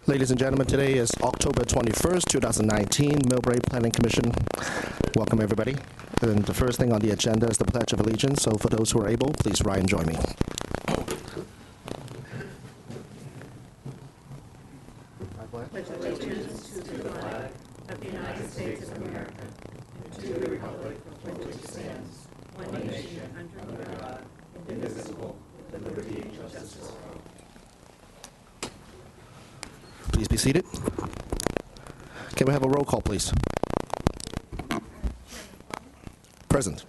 Ladies and gentlemen, today is October 21st, 2019, Millbrae Planning Commission. Welcome, everybody. And the first thing on the agenda is the Pledge of Allegiance, so for those who are able, please rise and join me. Pledge allegiance to the flag of the United States of America and to the republic for which it stands, one nation under God, indivisible, with liberty and justice for all. Please be seated. Can we have a roll call, please? Present.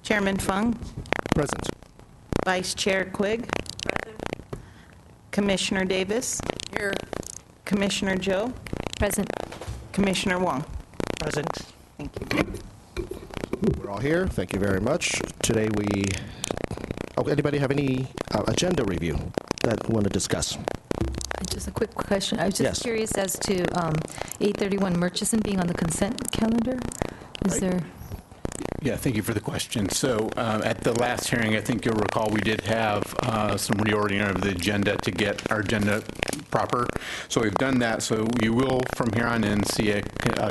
Chairman Fung. Present. Vice Chair Quigg. Present. Commissioner Davis. Here. Commissioner Joe. Present. Commissioner Wong. Present. Thank you. We're all here. Thank you very much. Today anybody have any agenda review that we want to discuss? Just a quick question. I was just Yes. curious as to 831 Murchison being on the consent calendar. Is there... Yeah, thank you for the question. So at the last hearing, I think you'll recall we did have some reordering of the agenda to get our agenda proper. So we've done that. So you will, from here on in, see a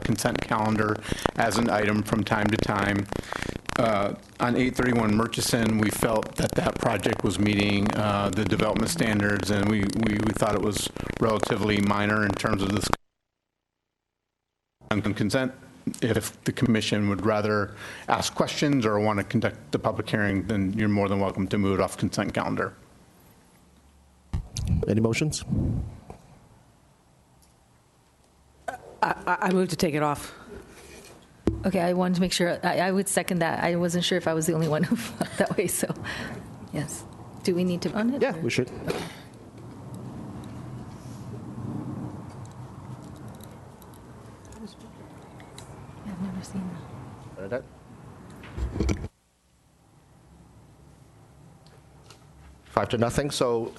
consent calendar as an item from time to time. On 831 Murchison, we felt that that project was meeting the development standards, and we thought it was relatively minor in terms of this consent. If the commission would rather ask questions or want to conduct the public hearing, then you're more than welcome to move it off consent calendar. Any motions? I move to take it off. Okay, I wanted to make sure. I would second that. I wasn't sure if I was the only one who felt that way, so yes. Do we need to on it? Yeah, or? we should. Okay. I've never seen that. Bernadette? 5-0. So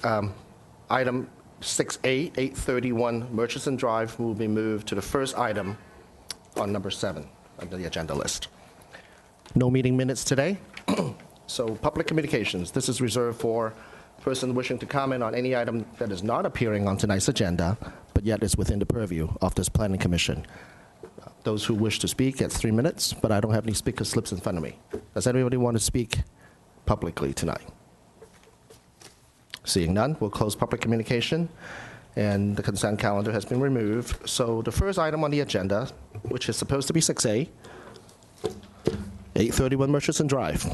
item 6A, 831 Murchison Drive will be moved to the first item on number 7 on the agenda list. No meeting minutes today. So public communications. This is reserved for person wishing to comment on any item that is not appearing on tonight's agenda, but yet is within the purview of this planning commission. Those who wish to speak get 3 minutes, but I don't have any speaker slips in front of me. Does anybody want to speak publicly tonight? Seeing none, we'll close public communication, and the consent calendar has been removed. So the first item on the agenda, which is supposed to be 6A, 831 Murchison Drive,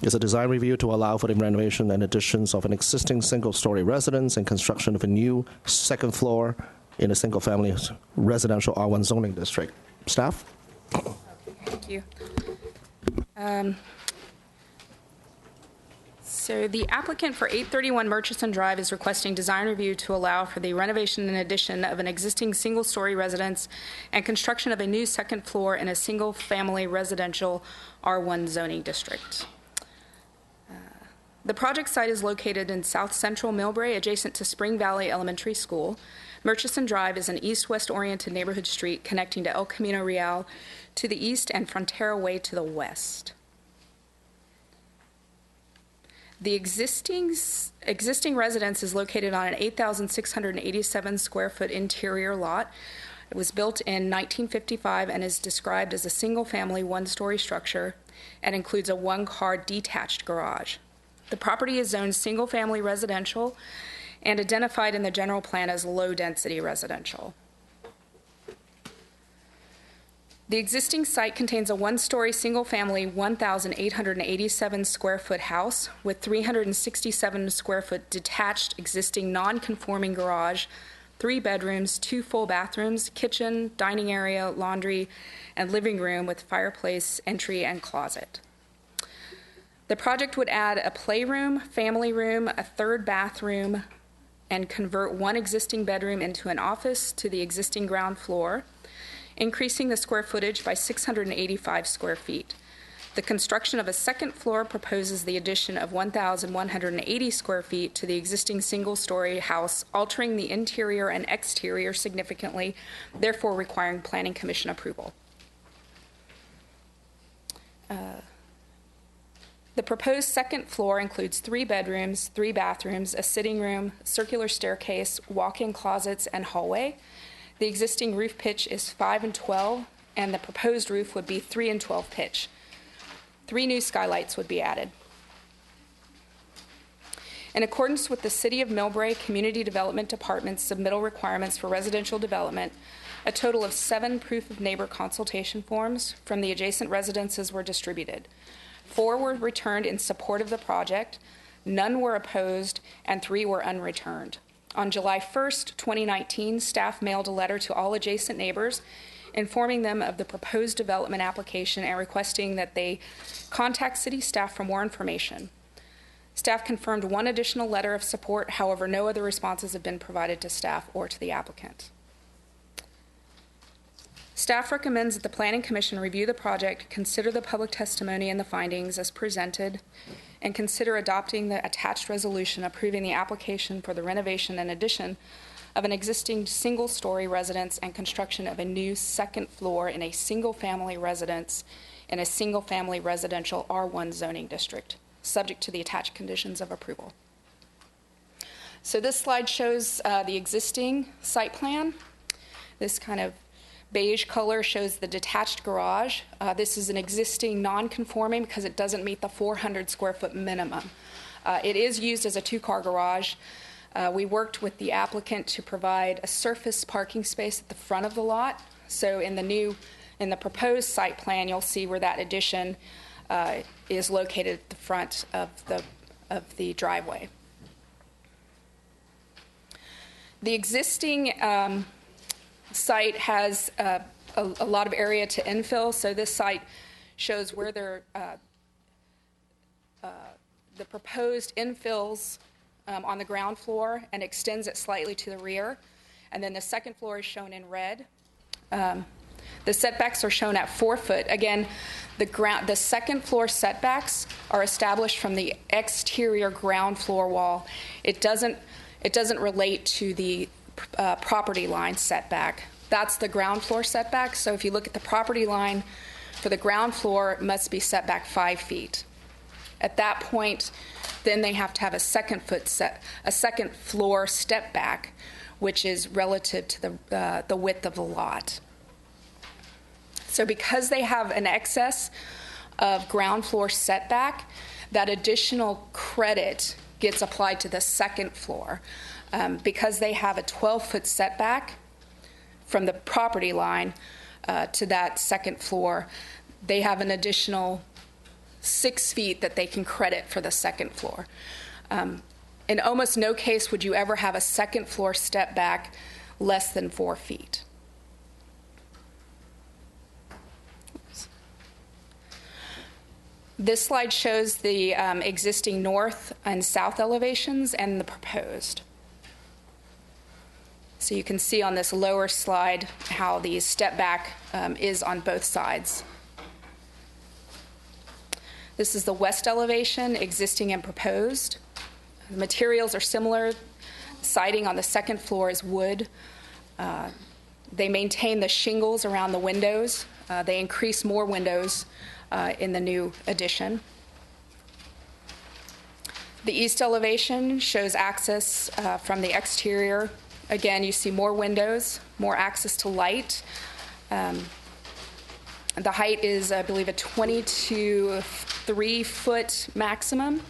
is a design review to allow for the renovation and additions of an existing single-story residence and construction of a new second floor in a single-family residential R1 zoning district. Staff? Thank you. So the applicant for 831 Murchison Drive is requesting design review to allow for the renovation and addition of an existing single-story residence and construction of a new second floor in a single-family residential R1 zoning district. The project site is located in south-central Millbrae, adjacent to Spring Valley Elementary School. Murchison Drive is an east-west-oriented neighborhood street connecting to El Camino Real to the east and Frontera Way to the west. The existing residence is located on an 8,687 square foot interior lot. It was built in 1955 and is described as a single-family one-story structure and includes a one-car detached garage. The property is zoned single-family residential and identified in the general plan as low-density residential. The existing site contains a one-story single-family 1,887 square foot house with 367 square foot detached existing non-conforming garage, 3 bedrooms, 2 full bathrooms, kitchen, dining area, laundry, and living room with fireplace, entry, and closet. The project would add a playroom, family room, a 3rd bathroom, and convert 1 existing bedroom into an office to the existing ground floor, increasing the square footage by 685 square feet. The construction of a second floor proposes the addition of 1,180 square feet to the existing single-story house, altering the interior and exterior significantly, therefore requiring Planning Commission approval. The proposed second floor includes 3 bedrooms, 3 bathrooms, a sitting room, circular staircase, walk-in closets, and hallway. The existing roof pitch is 5 and 12, and the proposed roof would be 3 and 12 pitch. 3 new skylights would be added. In accordance with the City of Millbrae Community Development Department's submittal requirements for residential development, a total of 7 proof of neighbor consultation forms from the adjacent residences were distributed. 4 were returned in support of the project, none were opposed, and 3 were unreturned. On July 1st, 2019, staff mailed a letter to all adjacent neighbors informing them of the proposed development application and requesting that they contact city staff for more information. Staff confirmed 1 additional letter of support, however, no other responses have been provided to staff or to the applicant. Staff recommends that the Planning Commission review the project, consider the public testimony and the findings as presented, and consider adopting the attached resolution approving the application for the renovation and addition of an existing single-story residence and construction of a new second floor in a single-family residence in a single-family residential R1 zoning district, subject to the attached conditions of approval. So this slide shows the existing site plan. This kind of beige color shows the detached garage. This is an existing non-conforming because it doesn't meet the 400 square foot minimum. It is used as a 2-car garage. We worked with the applicant to provide a surface parking space at the front of the lot. So in the proposed site plan, you'll see where that addition is located at the front of the driveway. The existing site has a lot of area to infill, so this site shows where the proposed infills on the ground floor and extends it slightly to the rear. And then the second floor is shown in red. The setbacks are shown at 4 foot. Again, the second floor setbacks are established from the exterior ground floor wall. It doesn't relate to the property line setback. That's the ground floor setback. So if you look at the property line for the ground floor, it must be set back 5 feet. At that point, then they have to have a second floor step back, which is relative to the width of the lot. So because they have an excess of ground floor setback, that additional credit gets applied to the second floor. Because they have a 12-foot setback from the property line to that second floor, they have an additional 6 feet that they can credit for the second floor. In almost no case would you ever have a second floor step back less than 4 feet. This slide shows the existing north and south elevations and the proposed. So you can see on this lower slide how the step back is on both sides. This is the west elevation, existing and proposed. The materials are similar. Siding on the second floor is wood. They maintain the shingles around the windows. They increase more windows in the new addition. The east elevation shows access from the exterior. Again, you see more windows, more access to light. The height is, I believe, a 23 foot maximum.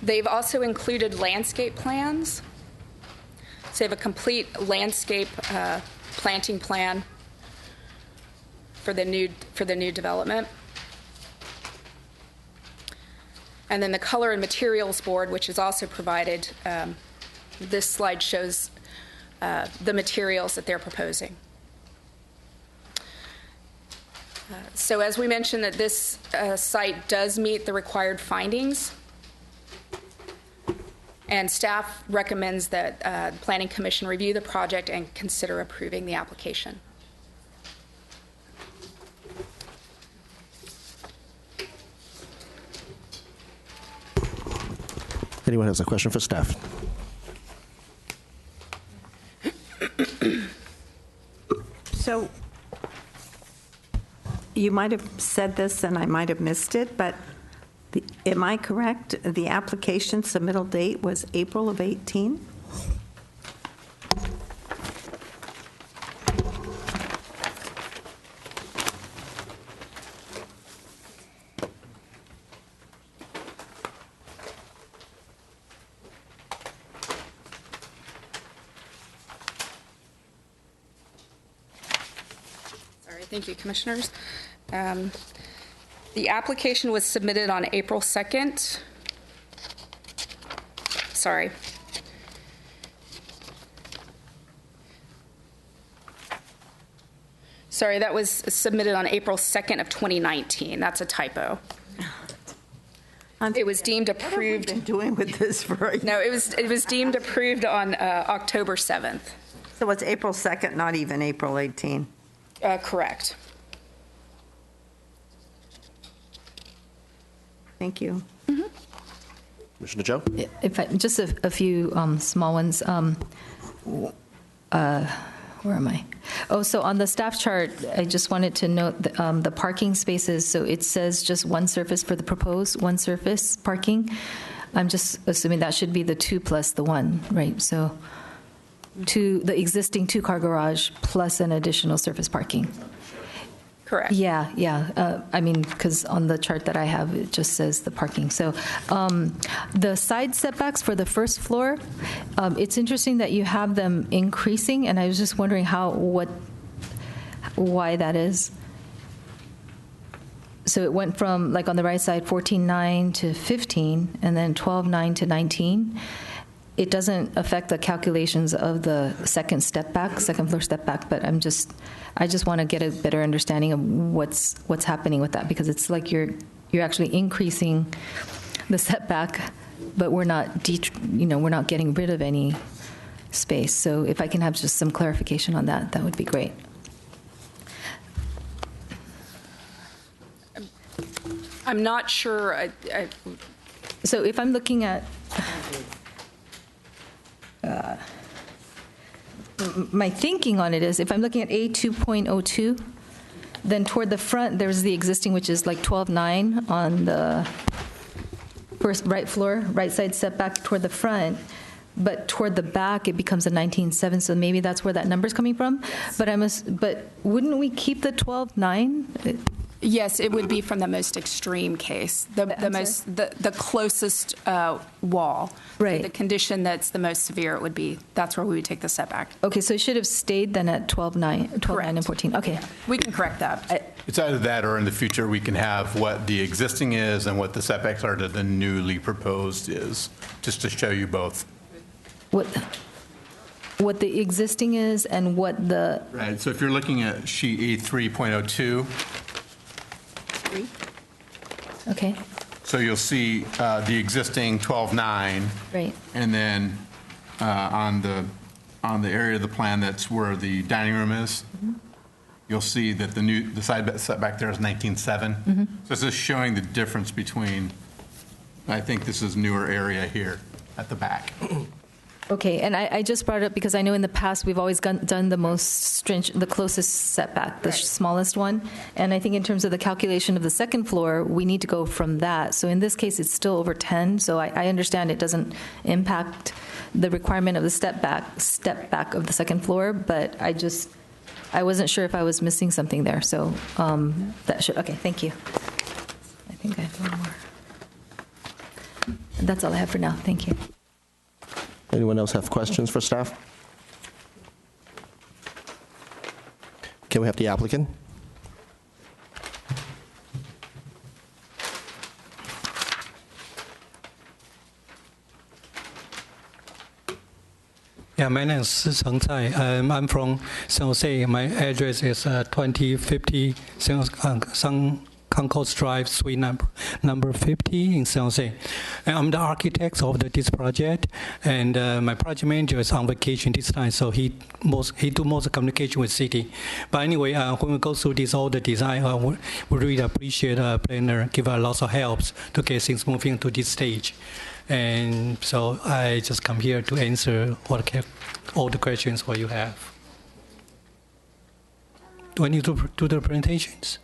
They've also included landscape plans. So they have a complete landscape planting plan for the new development. And then the color and materials board, which is also provided. This slide shows the materials that they're proposing. So as we mentioned, that this site does meet the required findings, and staff recommends that the Planning Commission review the project and consider approving the application. Anyone has a question for staff? So you might have said this and I might have missed it, but am I correct? The application submittal date was April of 18? Sorry, thank you, Commissioners. The application was submitted on April 2nd. Sorry. Sorry, that was submitted on April 2nd of 2019. That's a typo. It was deemed approved. What have we been doing with this for a year? No, it was deemed approved on October 7th. So it's April 2nd, not even April 18? Correct. Thank you. Commissioner Joe? If I, just a few small ones. Where am I? Oh, so on the staff chart, I just wanted to note the parking spaces. So it says just one surface for the proposed one surface parking. I'm just assuming that should be the 2 plus the 1, right? So the existing 2-car garage plus an additional surface parking. Correct. Yeah. I mean, because on the chart that I have, it just says the parking. So the side setbacks for the first floor, it's interesting that you have them increasing, and I was just wondering why that is. So it went from, like on the right side, 14.9 to 15, and then 12.9 to 19. It doesn't affect the calculations of the second floor step back, but I just want to get a better understanding of what's happening with that, because it's like you're actually increasing the setback, but we're not getting rid of any space. So if I can have just some clarification on that, that would be great. I'm not sure. So if I'm looking at my thinking on it is, if I'm looking at A2.02, then toward the front, there's the existing, which is like 12.9 on the first right floor, right side setback toward the front. But toward the back, it becomes a 19.7, so maybe that's where that number's coming from. Yes. But wouldn't we keep the 12.9? Yes, it would be from the most extreme case, the closest wall. Right. The condition that's the most severe, that's where we would take the setback. Okay, so it should have stayed then at 12.9 and 14. Okay. We can correct that. It's either that, or in the future, we can have what the existing is and what the setbacks are to the newly proposed is, just to show you both. What the existing is and what the... Right, so if you're looking at sheet E3.02, Okay. so you'll see the existing 12.9. Right. And then on the area of the plan that's where the dining room is, you'll see that the side setback there is 19.7. So it's just showing the difference between, I think this is newer area here at the back. Okay, and I just brought it up because I know in the past we've always done the most stringent, the closest setback, the smallest one. And I think in terms of the calculation of the second floor, we need to go from that. So in this case, it's still over 10. So I understand it doesn't impact the requirement of the step back of the second floor, but I wasn't sure if I was missing something there. So okay, thank you. I think I have one more. That's all I have for now. Thank you. Anyone else have questions for staff? Can we have the applicant? Yeah, my name is Sicheng Cai. I'm from San Jose. My address is 2050 Concourse Drive, suite number 50 in San Jose. And I'm the architect of this project, and my project manager is on vacation this time, so he do most communication with city. But anyway, when we go through all the design, we really appreciate planner give us lots of helps to get things moving to this stage. And so I just come here to answer all the questions what you have. Do I need to do the presentations?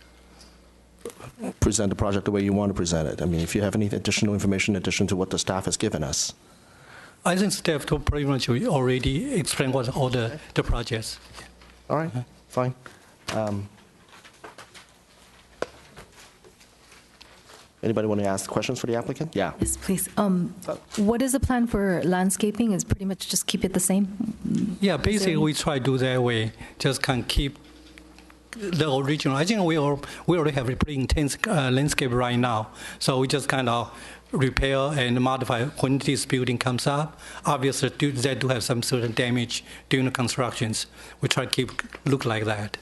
Present the project the way you want to present it. I mean, if you have any additional information in addition to what the staff has given us. I think staff pretty much already explained what all the projects. All right, fine. Anybody want to ask questions for the applicant? Yeah. Yes, please. What is the plan for landscaping? Is pretty much just keep it the same? Yeah, basically we try to do that way. Just can keep the original. I think we already have a pretty intense landscape right now. So we just kind of repair and modify when this building comes up. Obviously, they do have some certain damage during the constructions. We try to keep look like that.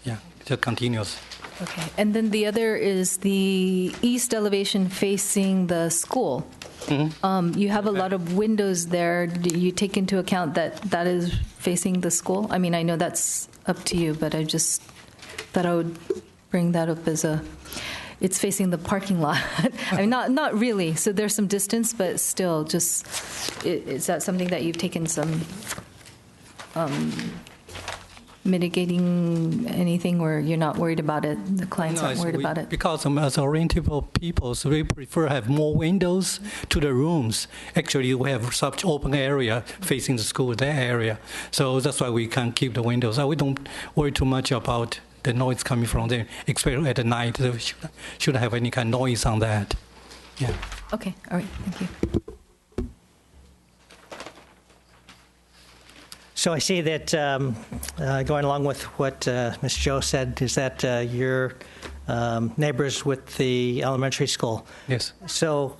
Yeah, just continuous. Okay. And then the other is the east elevation facing the school. Mm-hmm. You have a lot of windows there. Do you take into account that that is facing the school? I mean, I know that's up to you, but I just thought I would bring that up as it's facing the parking lot. I mean, not really. So there's some distance, but still, just, is that something that you've taken some mitigating anything, or you're not worried about it? The clients aren't worried about it? Because as orientable people, so we prefer have more windows to the rooms. Actually, we have such open area facing the school, that area. So that's why we can keep the windows. We don't worry too much about the noise coming from there, especially at the night. We shouldn't have any kind of noise on that. Yeah. Okay, all right, thank you. So I see that going along with what Ms. Joe said, is that your neighbors with the elementary school. Yes. So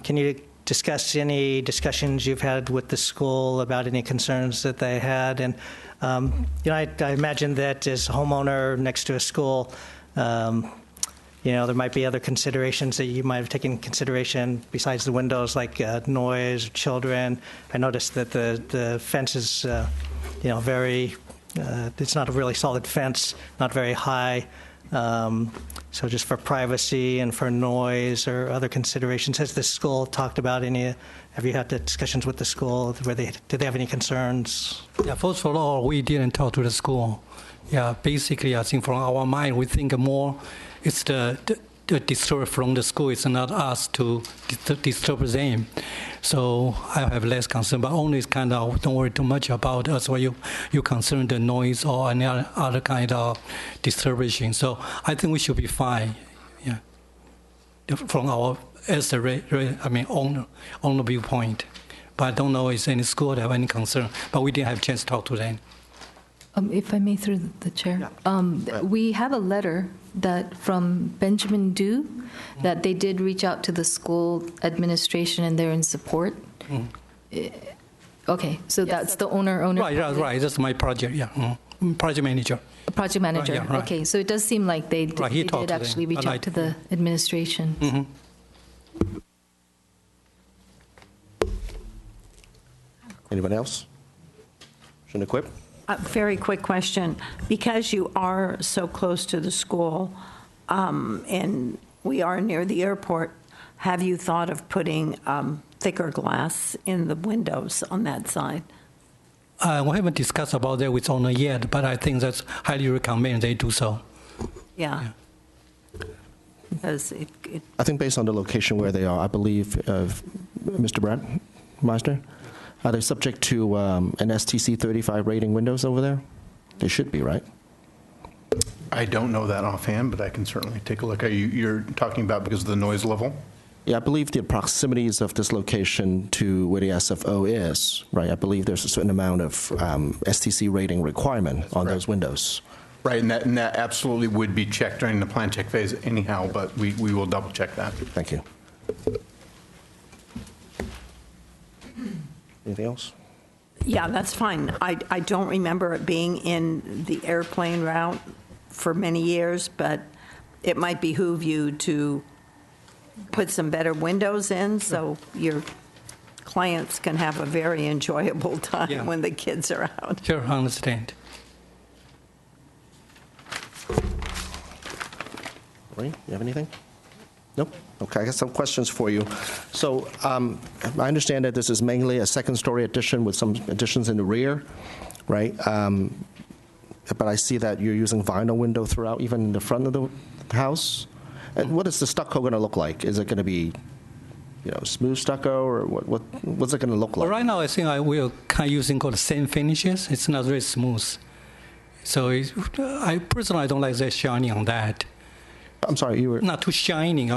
can you discuss any discussions you've had with the school about any concerns that they had? And I imagine that as a homeowner next to a school, there might be other considerations that you might have taken into consideration besides the windows, like noise, children. I noticed that the fence is, very, it's not a really solid fence, not very high. So just for privacy and for noise or other considerations, has the school talked about any? Have you had the discussions with the school? Did they have any concerns? Yeah, first of all, we didn't talk to the school. Yeah, basically, I think from our mind, we think more it's the disturb from the school. It's not us to disturb them. So I have less concern, but only it's kind of don't worry too much about us when you concern the noise or any other kind of disturbance. So I think we should be fine. Yeah, from our owner viewpoint. But I don't know if any school have any concern. But we didn't have a chance to talk to them. If I may, through the chair, we have a letter that from Benjamin Du that they did reach out to the school administration and they're in support. Okay, so that's the owner. Right. That's my project. Yeah, project manager. Project manager. Right, yeah, right. Okay, so it does seem like they did actually reach out to the administration. Mm-hmm. Anybody else? Shouldn't equip? Very quick question. Because you are so close to the school and we are near the airport, have you thought of putting thicker glass in the windows on that side? We haven't discussed about that with owner yet, but I think that's highly recommend they do so. Yeah. Because I think based on the location where they are, I believe, Mr. Brad Meister, are they subject to an STC 35 rating windows over there? They should be, right? I don't know that offhand, but I can certainly take a look. You're talking about because of the noise level? Yeah, I believe the proximities of this location to where the SFO is, right? I believe there's a certain amount of STC rating requirement on those windows. Right, and that absolutely would be checked during the plan check phase anyhow, but we will double check that. Thank you. Anything else? yeah, that's fine. I don't remember it being in the airplane route for many years, but it might behoove you to put some better windows in so your clients can have a very enjoyable time when the kids are out. Sure, I understand. Maureen, you have anything? Nope. Okay, I got some questions for you. So I understand that this is mainly a second-story addition with some additions in the rear, right? But I see that you're using vinyl window throughout, even in the front of the house. And what is the stucco going to look like? Is it going to be, smooth stucco, or what's it going to look like? Well, right now, I think we are kind of using called sand finishes. It's not very smooth. So I personally don't like the shining on that. I'm sorry, you were... Not too shining.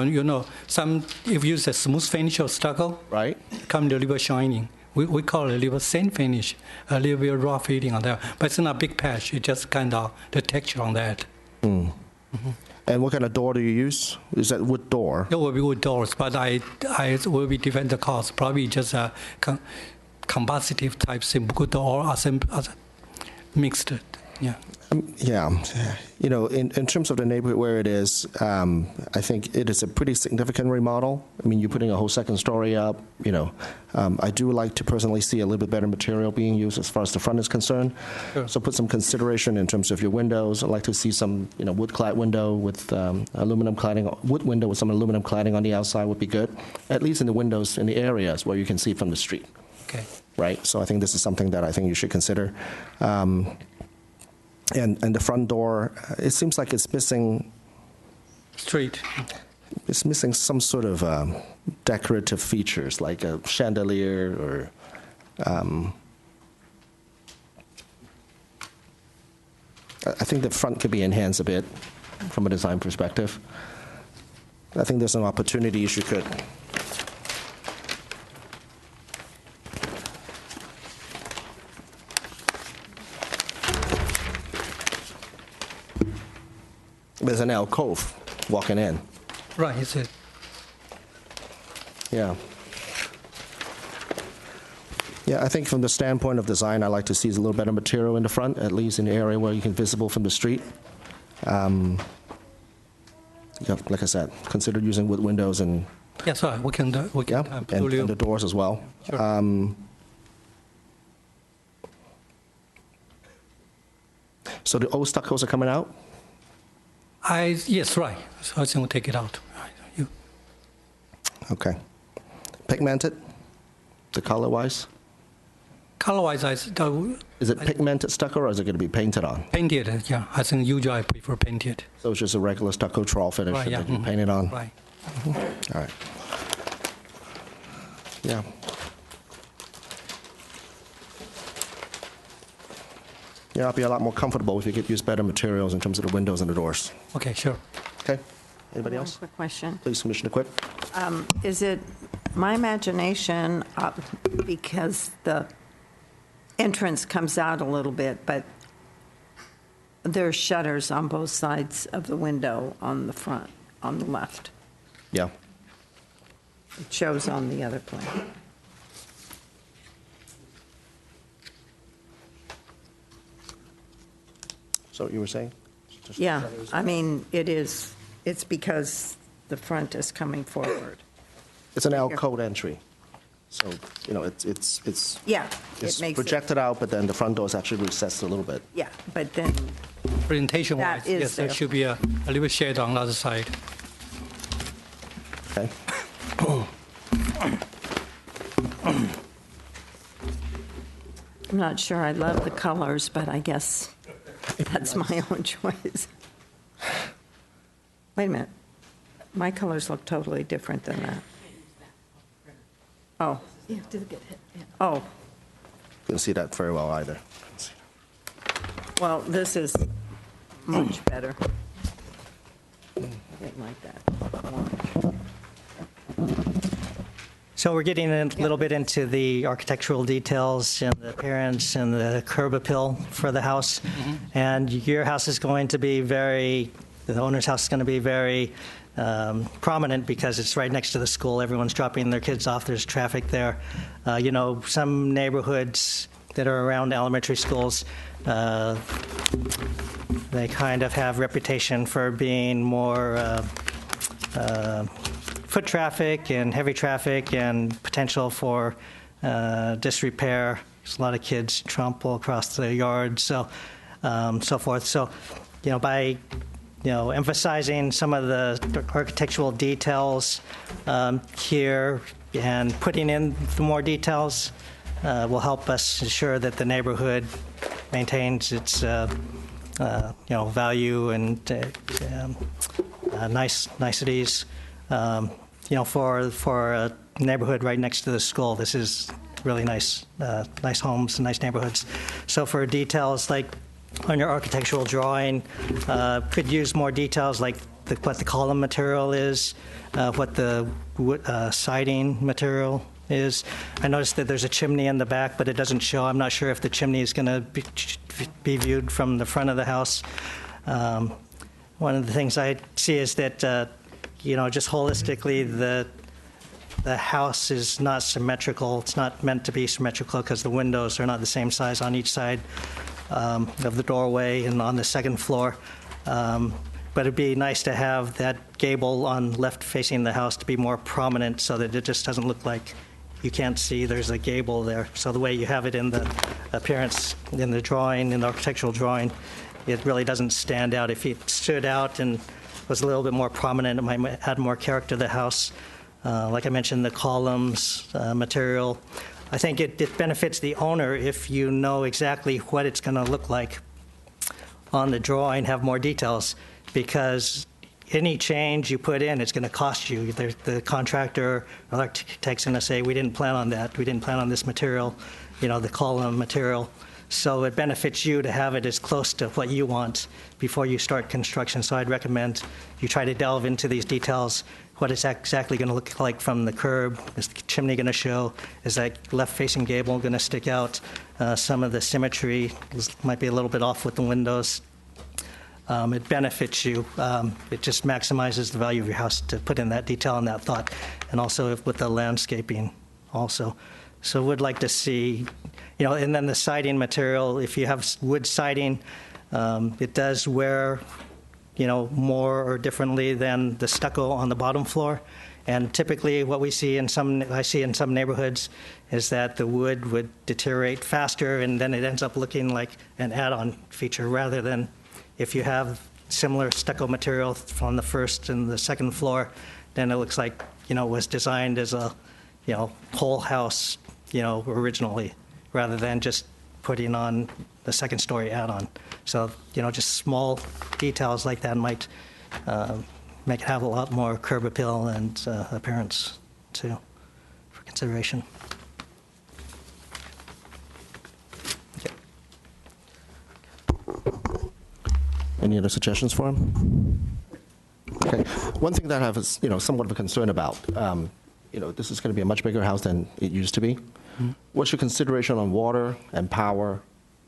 Some if you use a smooth finish or stucco, Right. come a little bit shining. We call it a little sand finish, a little bit raw feeling on that. But it's not a big patch. It's just kind of the texture on that. And what kind of door do you use? Is that wood door? It will be wood doors, but I will be different the cost. Probably just a compositive type simple door or mixed. Yeah. Yeah. In terms of the neighborhood where it is, I think it is a pretty significant remodel. I mean, you're putting a whole second story up, I do like to personally see a little bit better material being used as far as the front is concerned. Sure. So put some consideration in terms of your windows. I'd like to see some, wood-clad window with aluminum cladding, wood window with some aluminum cladding on the outside would be good, at least in the windows in the areas where you can see from the street. Okay. Right? So I think this is something that I think you should consider. And the front door, it seems like it's missing some sort of decorative features, like a chandelier or I think the front could be enhanced a bit from a design perspective. I think there's some opportunities you could... There's an alcove walking in. Right, is it? Yeah. Yeah, I think from the standpoint of design, I like to see a little better material in the front, at least in the area where you can visible from the street. Like I said, consider using wood windows and Yes, right. We can and the doors as well. Sure. So the old stuccos are coming out? Yes, right. So I think we'll take it out. Okay. Pigmented, the color-wise? Color-wise, Is it pigmented stucco or is it going to be painted on? painted. Yeah, I think usually I prefer painted. So it's just a regular stucco trowel finish Right, yeah. that you paint it on? Right. All right. Yeah. Yeah, I'll be a lot more comfortable if you could use better materials in terms of the windows and the doors. Okay, sure. Okay? Anybody One else? quick question. Please, Commissioner Quick. Is it my imagination, because the entrance comes out a little bit, but there's shutters on both sides of the window on the front, on the left. Yeah. It shows on the other plan. So you were saying? Just Yeah, shutters? I mean, it's because the front is coming forward. It's an alcove entry. So, it's Yeah, it makes it, projected out, but then the front door is actually recessed a little bit. yeah, but then, Presentation-wise, That is yes, there there. should be a little shade on the other side. Okay? I'm not sure I love the colors, but I guess that's my own choice. Wait a minute. My colors look totally different than that. Oh, Yeah, did get hit. Yeah. oh, Couldn't see that very well either. well, this is much better. I didn't like that. So we're getting a little bit into the architectural details and the appearance and the curb appeal for the house. And your house is going to be the owner's house is going to be very prominent because it's right next to the school. Everyone's dropping their kids off. There's traffic there. Some neighborhoods that are around elementary schools, they kind of have reputation for being more foot traffic and heavy traffic and potential for disrepair. There's a lot of kids trample across the yard, so forth. So, by emphasizing some of the architectural details here and putting in the more details will help us ensure that the neighborhood maintains its value and niceties. For a neighborhood right next to the school, this is really nice homes and nice neighborhoods. So for details like on your architectural drawing, could use more details like what the column material is, what the siding material is. I noticed that there's a chimney in the back, but it doesn't show. I'm not sure if the chimney is going to be viewed from the front of the house. One of the things I see is that, just holistically, the house is not symmetrical. It's not meant to be symmetrical because the windows are not the same size on each side of the doorway and on the second floor. But it'd be nice to have that gable on left facing the house to be more prominent so that it just doesn't look like you can't see there's a gable there. So the way you have it in the appearance, in the drawing, in the architectural drawing, it really doesn't stand out. If it stood out and was a little bit more prominent, it might add more character to the house. Like I mentioned, the columns, material. I think it benefits the owner if you know exactly what it's going to look like on the drawing, have more details, because any change you put in, it's going to cost you. The contractor or architect's going to say, we didn't plan on that. We didn't plan on this material, the column material. So it benefits you to have it as close to what you want before you start construction. So I'd recommend you try to delve into these details. What it's exactly going to look like from the curb? Is the chimney going to show? Is that left-facing gable going to stick out? Some of the symmetry might be a little bit off with the windows. It benefits you. It just maximizes the value of your house to put in that detail and that thought, and also with the landscaping also. So would like to see, and then the siding material, if you have wood siding, it does wear, more or differently than the stucco on the bottom floor. And typically what I see in some neighborhoods is that the wood would deteriorate faster and then it ends up looking like an add-on feature rather than if you have similar stucco material from the first and the second floor, then it looks like, it was designed as a, whole house, originally, rather than just putting on the second story add-on. So, just small details like that might make it have a lot more curb appeal and appearance, too, for consideration. Any other suggestions for him? Okay. One thing that I have is, somewhat of a concern about. This is going to be a much bigger house than it used to be. Mm-hmm. What's your consideration on water and power,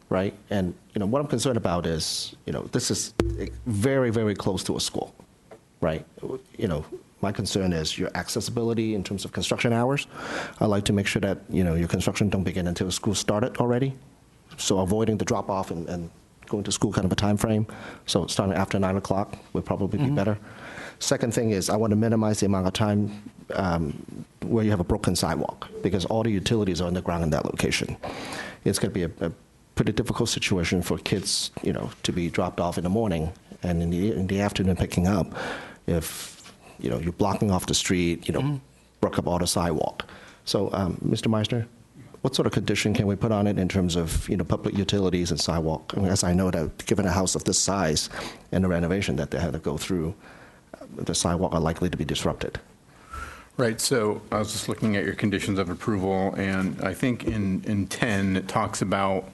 right? And what I'm concerned about is, this is very, very close to a school, right? My concern is your accessibility in terms of construction hours. I like to make sure that your construction don't begin until school started already, so avoiding the drop off and going to school kind of a time frame. So starting after 9 o'clock would probably be better. Second thing is I want to minimize the amount of time where you have a broken sidewalk, because all the utilities are underground in that location. It's going to be a pretty difficult situation for kids, to be dropped off in the morning and in the afternoon picking up if, you're blocking off the street, broke up all the sidewalk. So, Mr. Meisner, what sort of condition can we put on it in terms of public utilities and sidewalk? I mean, as I know that given a house of this size and the renovation that they had to go through, the sidewalk are likely to be disrupted. Right. So I was just looking at your conditions of approval, and I think in 10 it talks about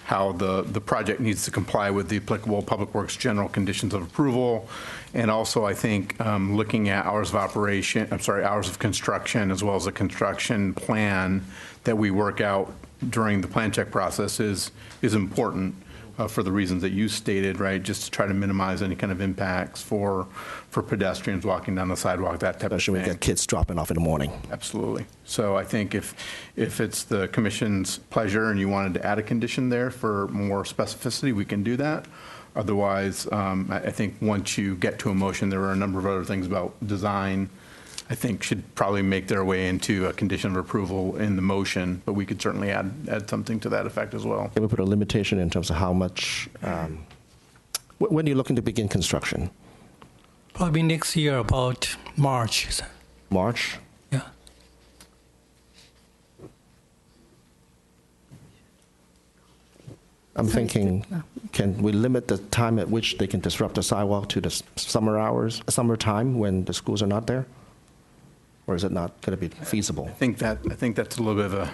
how the project needs to comply with the applicable Public Works general conditions of approval, and also I think looking at hours of construction, as well as a construction plan that we work out during the plan check process is important for the reasons that you stated, right? Just to try to minimize any kind of impacts for pedestrians walking down the sidewalk, that type of thing. Especially when you get kids dropping off in the morning. Absolutely. So I think if it's the commission's pleasure and you wanted to add a condition there for more specificity, we can do that. Otherwise, I think once you get to a motion, there are a number of other things about design I think should probably make their way into a condition of approval in the motion, but we could certainly add something to that effect as well. Can we put a limitation in terms of how much When are you looking to begin construction? Probably next year, about March. March? Yeah. I'm thinking, can we limit the time at which they can disrupt the sidewalk to the summertime when the schools are not there? Or is it not going to be feasible? I think that's a little bit of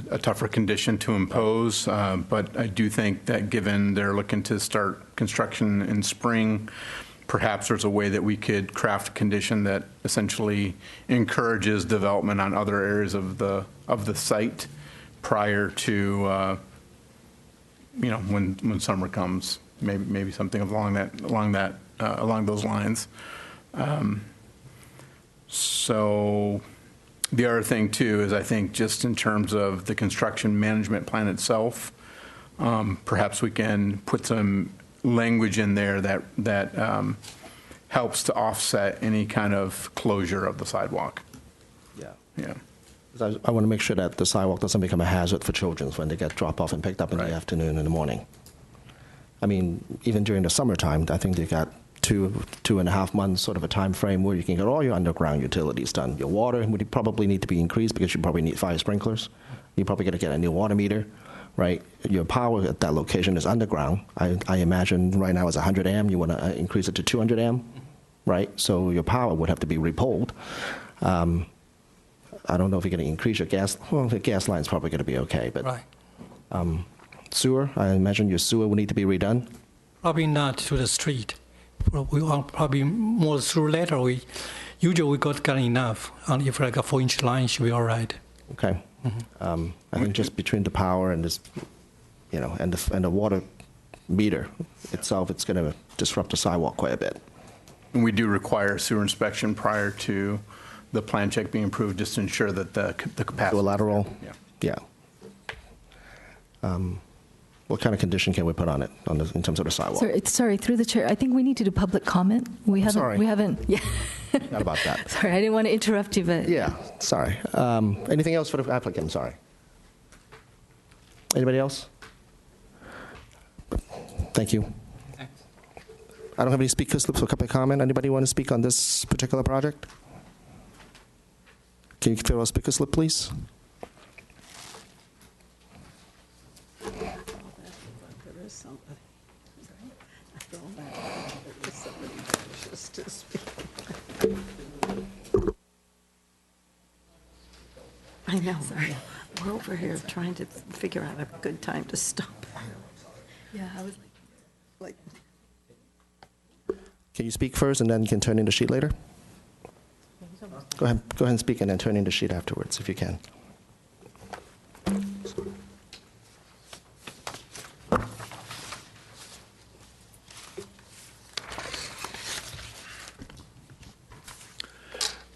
a tougher condition to impose, but I do think that given they're looking to start construction in spring, perhaps there's a way that we could craft a condition that essentially encourages development on other areas of the site prior to when summer comes. Maybe something along those lines. So the other thing too is I think just in terms of the construction management plan itself, perhaps we can put some language in there that helps to offset any kind of closure of the sidewalk. Yeah. Yeah. I want to make sure that the sidewalk doesn't become a hazard for children when they get dropped off and picked up in Right. the afternoon and the morning. I mean, even during the summertime, I think they got 2.5 months sort of a time frame where you can get all your underground utilities done. Your water would probably need to be increased because you probably need fire sprinklers. You're probably going to get a new water meter, right? Your power at that location is underground. I imagine right now it's 100 amp. You want to increase it to 200 amp, right? So your power would have to be repoled. I don't know if you're going to increase your gas. Well, the gas line's probably going to be okay, but Right. sewer, I imagine your sewer will need to be redone. Probably not to the street. We want probably more through later. Usually we got enough. And if like a 4-inch line should be all right. Okay. I think just between the power and this, and the water meter itself, it's going to disrupt the sidewalk quite a bit. And we do require sewer inspection prior to the plan check being approved, just to ensure that the capacity. Do a lateral. Yeah. Yeah. What kind of condition can we put on it in terms of the sidewalk? Sorry, through the chair, I think we need to do public comment. We haven't. sorry. We haven't. Yeah. Not about that. Sorry, I didn't want to interrupt you, but Yeah, sorry. Anything else for the applicant? Sorry. Anybody else? Thank you. Thanks. I don't have any speaker slips for public comment. Anybody want to speak on this particular project? Can you fill out a speaker slip, please? There is somebody. I feel bad. There is somebody just to speak. I know. We're over here trying to figure out a good time to stop. yeah, I was Like, Can you speak first and then you can turn in the sheet later? Go ahead and speak and then turn in the sheet afterwards if you can.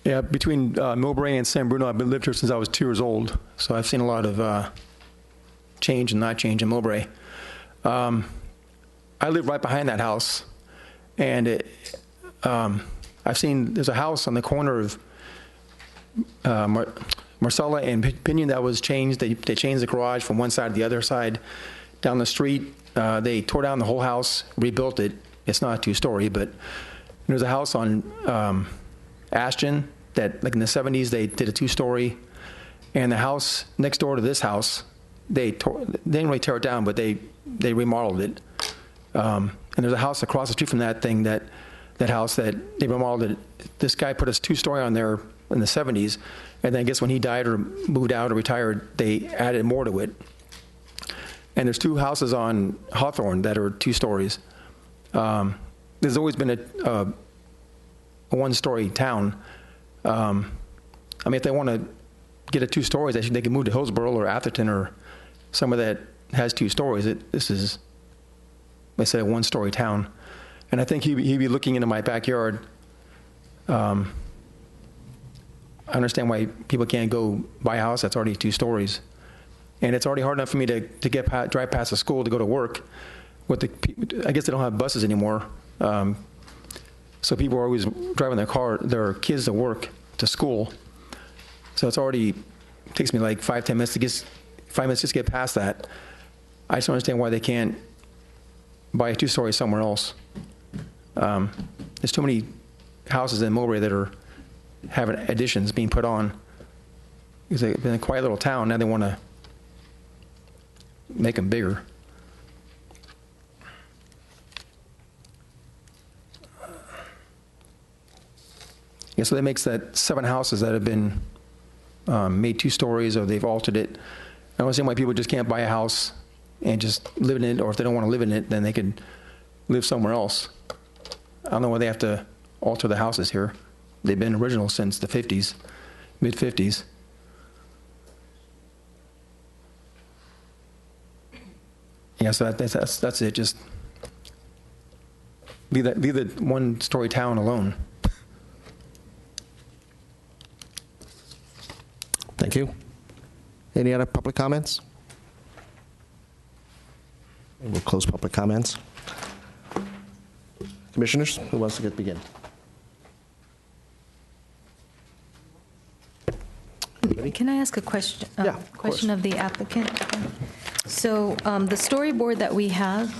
Yeah, between Millbrae and San Bruno, I've been lived here since I was 2 years old, so I've seen a lot of change and not change in Millbrae. I live right behind that house, and I've seen there's a house on the corner of Marcella and Pinion that was changed. They changed the garage from one side to the other side. Down the street, they tore down the whole house, rebuilt it. It's not a 2-story, but there's a house on Ashton that, like in the 70s, they did a 2-story. And the house next door to this house, they didn't really tear it down, but they remodeled it. And there's a house across the street from that thing, that house that they remodeled it. This guy put a 2-story on there in the 70s, and then I guess when he died or moved out or retired, they added more to it. And there's 2 houses on Hawthorne that are 2 stories. There's always been a 1-story town. I mean, if they want to get a 2 stories, they can move to Hillsborough or Atherton or somewhere that has 2 stories. This is, they say, a 1-story town. And I think he'd be looking into my backyard. I understand why people can't go buy a house that's already 2 stories. And it's already hard enough for me to drive past the school to go to work. I guess they don't have buses anymore. So people are always driving their kids to work, to school. So it takes me like 5-10 minutes to 5 minutes just to get past that. I just don't understand why they can't buy a two-story somewhere else. There's too many houses in Millbrae that are having additions being put on. Because they've been a quiet little town, now they want to make them bigger. Yeah, so that makes that 7 houses that have been made 2 stories, or they've altered it. I don't understand why people just can't buy a house and just live in it, or if they don't want to live in it, then they could live somewhere else. I don't know why they have to alter the houses here. They've been original since the 50s, mid-50s. Yeah, so that's it. Just leave the 1-story town alone. Thank you. Any other public comments? We'll close public comments. Commissioners, who wants to begin? Can I ask a question? Yeah, of Question course. of the applicant. So the storyboard that we have,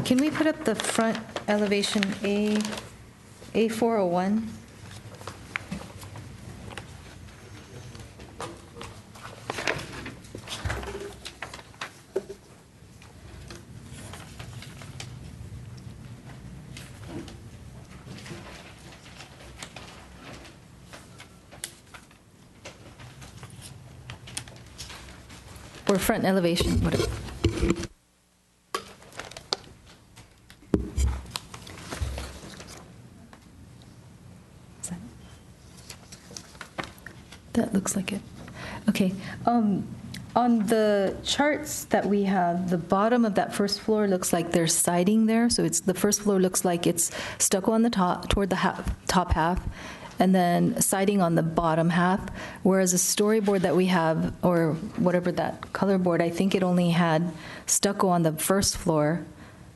can we put up the front elevation A401? Or front elevation, whatever. Is that it? That looks like it. Okay. On the charts that we have, the bottom of that first floor looks like there's siding there. So it's the first floor looks like it's stucco on the top, toward the top half, and then siding on the bottom half, whereas a storyboard that we have, or whatever that color board, I think it only had stucco on the first floor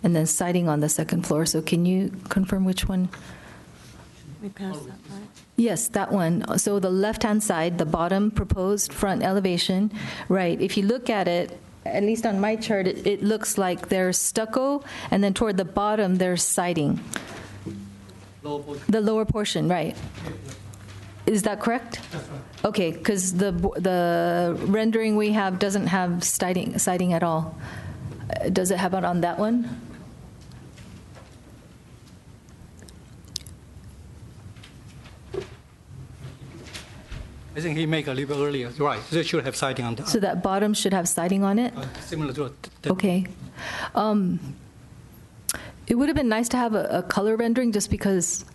and then siding on the second floor. So can you confirm which one? We passed that, right? Yes, that one. So the left-hand side, the bottom proposed front elevation, right, if you look at it, at least on my chart, it looks like there's stucco, and then toward the bottom, there's siding. The lower portion, right. Is that correct? That's right. Okay, because the rendering we have doesn't have siding at all. Does it have it on that one? I think he make a little bit earlier. Right, they should have siding on the So that bottom should have siding on it? similar to the, Okay. It would have been nice to have a color rendering just because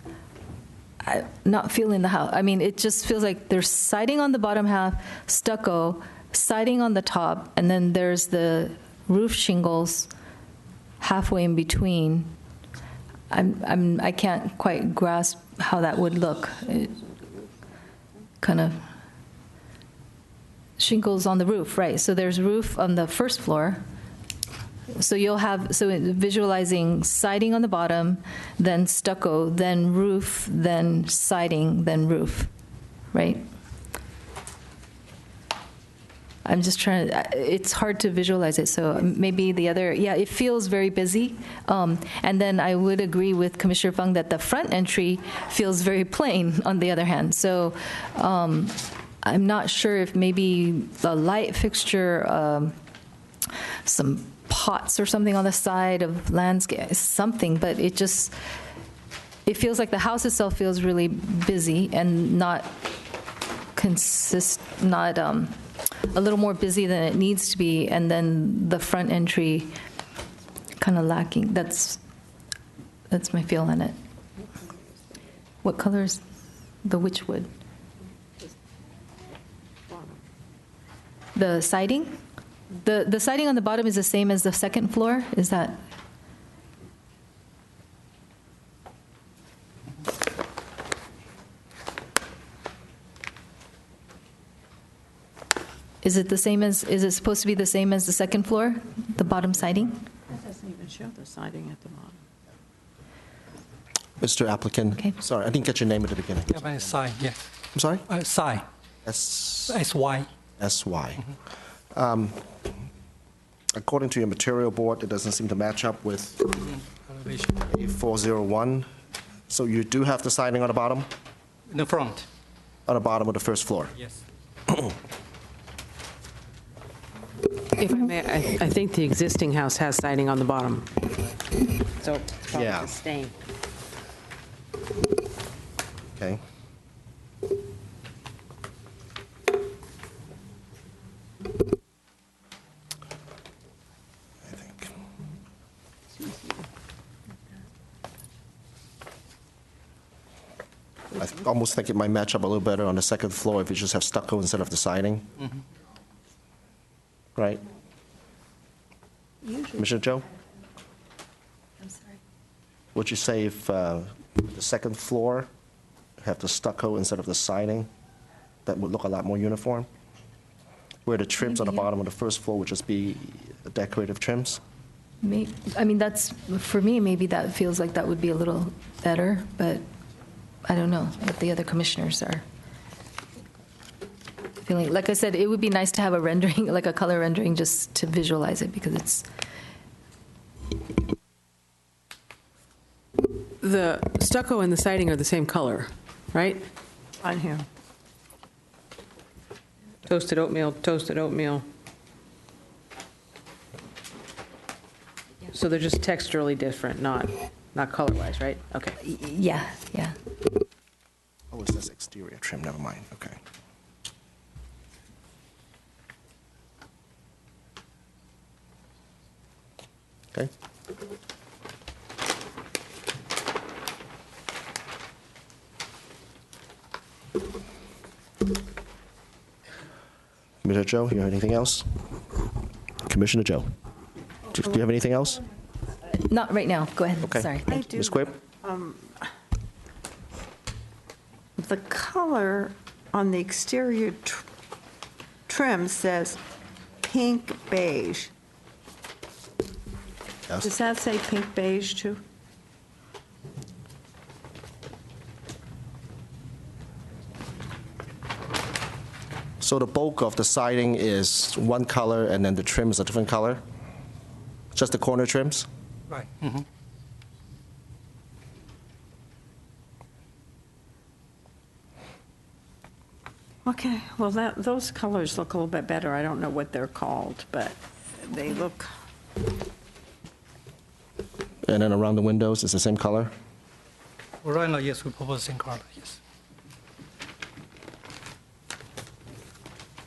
I'm not feeling the house. I mean, it just feels like there's siding on the bottom half, stucco, siding on the top, and then there's the roof shingles halfway in between. I can't quite grasp how that would look. It kind of shingles on the roof, right? So there's roof on the first floor. So you'll have, so visualizing siding on the bottom, then stucco, then roof, then siding, then roof, right? I'm just trying to, it's hard to visualize it, so maybe the other, yeah, it feels very busy. And then I would agree with Commissioner Fung that the front entry feels very plain on the other hand. So I'm not sure if maybe the light fixture, some pots or something on the side of landscape, something, but it feels like the house itself feels really busy and not a little more busy than it needs to be, and then the front entry kind of lacking. That's my feel on it. What color is the witch wood? The siding? The siding on the bottom is the same as the second floor? Is that? Is it supposed to be the same as the second floor, the bottom siding? That doesn't even show the siding at the bottom. Mr. Applicant, Okay. sorry, I didn't get your name at the beginning. yeah, but it's SI, yeah. I'm sorry? SI, S. SY. SY. according to your material board, it doesn't seem to match up with Elevation. A401. So you do have the siding on the bottom? In the front, On the bottom of the first floor? yes. If I may, I think the existing house has siding on the bottom. So it's probably Yeah. just staying. Okay. I think. Almost think it might match up a little better on the second floor if you just have stucco instead of the siding. Right? Commissioner Joe? I'm sorry. Would you say if the second floor have the stucco instead of the siding, that would look a lot more uniform? Where the trims on the Maybe, yeah. bottom of the first floor would just be decorative trims? I mean, that's, for me, maybe that feels like that would be a little better, but I don't know what the other commissioners are feeling. Like I said, it would be nice to have a rendering, like a color rendering, just to visualize it, because it's, The stucco and the siding are the same color, right? On here. Toasted oatmeal, toasted oatmeal. So they're just texturally different, not color-wise, right? Okay. yeah. Oh, it says exterior trim, never mind, okay. Okay. Commissioner Joe, you have anything else? Commissioner Joe, do you have anything else? Not right now. Go ahead. Okay. Sorry. I do. Ms. Quaid? The color on the exterior trim says pink beige. Does Yes. that say pink beige too? So the bulk of the siding is one color, and then the trim is a different color? Just the corner trims? Right. Okay, well, those colors look a little bit better. I don't know what they're called, but they look, And then around the windows, it's the same color? Well, right now, yes, we propose same color, yes.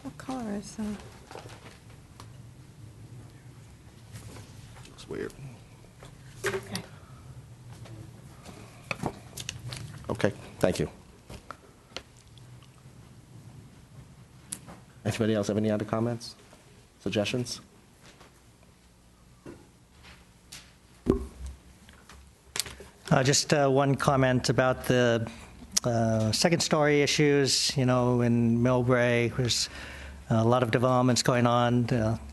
what color is that? It's weird. Okay. Okay, thank you. Anybody else have any other comments, suggestions? Just one comment about the second-story issues. You know, in Millbrae, there's a lot of developments going on.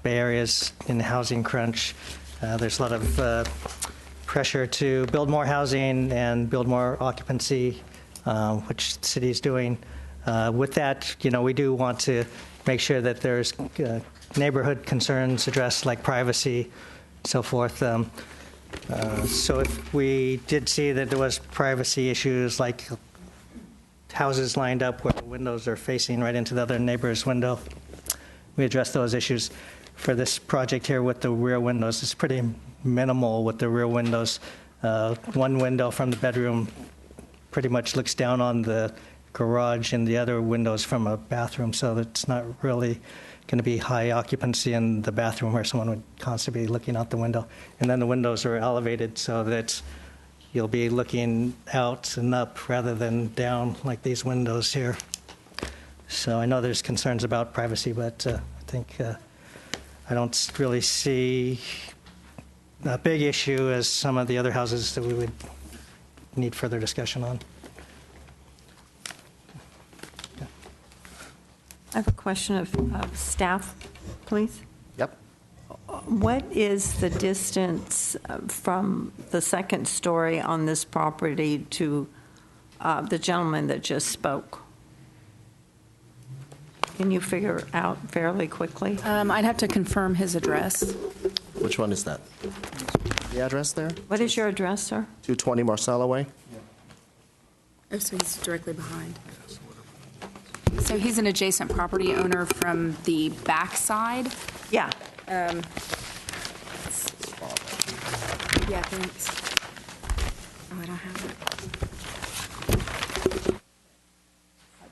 Bay Area's in the housing crunch. There's a lot of pressure to build more housing and build more occupancy, which the city's doing. With that, you know, we do want to make sure that there's neighborhood concerns addressed, like privacy, so forth. So if we did see that there was privacy issues, like houses lined up where the windows are facing right into the other neighbor's window, we address those issues. For this project here with the rear windows, it's pretty minimal with the rear windows. One window from the bedroom pretty much looks down on the garage, and the other windows from a bathroom, so it's not really going to be high occupancy in the bathroom where someone would constantly be looking out the window. And then the windows are elevated so that you'll be looking out and up rather than down like these windows here. So I know there's concerns about privacy, but I think I don't really see a big issue as some of the other houses that we would need further discussion on. I have a question of staff, please. Yep. What is the distance from the second story on this property to the gentleman that just spoke? Can you figure out fairly quickly? I'd have to confirm his address. Which one is that? The address there? What is your address, sir? 220 Marcella Way? Oh, so he's directly behind. So he's an adjacent property owner from the back side. Yeah. Yeah, thanks. Oh, I don't have it.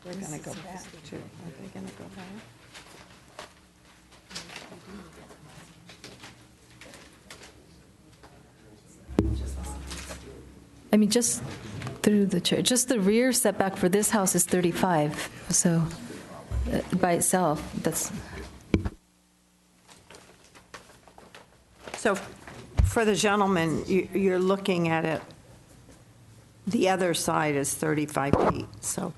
They're going to go back, too. Are they going to go back? I mean, just through the chair, just the rear setback for this house is 35, so by itself, that's... So for the gentleman, you're looking at it, the other side is 35 feet, so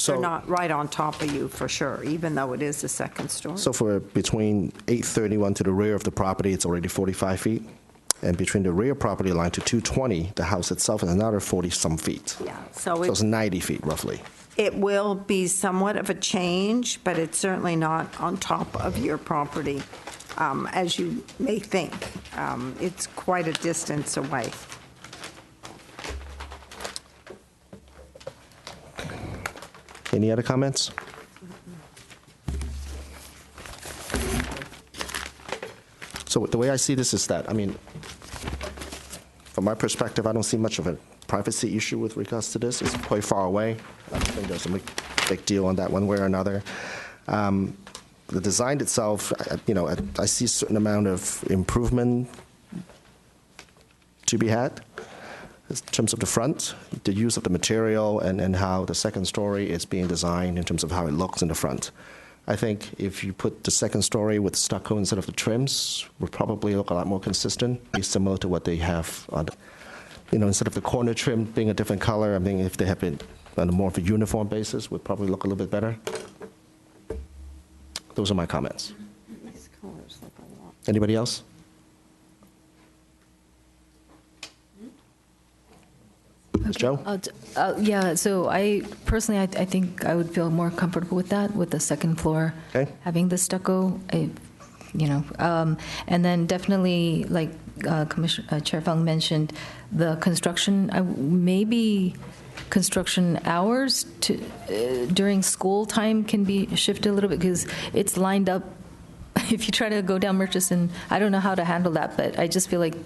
they're not right on top of you for sure, even though it is a second story. So for between 831 to the rear of the property, it's already 45 feet. And between the rear property line to 220, the house itself is another 40-some feet. Yeah, so So it's 90 feet roughly. it will be somewhat of a change, but it's certainly not on top of your property, as you may think. It's quite a distance away. Any other comments? So the way I see this is that, I mean, from my perspective, I don't see much of a privacy issue with regards to this. It's quite far away. I don't think there's a big deal on that one way or another. The design itself, I see a certain amount of improvement to be had in terms of the front, the use of the material, and how the second story is being designed in terms of how it looks in the front. I think if you put the second story with stucco instead of the trims, would probably look a lot more consistent, similar to what they have on, instead of the corner trim being a different color. I mean, if they have been on a more of a uniform basis, would probably look a little bit better. Those are my comments. Anybody else? Ms. Joe? Yeah, so I personally, I think I would feel more comfortable with that, with the second floor. Okay. Having the stucco, and then definitely, like Commissioner Chair Fung mentioned, the construction, maybe construction hours during school time can be shifted a little bit, because it's lined up. If you try to go down Murchison, I don't know how to handle that, but I just feel like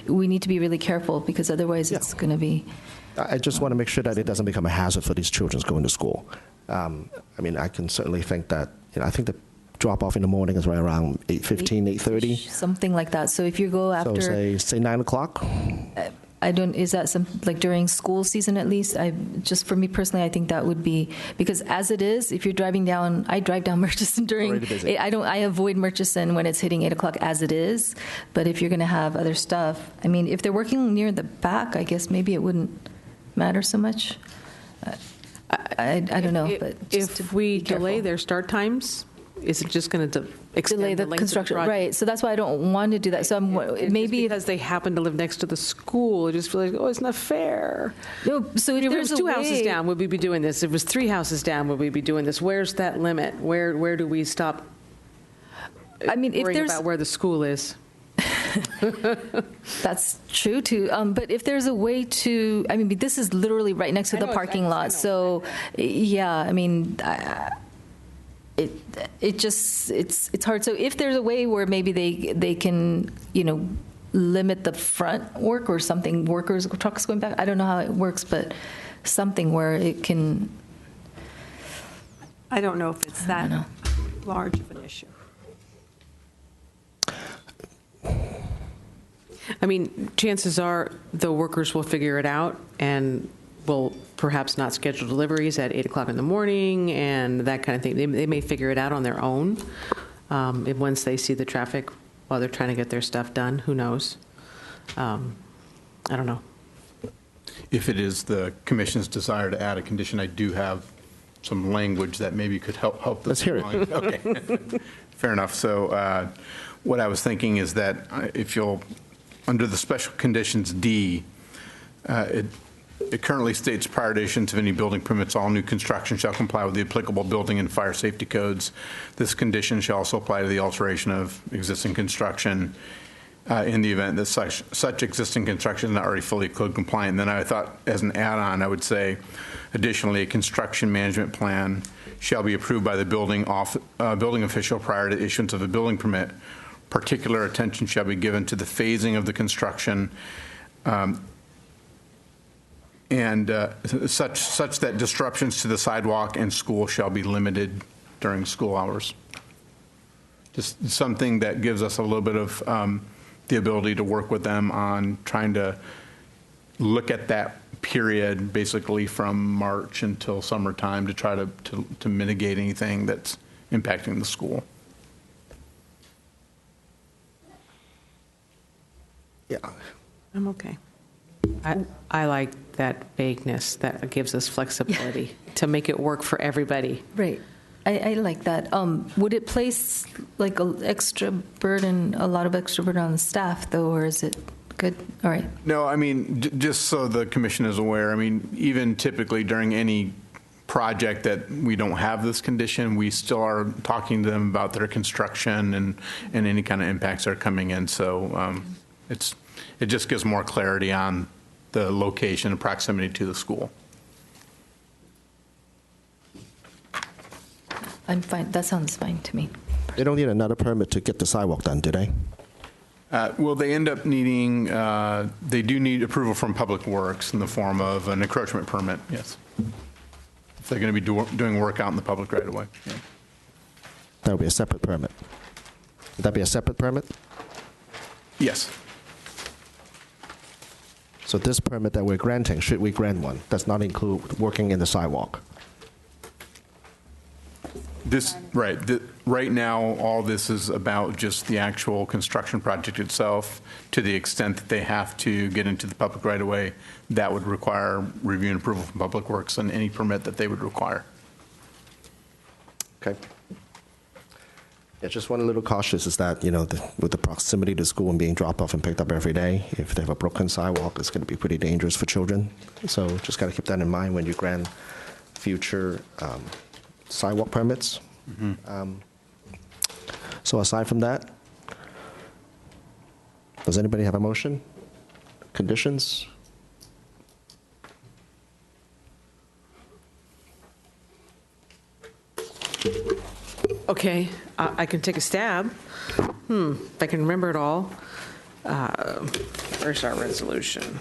we need to be really careful, because otherwise it's going to be... I just want to make sure that it doesn't become a hazard for these children going to school. I mean, I can certainly think that, I think the drop-off in the morning is right around 8:15, 8:30. Something like that. So if you go after... So say 9 o'clock? is that some, like during school season at least? Just for me personally, I think that would be, because as it is, if you're driving down, I drive down Murchison during, I avoid Murchison when it's hitting 8 o'clock as it is. But if you're going to have other stuff, I mean, if they're working near the back, I guess maybe it wouldn't matter so much. I don't know, but just if we delay their start times, is it just going to extend delay the length of construction, project? right? So that's why I don't want to do that. So maybe because they happen to live next to the school, I just feel like, oh, it's not fair. No, so if it there's was two a houses way, down, would we be doing this? If it was 3 houses down, would we be doing this? Where's that limit? Where do we stop? I mean, if worrying there's about where the school is. That's true too. But if there's a way to, I mean, this is literally right next to the parking lot. So, yeah, I mean, it's hard. So if there's a way where maybe they can, limit the front work or something, workers, trucks going back. I don't know how it works, but something where it can. I don't know if it's that large of an issue. I mean, chances are the workers will figure it out and will perhaps not schedule deliveries at 8 o'clock in the morning and that kind of thing. They may figure it out on their own once they see the traffic while they're trying to get their stuff done. Who knows? I don't know. If it is the commission's desire to add a condition, I do have some language that maybe could help. Let's hear it. Okay. Fair enough. So what I was thinking is that if you'll, under the special conditions D, It currently states prior to issuance of any building permits, all new construction shall comply with the applicable building and fire safety codes. This condition shall also apply to the alteration of existing construction in the event that such existing construction is not already fully code compliant. And then I thought, as an add-on, I would say, additionally, a construction management plan shall be approved by the building official prior to issuance of a building permit. Particular attention shall be given to the phasing of the construction and such that disruptions to the sidewalk and school shall be limited during school hours. Just something that gives us a little bit of the ability to work with them on trying to look at that period, basically from March until summertime, to try to mitigate anything that's impacting the school. Yeah. I'm okay. I like that vagueness. That gives us flexibility to make it work for everybody. Right. I like that. Would it place like a lot of extra burden on the staff, though, or is it good? All right. No, I mean, just so the commission is aware, I mean, even typically during any project that we don't have this condition, we still are talking to them about their construction and any kind of impacts that are coming in. So it just gives more clarity on the location and proximity to the school. I'm fine. That sounds fine to me. They don't need another permit to get the sidewalk done, do they? Well, they end up needing, they do need approval from Public Works in the form of an encroachment permit, yes. If they're going to be doing work out in the public right away. Yeah. That would be a separate permit. Would that be a separate permit? Yes. So this permit that we're granting, should we grant one, does not include working in the sidewalk? Right now, all this is about just the actual construction project itself. To the extent that they have to get into the public right away, that would require review and approval from Public Works and any permit that they would require. Okay. Yeah, just one little cautious is that, with the proximity to school and being dropped off and picked up every day, if they have a broken sidewalk, it's going to be pretty dangerous for children. So just got to keep that in mind when you grant future sidewalk permits. Mm-hmm. So aside from that, does anybody have a motion? Conditions? Okay, I can take a stab. If I can remember it all. Where's our resolution?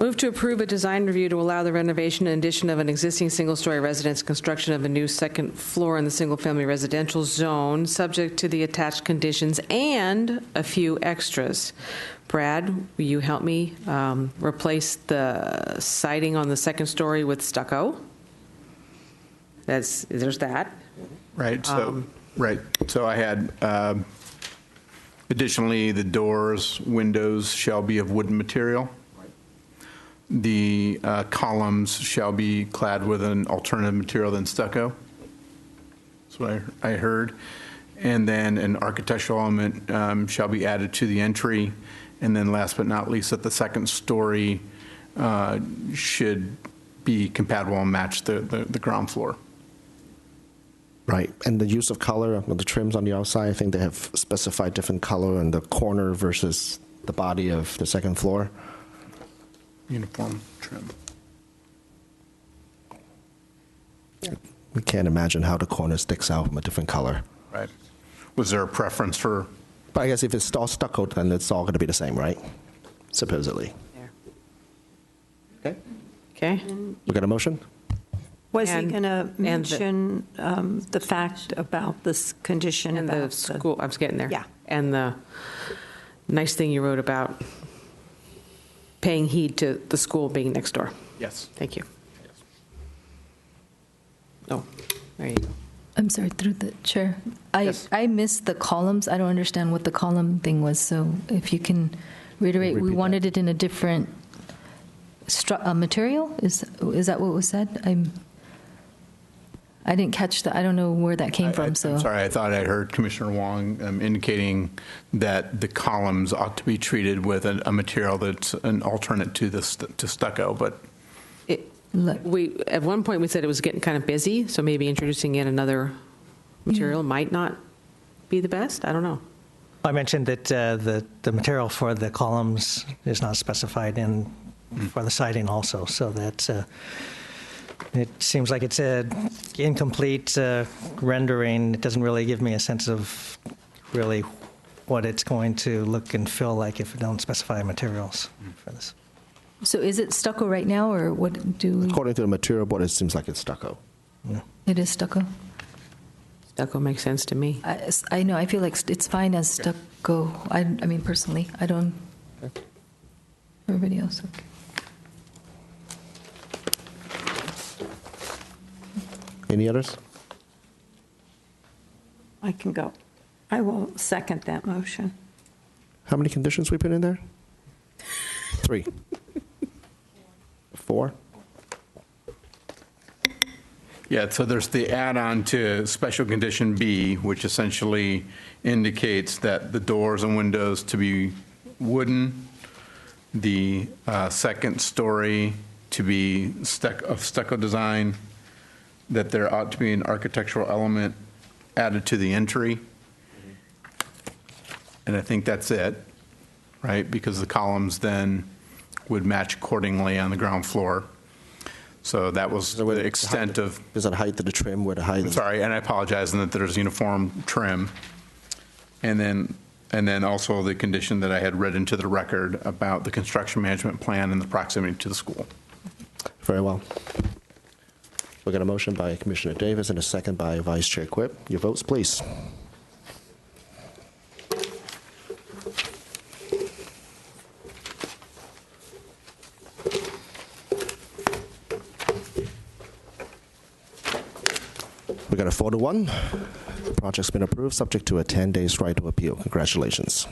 Move to approve a design review to allow the renovation and addition of an existing single-story residence, construction of a new second floor in the single-family residential zone, subject to the attached conditions and a few extras. Brad, will you help me replace the siding on the second story with stucco? There's that. Right. So I had additionally the doors, windows shall be of wooden material. The columns shall be clad with an alternative material than stucco. That's what I heard. And then an architectural element shall be added to the entry. And then last but not least, that the second story should be compatible and match the ground floor. Right. And the use of color of the trims on the outside, I think they have specified different color in the corner versus the body of the second floor. Uniform trim. We can't imagine how the corner sticks out from a different color. Right. Was there a preference for? But I guess if it's all stucco, then it's all going to be the same, right? Supposedly. There. Okay. Okay. We got a motion? Was he And- going to and the- mention the fact about this condition And about the school, I was getting there. Yeah. And the nice thing you wrote about paying heed to the school being next door. Yes. Thank you. Oh, there you go. I'm sorry, through the chair. Yes. I missed the columns. I don't understand what the column thing was, so if you can reiterate, we Repeat wanted it in a different material? Is that what was said? I didn't catch that. I don't know where that came from, so. I'm sorry, I thought I heard Commissioner Wong indicating that the columns ought to be treated with a material that's an alternate to stucco, but At one point, we said it was getting kind of busy, so maybe introducing yet another material might not be the best. I don't know. I mentioned that the material for the columns is not specified in for the siding also, so that it seems like it's an incomplete rendering. It doesn't really give me a sense of really what it's going to look and feel like if it don't specify materials for this. So is it stucco right now, or what do we? According to the material board, it seems like it's stucco. It is stucco? Stucco makes sense to me. I know, I feel like it's fine as stucco. I mean, personally, I don't. Everybody else, okay. Any others? I can go. I will second that motion. How many conditions we put in there? 3. 4? yeah, so there's the add-on to Special Condition B, which essentially indicates that the doors and windows to be wooden, the second story to be stucco design, that there ought to be an architectural element added to the entry. And I think that's it, right? Because the columns then would match accordingly on the ground floor. So that was the extent of... Is that height of the trim where the height is? Sorry, and I apologize, and that there's uniform trim. And then also the condition that I had read into the record about the construction management plan and the proximity to the school. Very well. We got a motion by Commissioner Davis and a second by Vice Chair Quipp. Your votes, please. We got a 4-1. The project's been approved, subject to a 10-day right to appeal. Congratulations.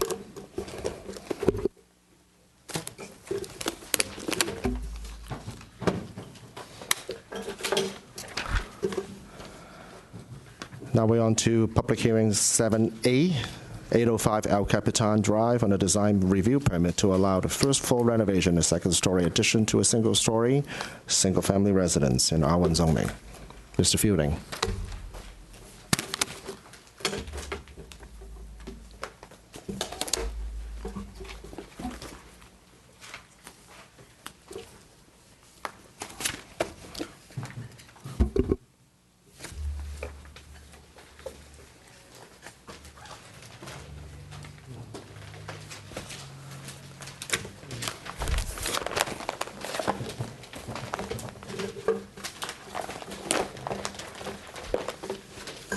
Now we're on to public hearing 7A, 805 El Capitan Drive on a design review permit to allow the first floor renovation and second-story addition to a single-story, single-family residence in R1 zoning. Mr. Fielding.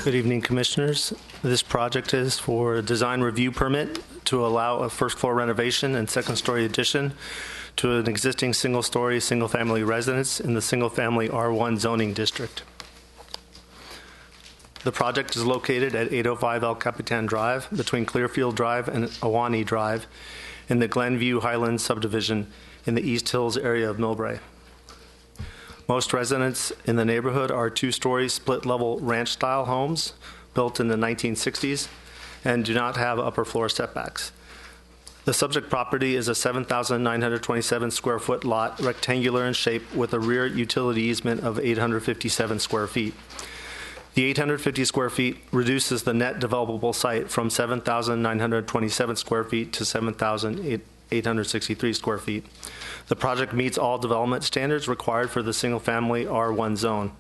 Good evening, Commissioners. This project is for a design review permit to allow a first-floor renovation and second-story addition to an existing single-story, single-family residence in the single-family R1 zoning district. The project is located at 805 El Capitan Drive between Clearfield Drive and Awani Drive in the Glenview Highlands subdivision in the East Hills area of Millbrae. Most residents in the neighborhood are two-story split-level ranch-style homes built in the 1960s and do not have upper-floor setbacks. The subject property is a 7,927 square foot lot, rectangular in shape, with a rear utility easement of 857 square feet. The 850 square feet reduces the net developable site from 7,927 square feet to 7,863 square feet. The project meets all development standards required for the single-family R1 zone.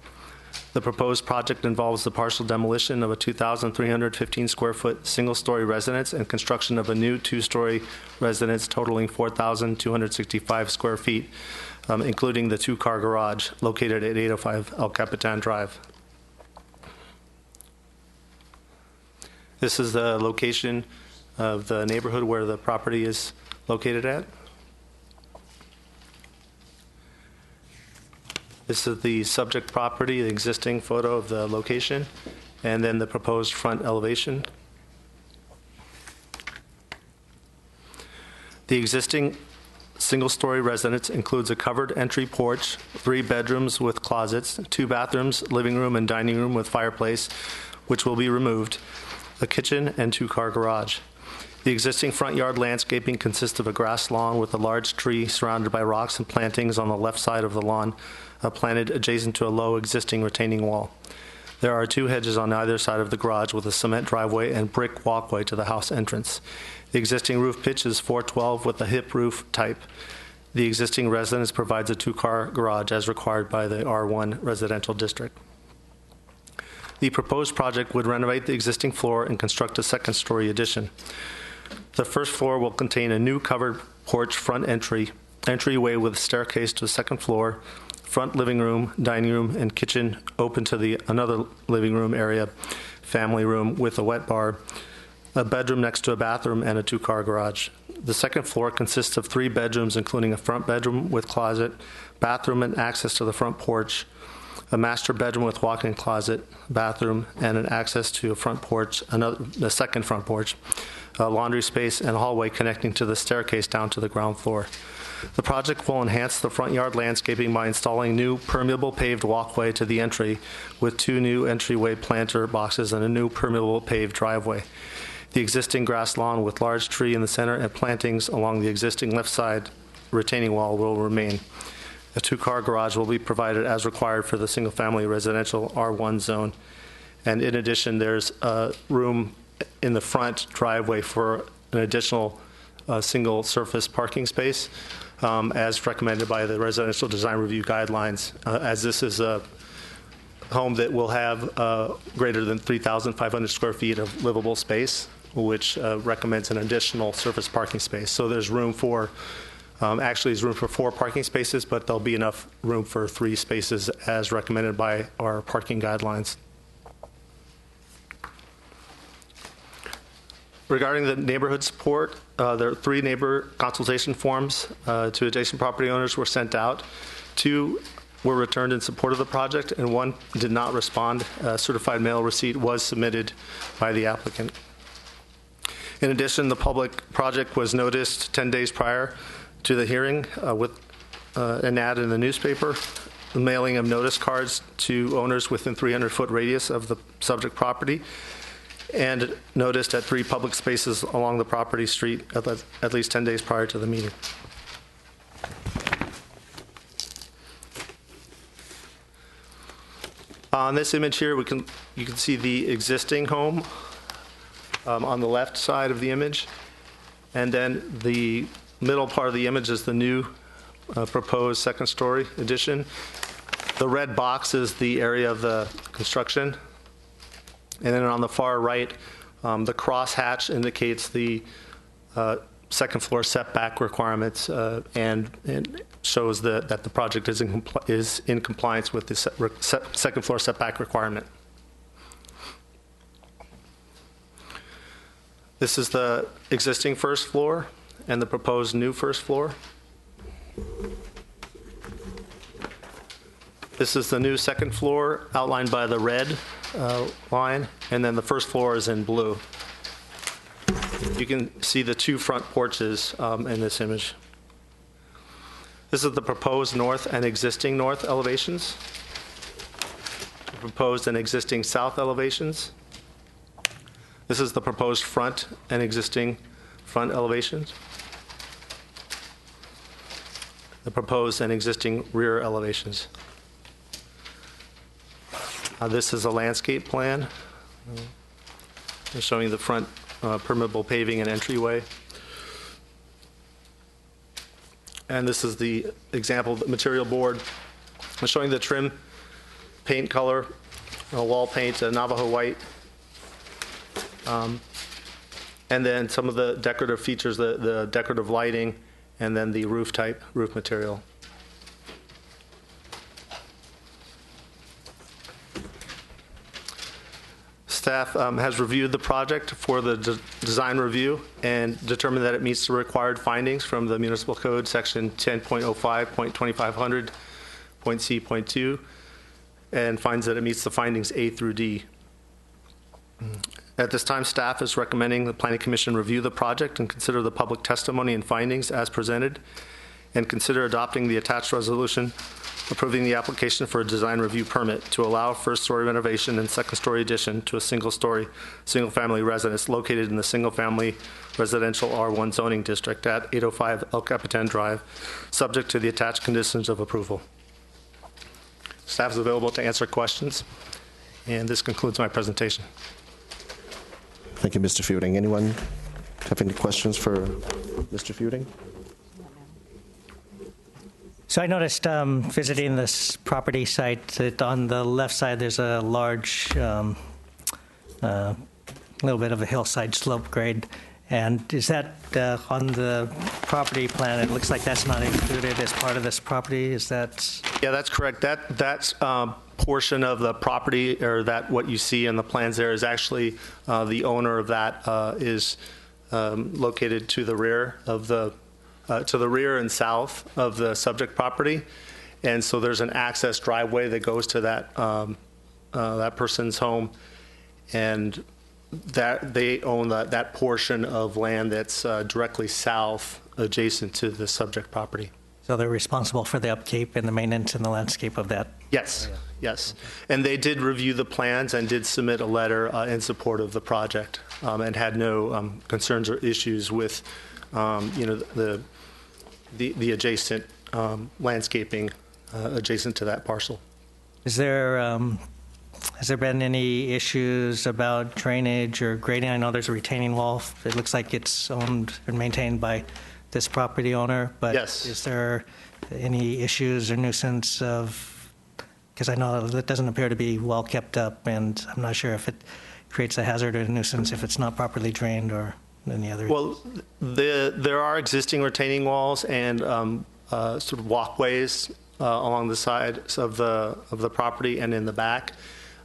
The proposed project involves the partial demolition of a 2,315 square foot single-story residence and construction of a new two-story residence totaling 4,265 square feet, including the two-car garage located at 805 El Capitan Drive. This is the location of the neighborhood where the property is located at. This is the subject property, the existing photo of the location, and then the proposed front elevation. The existing single-story residence includes a covered entry porch, 3 bedrooms with closets, 2 bathrooms, living room and dining room with fireplace, which will be removed, a kitchen, and 2-car garage. The existing front yard landscaping consists of a grass lawn with a large tree surrounded by rocks and plantings on the left side of the lawn, planted adjacent to a low existing retaining wall. There are 2 hedges on either side of the garage with a cement driveway and brick walkway to the house entrance. The existing roof pitch is 412 with a hip roof type. The existing residence provides a 2-car garage as required by the R1 residential district. The proposed project would renovate the existing floor and construct a 2nd-story addition. The first floor will contain a new covered porch front entryway with a staircase to the 2nd floor, front living room, dining room, and kitchen open to another living room area, family room with a wet bar, a bedroom next to a bathroom, and a 2-car garage. The 2nd floor consists of 3 bedrooms, including a front bedroom with closet, bathroom and access to the front porch, a master bedroom with walk-in closet, bathroom, and an access to a front porch, the 2nd front porch, a laundry space, and a hallway connecting to the staircase down to the ground floor. The project will enhance the front yard landscaping by installing new permeable paved walkway to the entry with 2 new entryway planter boxes and a new permeable paved driveway. The existing grass lawn with large tree in the center and plantings along the existing left side retaining wall will remain. A 2-car garage will be provided as required for the single-family residential R1 zone. And in addition, there's room in the front driveway for an additional single surface parking space, as recommended by the Residential Design Review Guidelines, as this is a home that will have greater than 3,500 square feet of livable space, which recommends an additional surface parking space. So there's room for, actually there's room for 4 parking spaces, but there'll be enough room for 3 spaces as recommended by our parking guidelines. Regarding the neighborhood support, there are 3 neighbor consultation forms to adjacent property owners were sent out. 2 were returned in support of the project, and 1 did not respond. A certified mail receipt was submitted by the applicant. In addition, the public project was noticed 10 days prior to the hearing with an ad in the newspaper, the mailing of notice cards to owners within 300-foot radius of the subject property, and noticed at 3 public spaces along the property street at least 10 days prior to the meeting. On this image here, you can see the existing home on the left side of the image, and then the middle part of the image is the new proposed 2nd-story addition. The red box is the area of the construction. And then on the far right, the crosshatch indicates the 2nd floor setback requirements and shows that the project is in compliance with the 2nd floor setback requirement. This is the existing 1st floor and the proposed new 1st floor. This is the new 2nd floor outlined by the red line, and then the 1st floor is in blue. You can see the 2 front porches in this image. This is the proposed north and existing north elevations, the proposed and existing south elevations. This is the proposed front and existing front elevations, the proposed and existing rear elevations. This is a landscape plan showing the front permeable paving and entryway. And this is the example material board showing the trim paint color, wall paint, Navajo white, and then some of the decorative features, the decorative lighting, and then the roof type, roof material. Staff has reviewed the project for the design review and determined that it meets the required findings from the Municipal Code Section 10.05.2500.C.2 and finds that it meets the findings A through D. At this time, staff is recommending the Planning Commission review the project and consider the public testimony and findings as presented and consider adopting the attached resolution approving the application for a design review permit to allow first-story renovation and second-story addition to a single-story, single-family residence located in the single-family residential R1 zoning district at 805 El Capitan Drive, subject to the attached conditions of approval. Staff is available to answer questions, and this concludes my presentation. Thank you, Mr. Fielding. Anyone have any questions for Mr. Fielding? So I noticed visiting this property site that on the left side there's a large, little bit of a hillside slope grade. And is that on the property plan? It looks like that's not included as part of this property. Is that? Yeah, that's correct. That's portion of the property, or that what you see in the plans there, is actually the owner of that is located to the rear of the to the rear and south of the subject property, and so there's an access driveway that goes to that that person's home, and that they own that portion of land that's directly south, adjacent to the subject property. So they're responsible for the upkeep and the maintenance and the landscape of that? Yes, yes. And they did review the plans and did submit a letter in support of the project, and had no concerns or issues with the adjacent landscaping adjacent to that parcel. Is there, has there been any issues about drainage or grading? I know there's a retaining wall. It looks like it's owned and maintained by this property owner, but yes. Is there any issues or nuisance of, because I know that doesn't appear to be well kept up, and I'm not sure if it creates a hazard or a nuisance if it's not properly drained or any other. Well, there are existing retaining walls and sort of walkways along the sides of the property and in the back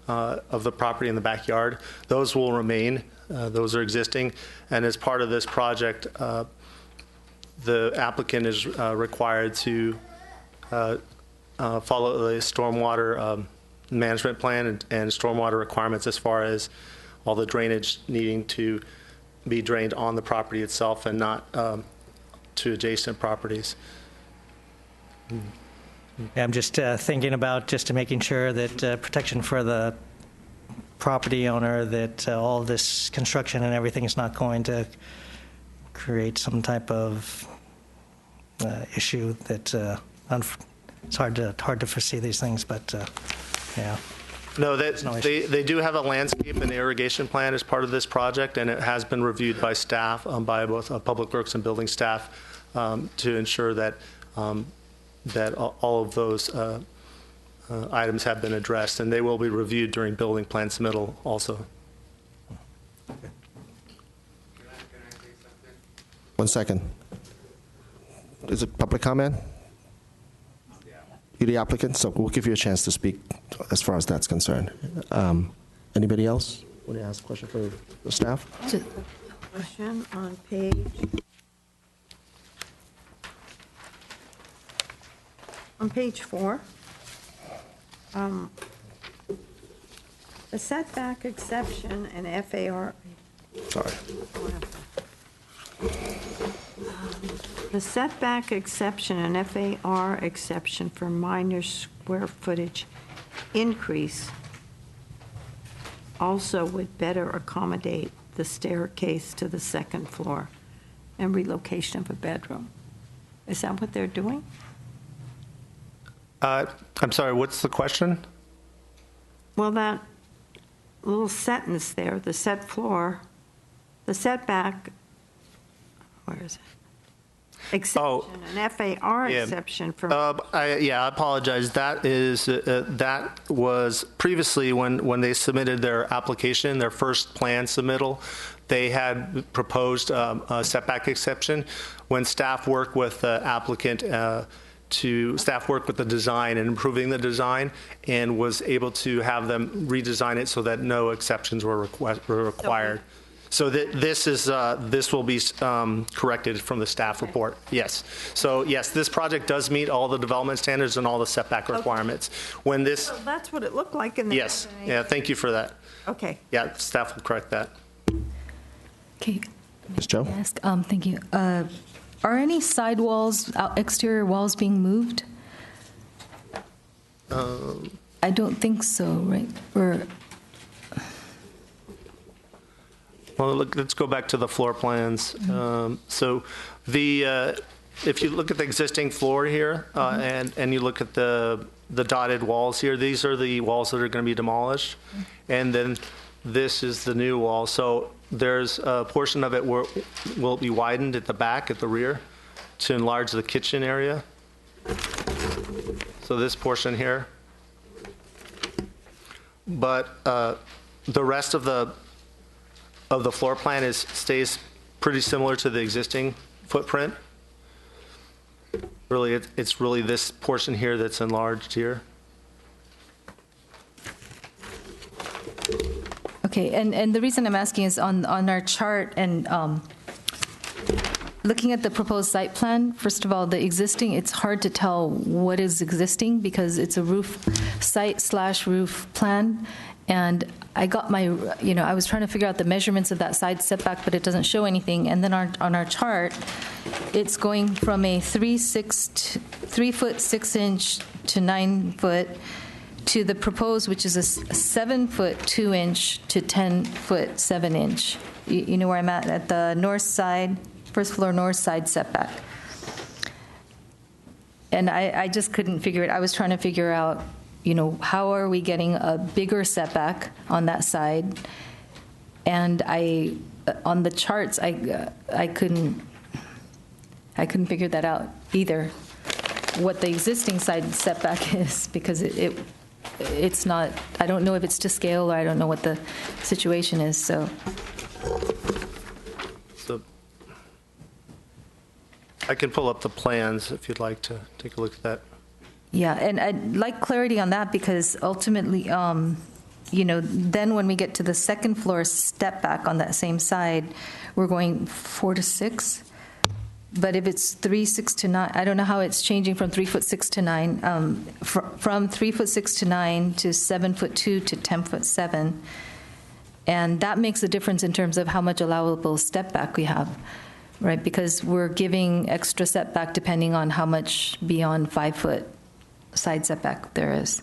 of the property in the backyard. Those will remain. Those are existing, and as part of this project, the applicant is required to follow the stormwater management plan and stormwater requirements as far as all the drainage needing to be drained on the property itself and not to adjacent properties. Yeah, I'm just thinking about just making sure that protection for the property owner, that all this construction and everything is not going to create some type of issue that it's hard to foresee these things, but yeah. No, they do have a landscape and irrigation plan as part of this project, and it has been reviewed by staff, by both Public Works and building staff, to ensure that that all of those items have been addressed, and they will be reviewed during building plan submittal also. 1 second. Is it public comment? You're the applicant, so we'll give you a chance to speak as far as that's concerned. Anybody else want to ask a question for the staff? Question on page 4. The setback exception and FAR. Sorry. The setback exception and FAR exception for minor square footage increase also would better accommodate the staircase to the second floor and relocation of a bedroom. Is that what they're doing? I'm sorry, what's the question? Well, that little sentence there, the setback, where is it? Exception, an FAR yeah. exception for. I apologize. That was previously when they submitted their application, their first plan submittal, they had proposed a setback exception. When staff worked with the applicant, staff worked with the design and improving the design, and was able to have them redesign it so that no exceptions were required. So this will be corrected from the staff report. Yes. So yes, this project does meet all the development standards and all the setback requirements. When this. So that's what it looked like in the. Yes. Yeah. Thank you for that. Okay. Yeah. Staff will correct that. Okay. Ms. Joe? Thank you. Are any side walls, exterior walls being moved? I don't think so, right? Or Well, let's go back to the floor plans. So if you look at the existing floor here, and you look at the dotted walls here, these are the walls that are going to be demolished. And then this is the new wall. So there's a portion of it where will be widened at the back, at the rear, to enlarge the kitchen area. So this portion here. But the rest of the floor plan stays pretty similar to the existing footprint. Really, it's really this portion here that's enlarged here. okay, and the reason I'm asking is on our chart and looking at the proposed site plan. First of all, the existing, it's hard to tell what is existing because it's a roof site/roof plan. And I got my, I was trying to figure out the measurements of that side setback, but it doesn't show anything. And then on our chart, it's going from a 3 foot 6 inch to 9 foot to the proposed, which is a 7 foot 2 inch to 10 foot 7 inch. You know where I'm at the north side, first floor north side setback. And I just couldn't figure it. I was trying to figure out, how are we getting a bigger setback on that side? And on the charts, I couldn't figure that out either, what the existing side setback is, because it's not, I don't know if it's to scale or I don't know what the situation is, so. So I can pull up the plans if you'd like to take a look at that. Yeah, and I'd like clarity on that because ultimately, then when we get to the second floor step back on that same side, we're going 4 to 6. But if it's 3, 6 to 9, I don't know how it's changing from 3 foot 6 to 9, from 3 foot 6 to 9 to 7 foot 2 to 10 foot 7. And that makes a difference in terms of how much allowable step back we have, right? Because we're giving extra setback depending on how much beyond 5 foot side setback there is.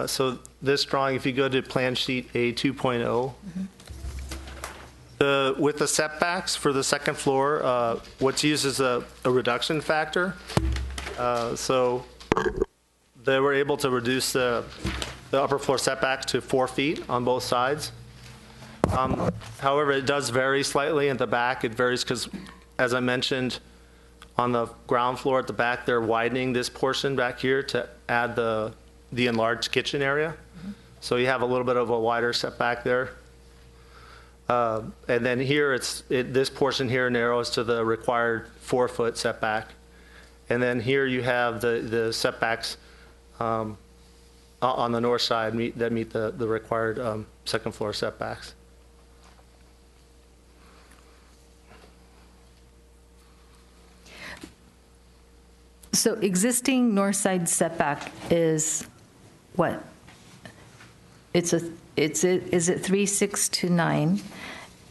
So this drawing, if you go to plan sheet A 2.0, with the setbacks for the second floor, what's used is a reduction factor. So they were able to reduce the upper floor setback to 4 feet on both sides. However, it does vary slightly at the back. It varies because, as I mentioned, on the ground floor at the back, they're widening this portion back here to add the enlarged kitchen area. So you have a little bit of a wider setback there. And then here, this portion here narrows to the required 4 foot setback. And then here you have the setbacks on the north side that meet the required second floor setbacks. So existing north side setback is what? Is it 3, 6 to 9?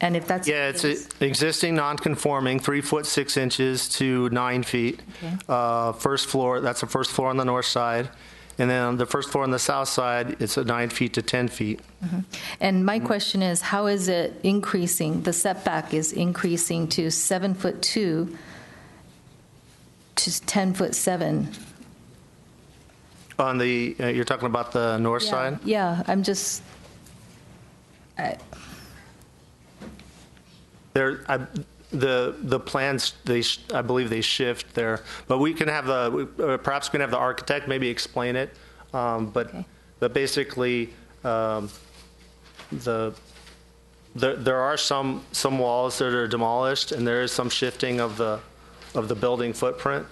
And if that's yeah, it's existing non-conforming, 3 foot 6 inches to 9 feet. Okay. First floor, that's the first floor on the north side. And then on the first floor on the south side, it's 9 feet to 10 feet. And my question is, how is it increasing? The setback is increasing to 7 foot 2 to 10 foot 7. On the, you're talking about the north side? Yeah, I'm just. The plans, I believe they shift there, but we can have perhaps we can have the architect maybe explain it. Okay. But basically, there are some walls that are demolished, and there is some shifting of the building footprint.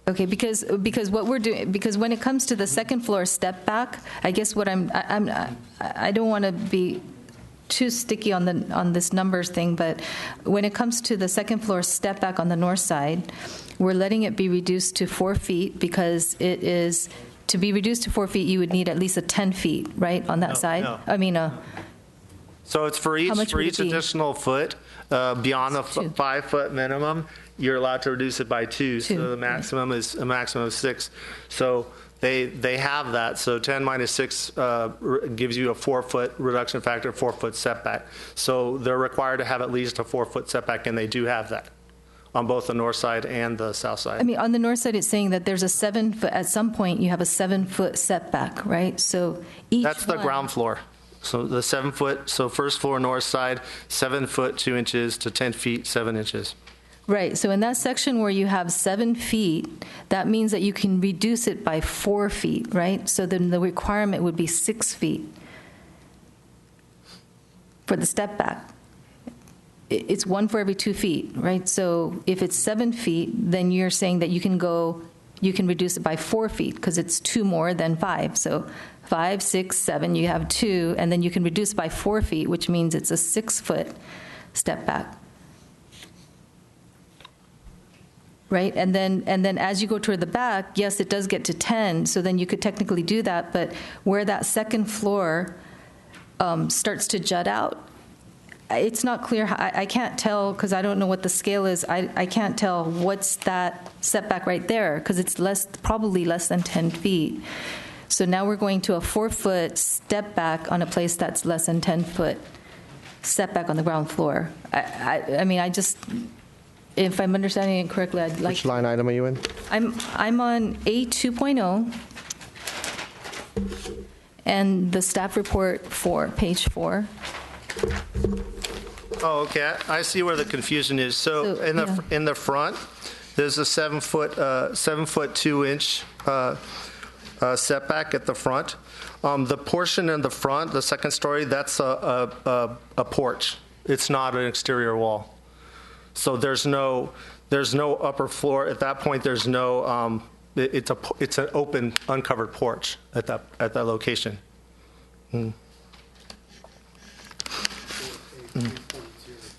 Okay, because what we're doing, because when it comes to the second floor step back, I guess what I don't want to be too sticky on this numbers thing, but when it comes to the second floor step back on the north side, we're letting it be reduced to 4 feet because it is, to be reduced to 4 feet, you would need at least a 10 feet, right, on that side? no. I mean, So it's for much would each it be? additional foot beyond the Two. 5-foot minimum, you're allowed to reduce it by 2. Two, So the maximum is a maximum of 6. So they have that. So 10 minus 6 gives you a 4-foot reduction factor, 4-foot setback. So they're required to have at least a 4-foot setback, and they do have that on both the north side and the south side. I mean, on the north side, it's saying that there's a 7-foot, at some point, you have a 7-foot setback, right? So each That's the one- ground floor. So the 7-foot, so first floor north side, 7 foot 2 inches to 10 feet 7 inches. Right, so in that section where you have 7 feet, that means that you can reduce it by 4 feet, right? So then the requirement would be 6 feet for the step back. It's 1 for every 2 feet, right? So if it's 7 feet, then you're saying that you can reduce it by 4 feet because it's 2 more than 5. So 5, 6, 7, you have 2, and then you can reduce by 4 feet, which means it's a 6-foot step back. Right, and then as you go toward the back, yes, it does get to 10, so then you could technically do that, but where that second floor starts to jut out, it's not clear. I can't tell because I don't know what the scale is. I can't tell what's that setback right there because it's probably less than 10 feet. So now we're going to a 4-foot step back on a place that's less than 10-foot setback on the ground floor. I mean, if I'm understanding it correctly, I'd like. Which line item are you in? I'm on A2.0 and the staff report for page 4. Oh, okay. I see where the confusion is. So So, in the front, there's a 7-foot 2 inch setback at the front. The portion in the front, the second story, that's a porch. It's not an exterior wall. So there's no upper floor at that point. There's no. It's an open, uncovered porch at that location.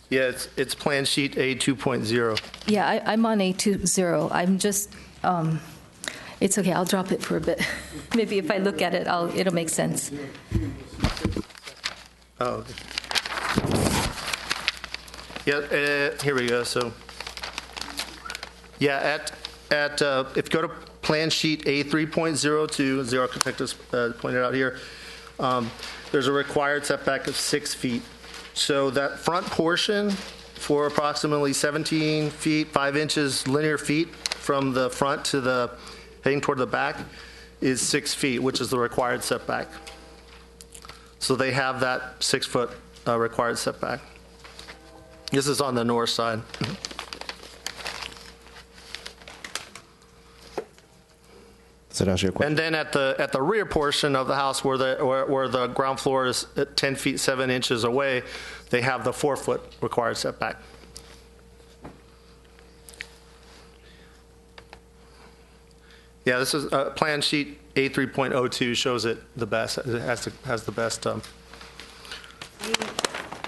Yeah, it's plan sheet A2.0. Yeah, I'm on A20. I'm just, it's okay, I'll drop it for a bit. Maybe if I look at it, it'll make sense. Oh, okay. Yeah, here we go. So, yeah, if you go to plan sheet A3.02, the architect has pointed out here, there's a required setback of 6 feet. So that front portion for approximately 17 feet, 5 inches linear feet from the front to the heading toward the back is 6 feet, which is the required setback. So they have that 6-foot required setback. This is on the north side. Does that answer your question? And then at the rear portion of the house where the ground floor is at 10 feet 7 inches away, they have the 4-foot required setback. Yeah, this is plan sheet A3.02 shows it the best. It has the best. I'm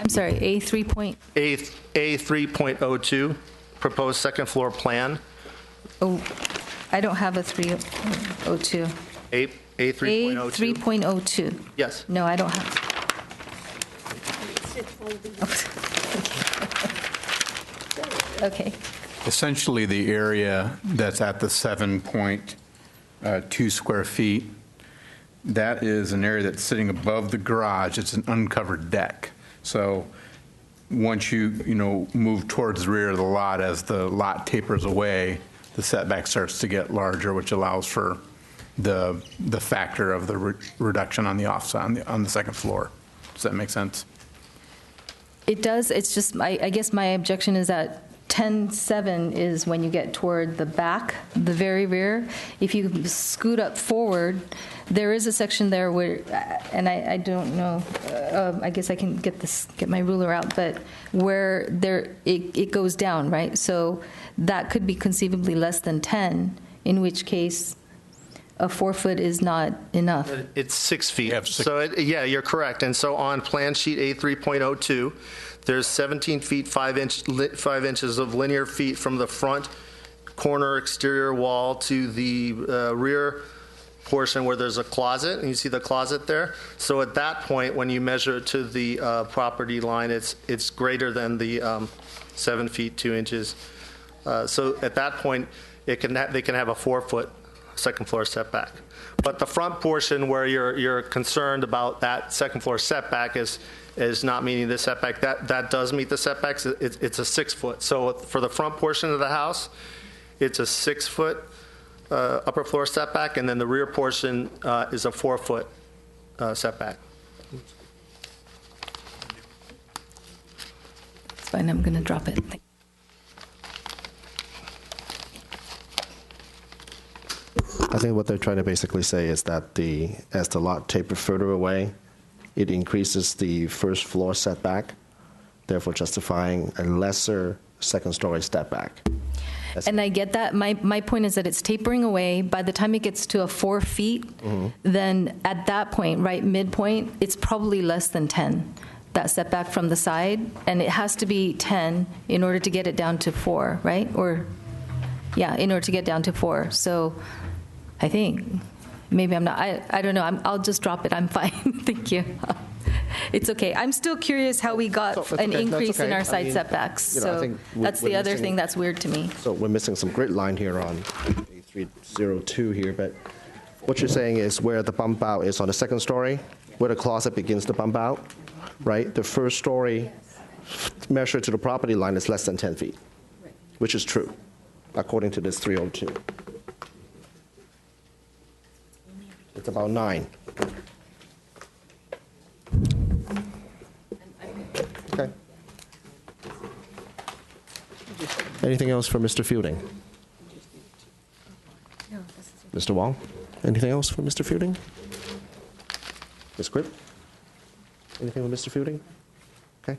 sorry, A3 point, A3.02 proposed second floor plan. oh, I don't have a 302. A3.02. A3.02. Yes. No, I don't have. Okay. Essentially, the area that's at the 7.2 square feet, that is an area that's sitting above the garage. It's an uncovered deck. So once you move towards the rear of the lot, as the lot tapers away, the setback starts to get larger, which allows for the factor of the reduction on the offside on the second floor. Does that make sense? It does. It's just, I guess my objection is that 10.7 is when you get toward the back, the very rear. If you scoot up forward, there is a section there where, and I don't know, I guess I can get my ruler out, but where it goes down, right? So that could be conceivably less than 10, in which case a 4 foot is not enough. It's 6 feet. have six. So, yeah, you're correct. And so on Plan Sheet A3.02, there's 17 feet, 5 inches of linear feet from the front corner exterior wall to the rear portion where there's a closet, and you see the closet there. So at that point, when you measure to the property line, it's greater than the 7 feet, 2 inches. So at that point, they can have a 4 foot second floor setback. But the front portion where you're concerned about that second floor setback is not meeting the setback. That does meet the setbacks. It's a 6 foot. So for the front portion of the house, it's a 6 foot upper floor setback, and then the rear portion is a 4 foot setback. It's fine, I'm going to drop it. I think what they're trying to basically say is that as the lot tapers further away, it increases the first floor setback, therefore justifying a lesser second story step back. And I get that. My point is that it's tapering away. By the time it gets to a 4 feet, then at that point, right midpoint, it's probably less than 10, that setback from the side. And it has to be 10 in order to get it down to 4, right? Or, yeah, in order to get down to 4. So I think maybe I'm not, I don't know. I'll just drop it. I'm fine. Thank you. It's okay. I'm still curious how we got an increase in our side setbacks. So that's the other thing that's weird to me. So we're missing some grid line here on A302 here, but what you're saying is where the bump out is on the second story, where the closet begins to bump out, right? The first story measured to the property line is less than 10 feet, which is true, according to this 302. It's about 9. Okay. Anything else for Mr. Fielding? Mr. Wong? Anything else for Mr. Fielding? Ms. Grip? Anything for Mr. Fielding? Okay.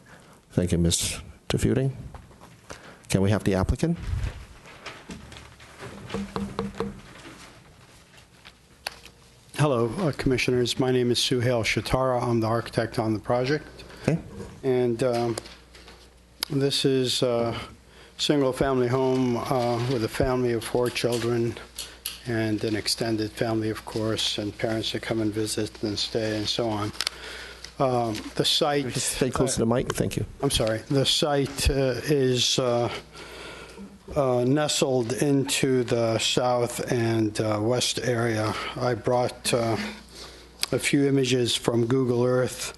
Thank you, Mr. Fielding. Can we have the applicant? Hello, Commissioners. My name is Suhail Shatara. I'm the architect on the project. Okay. And this is a single-family home with a family of 4 children and an extended family, of course, and parents that come and visit and stay and so on. The site... Just stay close to the mic. Thank you. I'm sorry. The site is nestled into the south and west area. I brought a few images from Google Earth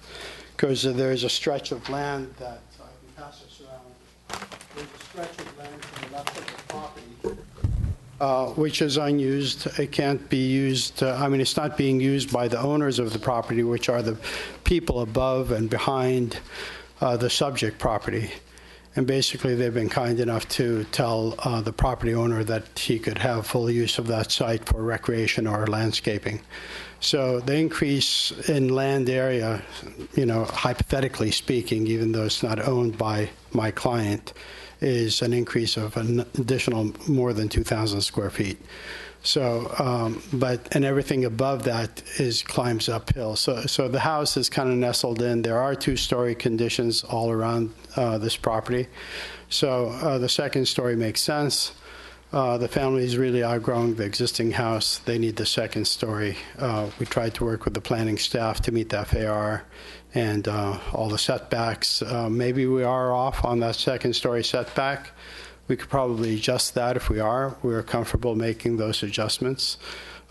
because there's a stretch of land that I can pass this around. There's a stretch of land to the left of the property, which is unused. It can't be used. It's not being used by the owners of the property, which are the people above and behind the subject property. And basically, they've been kind enough to tell the property owner that he could have full use of that site for recreation or landscaping. So the increase in land area, hypothetically speaking, even though it's not owned by my client, is an increase of an additional more than 2,000 square feet. So, and everything above that climbs uphill. So the house is kind of nestled in. There are 2-story conditions all around this property. So the second story makes sense. The family is really outgrowing the existing house. They need the second story. We tried to work with the planning staff to meet the FAR and all the setbacks. Maybe we are off on that second story setback. We could probably adjust that if we are. We're comfortable making those adjustments.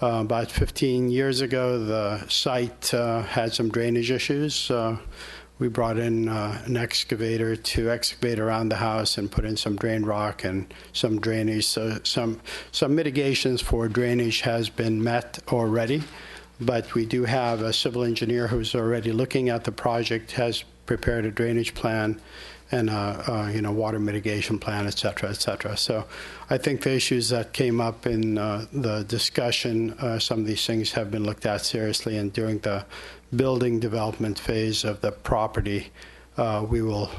About 15 years ago, the site had some drainage issues. We brought in an excavator to excavate around the house and put in some drain rock and some drainage. So some mitigations for drainage has been met already. But we do have a civil engineer who's already looking at the project, has prepared a drainage plan and a water mitigation plan, et cetera, et cetera. So I think the issues that came up in the discussion, some of these things have been looked at seriously, and during the building development phase of the property, we will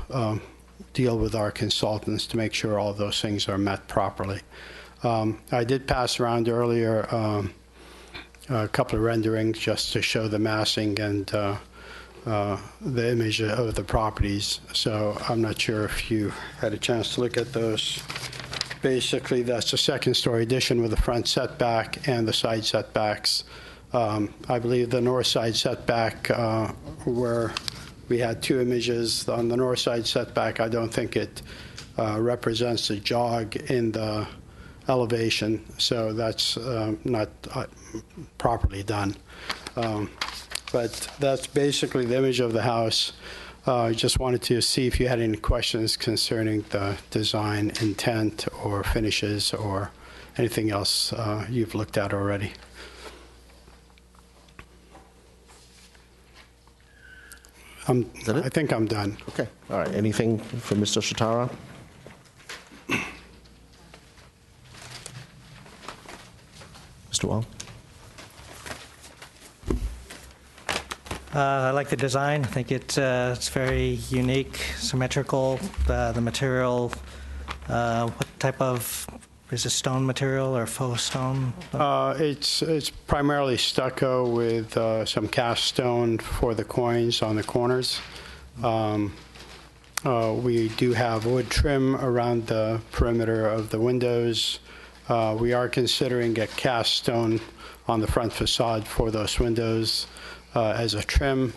deal with our consultants to make sure all those things are met properly. I did pass around earlier a couple of renderings just to show the massing and the image of the properties. So I'm not sure if you had a chance to look at those. Basically, that's a second-story addition with a front setback and the side setbacks. I believe the north side setback, where we had two images on the north side setback, I don't think it represents a jog in the elevation, so that's not properly done. But that's basically the image of the house. I just wanted to see if you had any questions concerning the design intent or finishes or anything else you've looked at already. Is that it? I think I'm done. Okay. All right. Anything from Mr. Shitara? Mr. Wong? I like the design. I think it's very unique, symmetrical. The material, what type of, is it stone material or faux stone? It's primarily stucco with some cast stone for the coins on the corners. We do have wood trim around the perimeter of the windows. We are considering a cast stone on the front facade for those windows as a trim.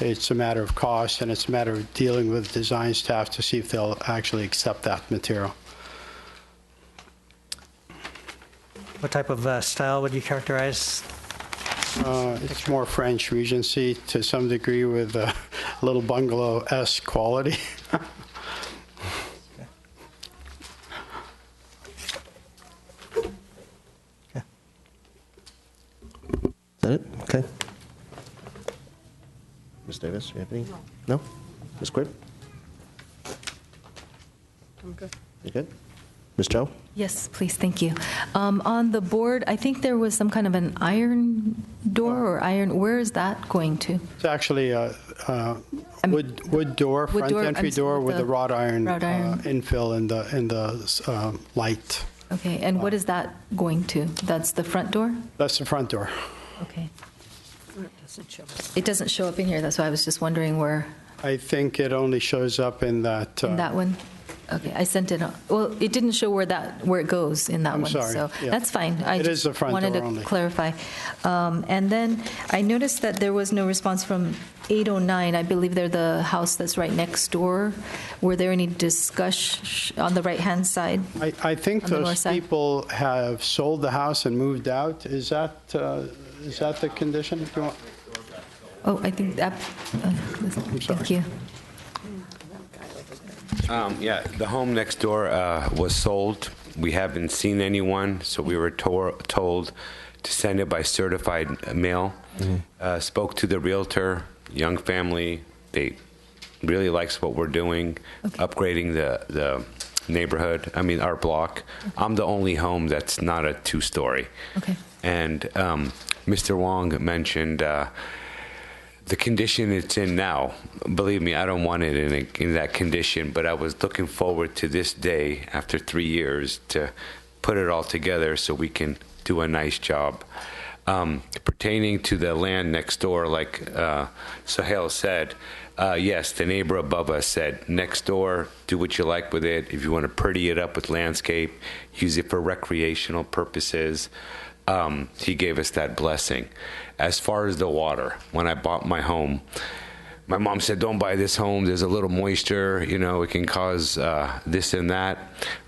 It's a matter of cost, and it's a matter of dealing with design staff to see if they'll actually accept that material. What type of style would you characterize? It's more French Regency to some degree with a little bungalow-esque quality. Is that it? Okay. Ms. Davis, you have any? No? Ms. Quibb? I'm good. You good? Ms. Joe? Yes, please, thank you. On the board, I think there was some kind of an iron door or iron, where is that going to? It's actually a wood door, front door, entry I'm sorry, door with the a wrought iron wrought-iron. infill in the light. Okay, and what is that going to? That's the front door? That's the front door. Okay. It doesn't show up in here, that's why I was just wondering where, I think it only shows up in that. in that one? Okay, I sent it, well, it didn't show where it goes in that I'm one. sorry, So yeah. that's fine. I It just is the front wanted door to only. clarify. And then I noticed that there was no response from 809. I believe they're the house that's right next door. Were there any discussion on the right-hand side? I think On the north those side? people have sold the house and moved out. Is that the condition? Do you want- Oh, I think that, thank you. Yeah, the home next door was sold. We haven't seen anyone, so we were told to send it by certified mail. Spoke to the realtor, young family. They really likes what we're doing, upgrading the neighborhood, our block. I'm the only home that's not a two-story. Okay. And Mr. Wong mentioned the condition it's in now. Believe me, I don't want it in that condition, but I was looking forward to this day after 3 years to put it all together so we can do a nice job. Pertaining to the land next door, like Sohail said, yes, the neighbor above us said, next door, do what you like with it. If you want to pretty it up with landscape, use it for recreational purposes. He gave us that blessing. As far as the water, when I bought my home, my mom said, don't buy this home. There's a little moisture, it can cause this and that.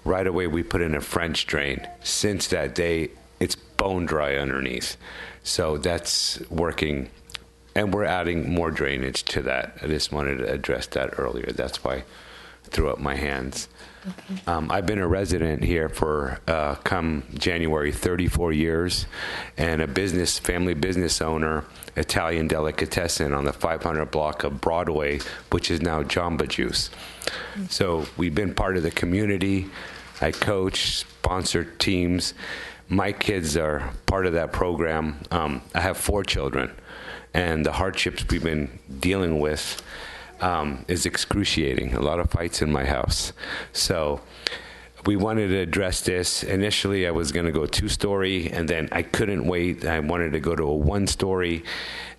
Right away, we put in a French drain. Since that day, it's bone dry underneath. So that's working. And we're adding more drainage to that. I just wanted to address that earlier. That's why I threw up my hands. Okay. I've been a resident here for, come January, 34 years, and a family business owner, Italian delicatessen on the 500 block of Broadway, which is now Jamba Juice. So we've been part of the community. I coach, sponsor teams. My kids are part of that program. I have 4 children, and the hardships we've been dealing with is excruciating. A lot of fights in my house. So we wanted to address this. Initially, I was going to go 2-story, and then I couldn't wait. I wanted to go to a 1-story,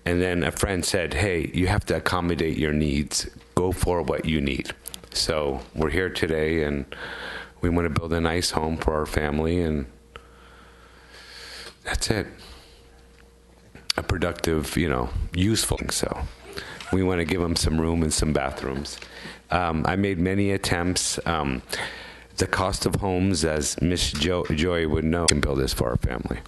and then a friend said, hey, you have to accommodate your needs. Go for what you need. So we're here today, and we want to build a nice home for our family, and that's it. A productive, useful thing. So we want to give them some room and some bathrooms. I made many attempts. The cost of homes, as Miss Joy would know, can build this for our family.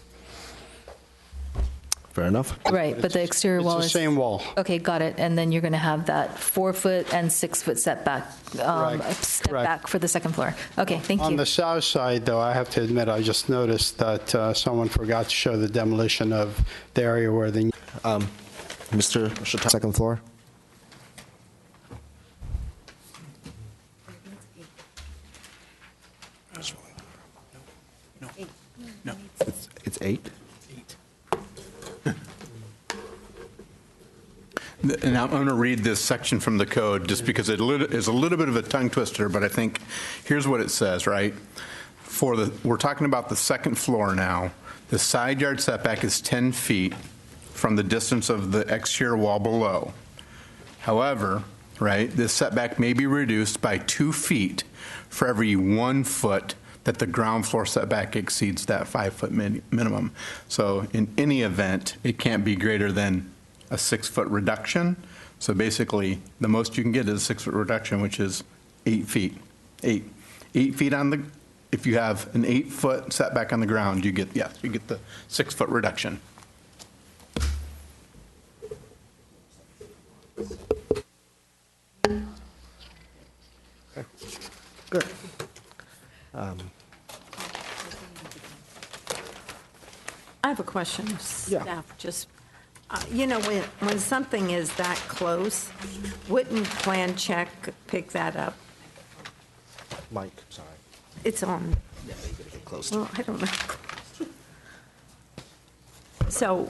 Fair enough. Right, but the exterior wall It's is... the same wall. Okay, got it. And then you're going to have that 4-foot and 6-foot setback, step Correct. back for the second floor. Okay, thank On you. the south side, though, I have to admit, I just noticed that someone forgot to show the demolition of the area where the... Mr. Chautauqua, second floor. No. It's 8. And I'm going to read this section from the code just because it is a little bit of a tongue twister, but I think here's what it says, right? We're talking about the second floor now. The side yard setback is 10 feet from the distance of the exterior wall below. However, right, this setback may be reduced by 2 feet for every 1 foot that the ground floor setback exceeds that 5-foot minimum. So in any event, it can't be greater than a 6-foot reduction. So basically, the most you can get is a 6-foot reduction, which is 8 feet. 8 feet on the, if you have an 8-foot setback on the ground, you get the 6-foot reduction. Good. I have a question of staff. Just, when something is that close, wouldn't plan check pick that up? Mike, sorry. It's on. Yeah, you gotta get close. Well, I don't know. So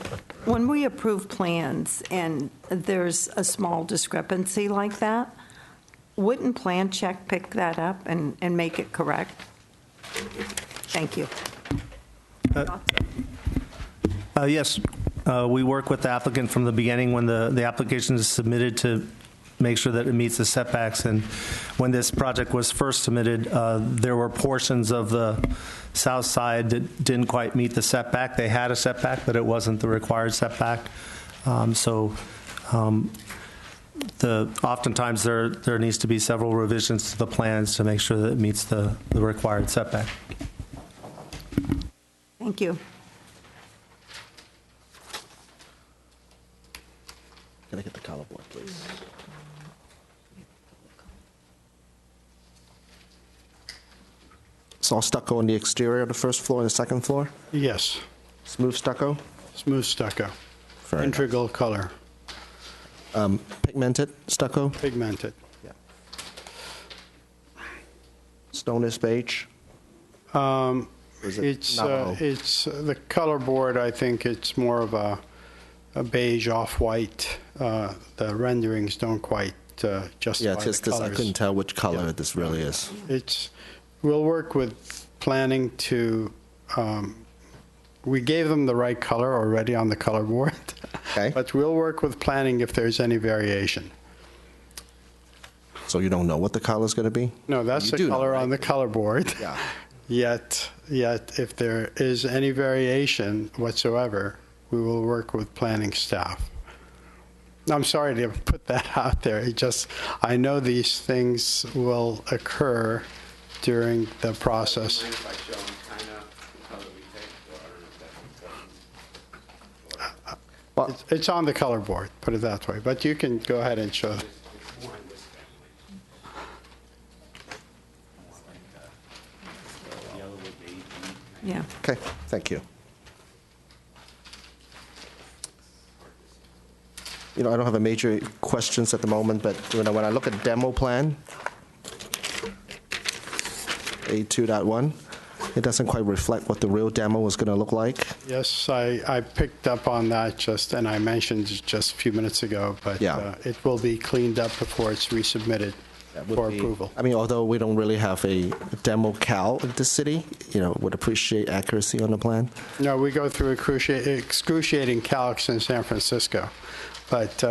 when we approve plans and there's a small discrepancy like that, wouldn't plan check pick that up and make it correct? Thank you. Yes, we work with the applicant from the beginning when the application is submitted to make sure that it meets the setbacks. And when this project was first submitted, there were portions of the south side that didn't quite meet the setback. They had a setback, but it wasn't the required setback. Oftentimes there needs to be several revisions to the plans to make sure that it meets the required setback. Thank you. Can I get the color board, please? It's all stucco on the exterior of the first floor and the second floor? Yes, Smooth stucco? smooth stucco, Fair enough. integral color, Pigmented stucco? pigmented. Stone beige? Is it It's Navajo? the color board, I think it's more of a beige off-white. The renderings don't quite justify Yeah, it's just the this, I colors. couldn't tell which color this really is. We'll work with planning to, we gave them the right color already on the color board. Okay. But we'll work with planning if there's any variation. So you don't know what the color's going to be? No, that's You the do know, color right? on the color board. Yeah. Yet, if there is any variation whatsoever, we will work with planning staff. I'm sorry to put that out there. I know these things will occur during the process. It's on the color board, put it that way, but you can go ahead and show. Yeah. Okay, thank you. I don't have a major questions at the moment, but when I look at demo plan, A2.1, it doesn't quite reflect what the real demo is going to look like. Yes, I picked up on that and I mentioned just a few minutes ago, but Yeah. it will be cleaned up before it's resubmitted. That would for be- approval. I mean, although we don't really have a demo cal in the city, would appreciate accuracy on the plan. No, we go through excruciating calcs in San Francisco, but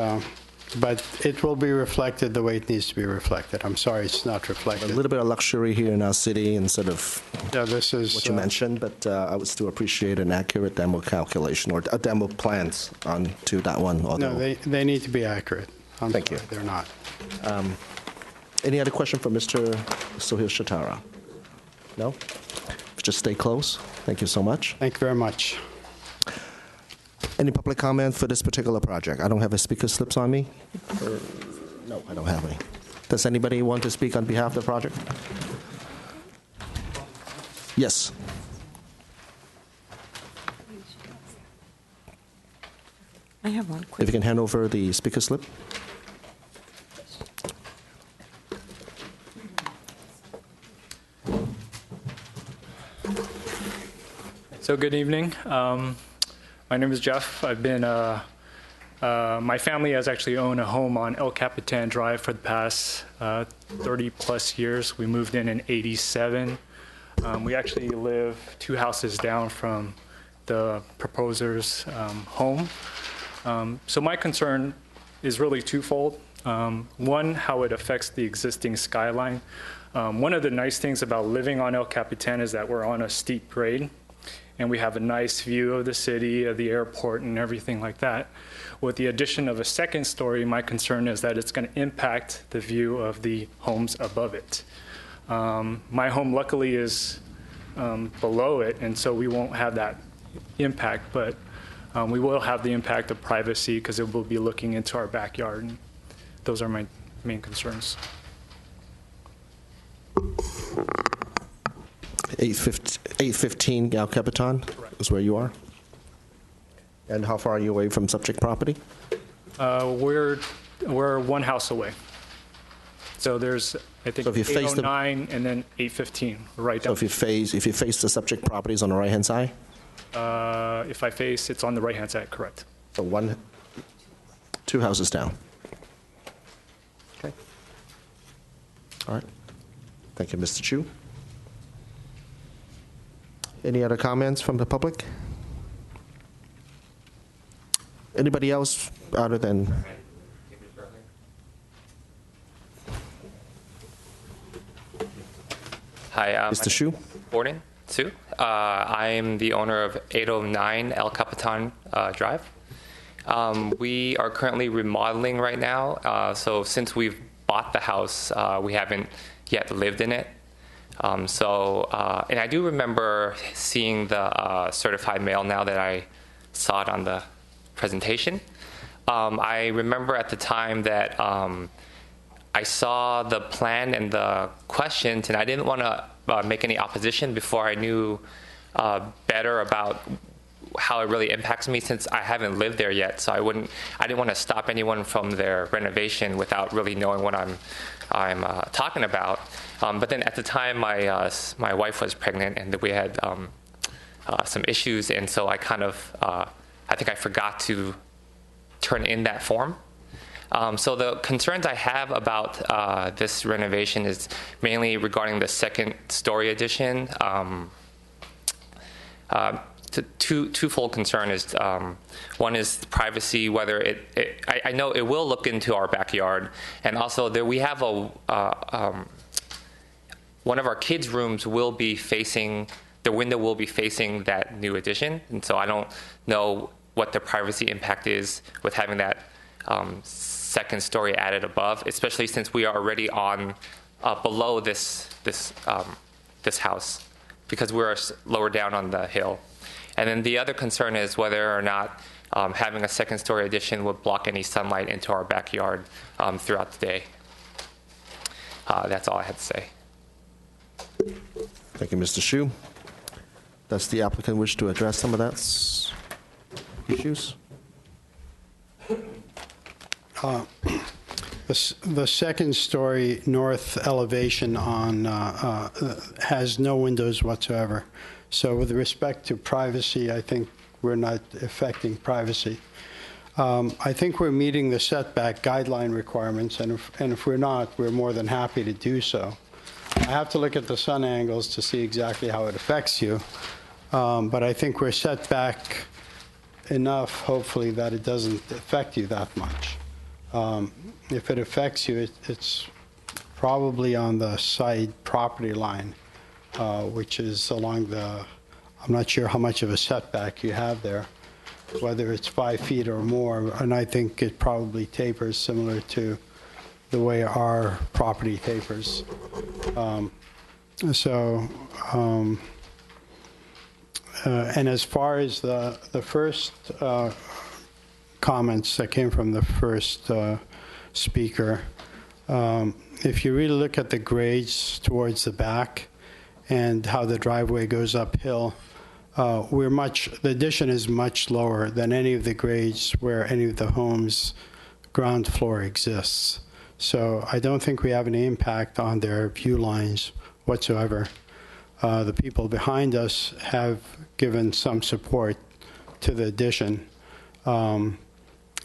it will be reflected the way it needs to be reflected. I'm sorry it's not A reflected. little bit of luxury here in our city instead of Yeah, this is what you mentioned, but I would still appreciate an accurate demo calculation or a demo plans on to that one. Although, No, they need to be accurate. I'm Thank sorry, you. They're not. any other question for Mr. Sohil Shatara? No? Just stay close. Thank you so much. Thank you very much. Any public comment for this particular project? I don't have a speaker slips on me. No, I don't have any. Does anybody want to speak on behalf of the project? Yes. I have one If quick. you can hand over the speaker slip. So good evening. My name is Jeff. I've been, my family has actually owned a home on El Capitan Drive for the past 30 plus years. We moved in '87. We actually live 2 houses down from the proposer's home. So my concern is really twofold. One, how it affects the existing skyline. One of the nice things about living on El Capitan is that we're on a steep grade, and we have a nice view of the city, of the airport, and everything like that. With the addition of a second story, my concern is that it's going to impact the view of the homes above it. My home luckily is below it, and so we won't have that impact, but we will have the impact of privacy because it will be looking into our backyard, and those are my main concerns. 815 El Capitan is where you are? And how far are you away from subject property? We're 1 house away. So there's, I think, So if you face the- 809 and then 815, right So down. if you face the subject properties on the right-hand side? If I face, it's on the right-hand side, correct. So 2 houses down. Okay. All right. Thank you, Mr. Chu. Any other comments from the public? Anybody else other than? Hi, Mr. Shu? Gordon Su. I'm the owner of 809 El Capitan Drive. We are currently remodeling right now. So since we've bought the house, we haven't yet lived in it. And I do remember seeing the certified mail now that I saw it on the presentation. I remember at the time that I saw the plan and the questions, and I didn't want to make any opposition before I knew better about how it really impacts me, since I haven't lived there yet. So I didn't want to stop anyone from their renovation without really knowing what I'm talking about. But then at the time, my wife was pregnant, and we had some issues, and so I think I forgot to turn in that form. So the concerns I have about this renovation is mainly regarding the second story addition. Twofold concern is, one is privacy, whether I know it will look into our backyard, and also we have one of our kids' rooms will be facing, the window will be facing that new addition, and so I don't know what the privacy impact is with having that second story added above, especially since we are already on below this house, because we're lower down on the hill. And then the other concern is whether or not having a second story addition would block any sunlight into our backyard throughout the day. That's all I had to say. Thank you, Mr. Shu. Does the applicant wish to address some of that issues? The second story north elevation has no windows whatsoever. So with respect to privacy, I think we're not affecting privacy. I think we're meeting the setback guideline requirements, and if we're not, we're more than happy to do so. I have to look at the sun angles to see exactly how it affects you, but I think we're set back enough, hopefully, that it doesn't affect you that much. If it affects you, it's probably on the side property line, which is along the, I'm not sure how much of a setback you have there, whether it's 5 feet or more, and I think it probably tapers similar to the way our property tapers. And as far as the first comments that came from the first speaker, if you really look at the grades towards the back and how the driveway goes uphill, the addition is much lower than any of the grades where any of the homes' ground floor exists. So I don't think we have any impact on their view lines whatsoever. The people behind us have given some support to the addition. And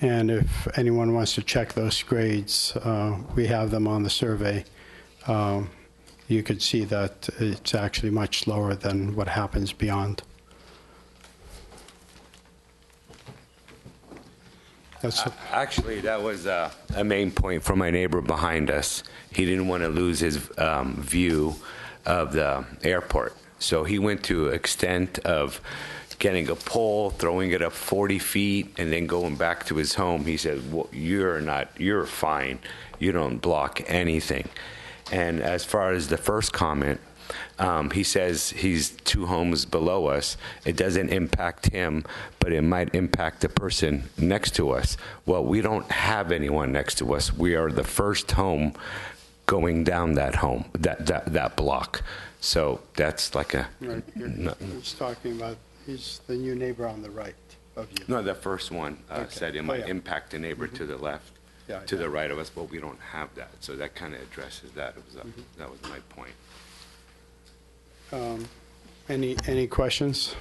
if anyone wants to check those grades, we have them on the survey. You could see that it's actually much lower than what happens beyond. Actually, that was a main point for my neighbor behind us. He didn't want to lose his view of the airport. So he went to extent of getting a pole, throwing it up 40 feet, and then going back to his home. He said, well, you're fine. You don't block anything. And as far as the first comment, he says he's 2 homes below us. It doesn't impact him, but it might impact the person next to us. Well, we don't have anyone next to us. We are the first home going down that home, that block. So that's like a... Right. He's talking about, he's the new neighbor on the right of you. No, the first one said it might yeah. impact the neighbor to the left, to the right of us, but we don't have that. So that kind of addresses that. That was my point. Any questions?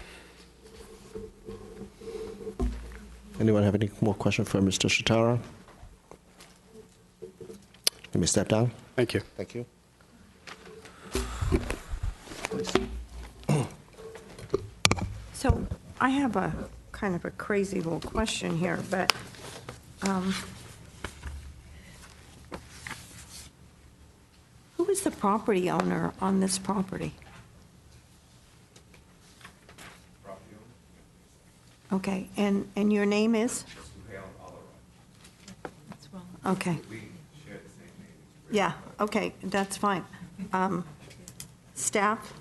Anyone have any more questions for Mr. Shitara? Let me step down. Thank you. Thank you. So I have a kind of a crazy little question here, but who is the property owner on this property? Okay, and your name is? Okay. Yeah, okay, that's fine. Staff,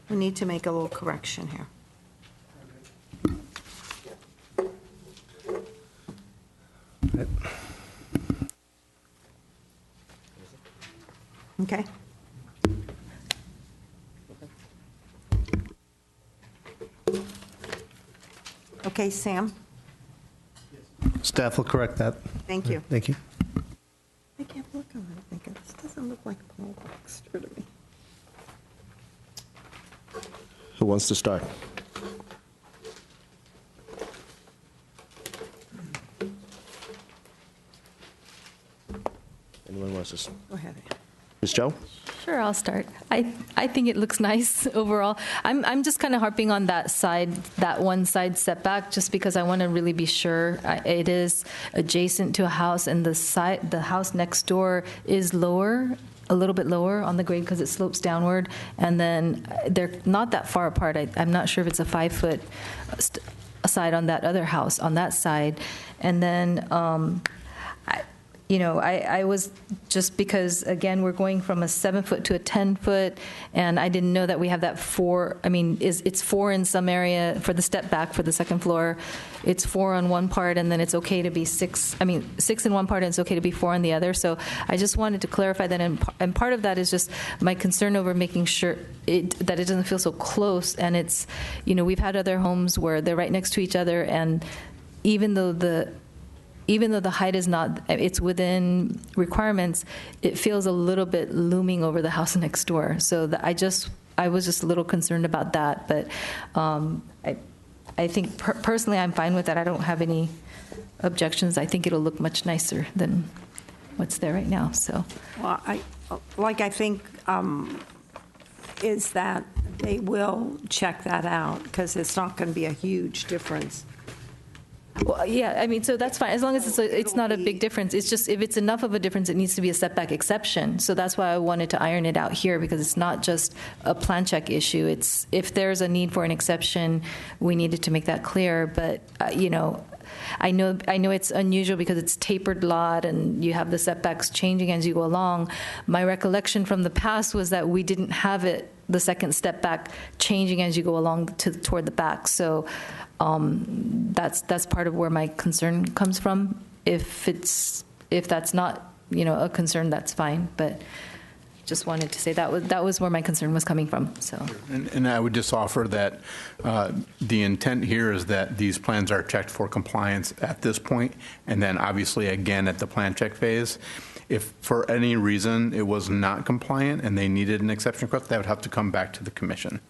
we need to make a little correction here. Okay. Okay, Sam? Staff will correct that. Thank you. Thank you. I kept looking at it thinking, this doesn't look like Paul Baxter to me. Who wants to start? Anyone wants to? Go ahead. Ms. Joe? Sure, I'll start. I think it looks nice overall. I'm just kind of harping on that one side setback, just because I want to really be sure. It is adjacent to a house, and the house next door is lower, a little bit lower on the grade because it slopes downward, and then they're not that far apart. I'm not sure if it's a 5-foot side on that other house on that side, and then. I was just because, again, we're going from a 7-foot to a 10-foot, and I didn't know that we have that 4. I mean, it's 4 in some area for the step back for the second floor. It's 4 on one part, and then it's okay to be 6. I mean, 6 in one part, and it's okay to be 4 on the other. So I just wanted to clarify that, and part of that is just my concern over making sure that it doesn't feel so close. And it's, we've had other homes where they're right next to each other, and even though the height is not, it's within requirements, it feels a little bit looming over the house next door. So I was just a little concerned about that. But I think personally, I'm fine with that. I don't have any objections. I think it'll look much nicer than what's there right now, so. Well, I think is that they will check that out, because it's not going to be a huge difference. Well, yeah, I mean, so that's fine, as long as it's not a big difference. It's just, if it's enough of a difference, it needs to be a setback exception. So that's why I wanted to iron it out here, because it's not just a plan check issue. It's, if there's a need for an exception, we needed to make that clear. But, you know, I know it's unusual because it's tapered lot and you have the setbacks changing as you go along. My recollection from the past was that we didn't have it, the second step back, changing as you go along toward the back. So that's part of where my concern comes from. If that's not, you know, a concern, that's fine. But just wanted to say that was where my concern was coming from. So, and I would just offer that the intent here is that these plans are checked for compliance at this point, and then obviously again at the plan check phase. If for any reason it was not compliant and they needed an exception request, that would have to come back to the commission.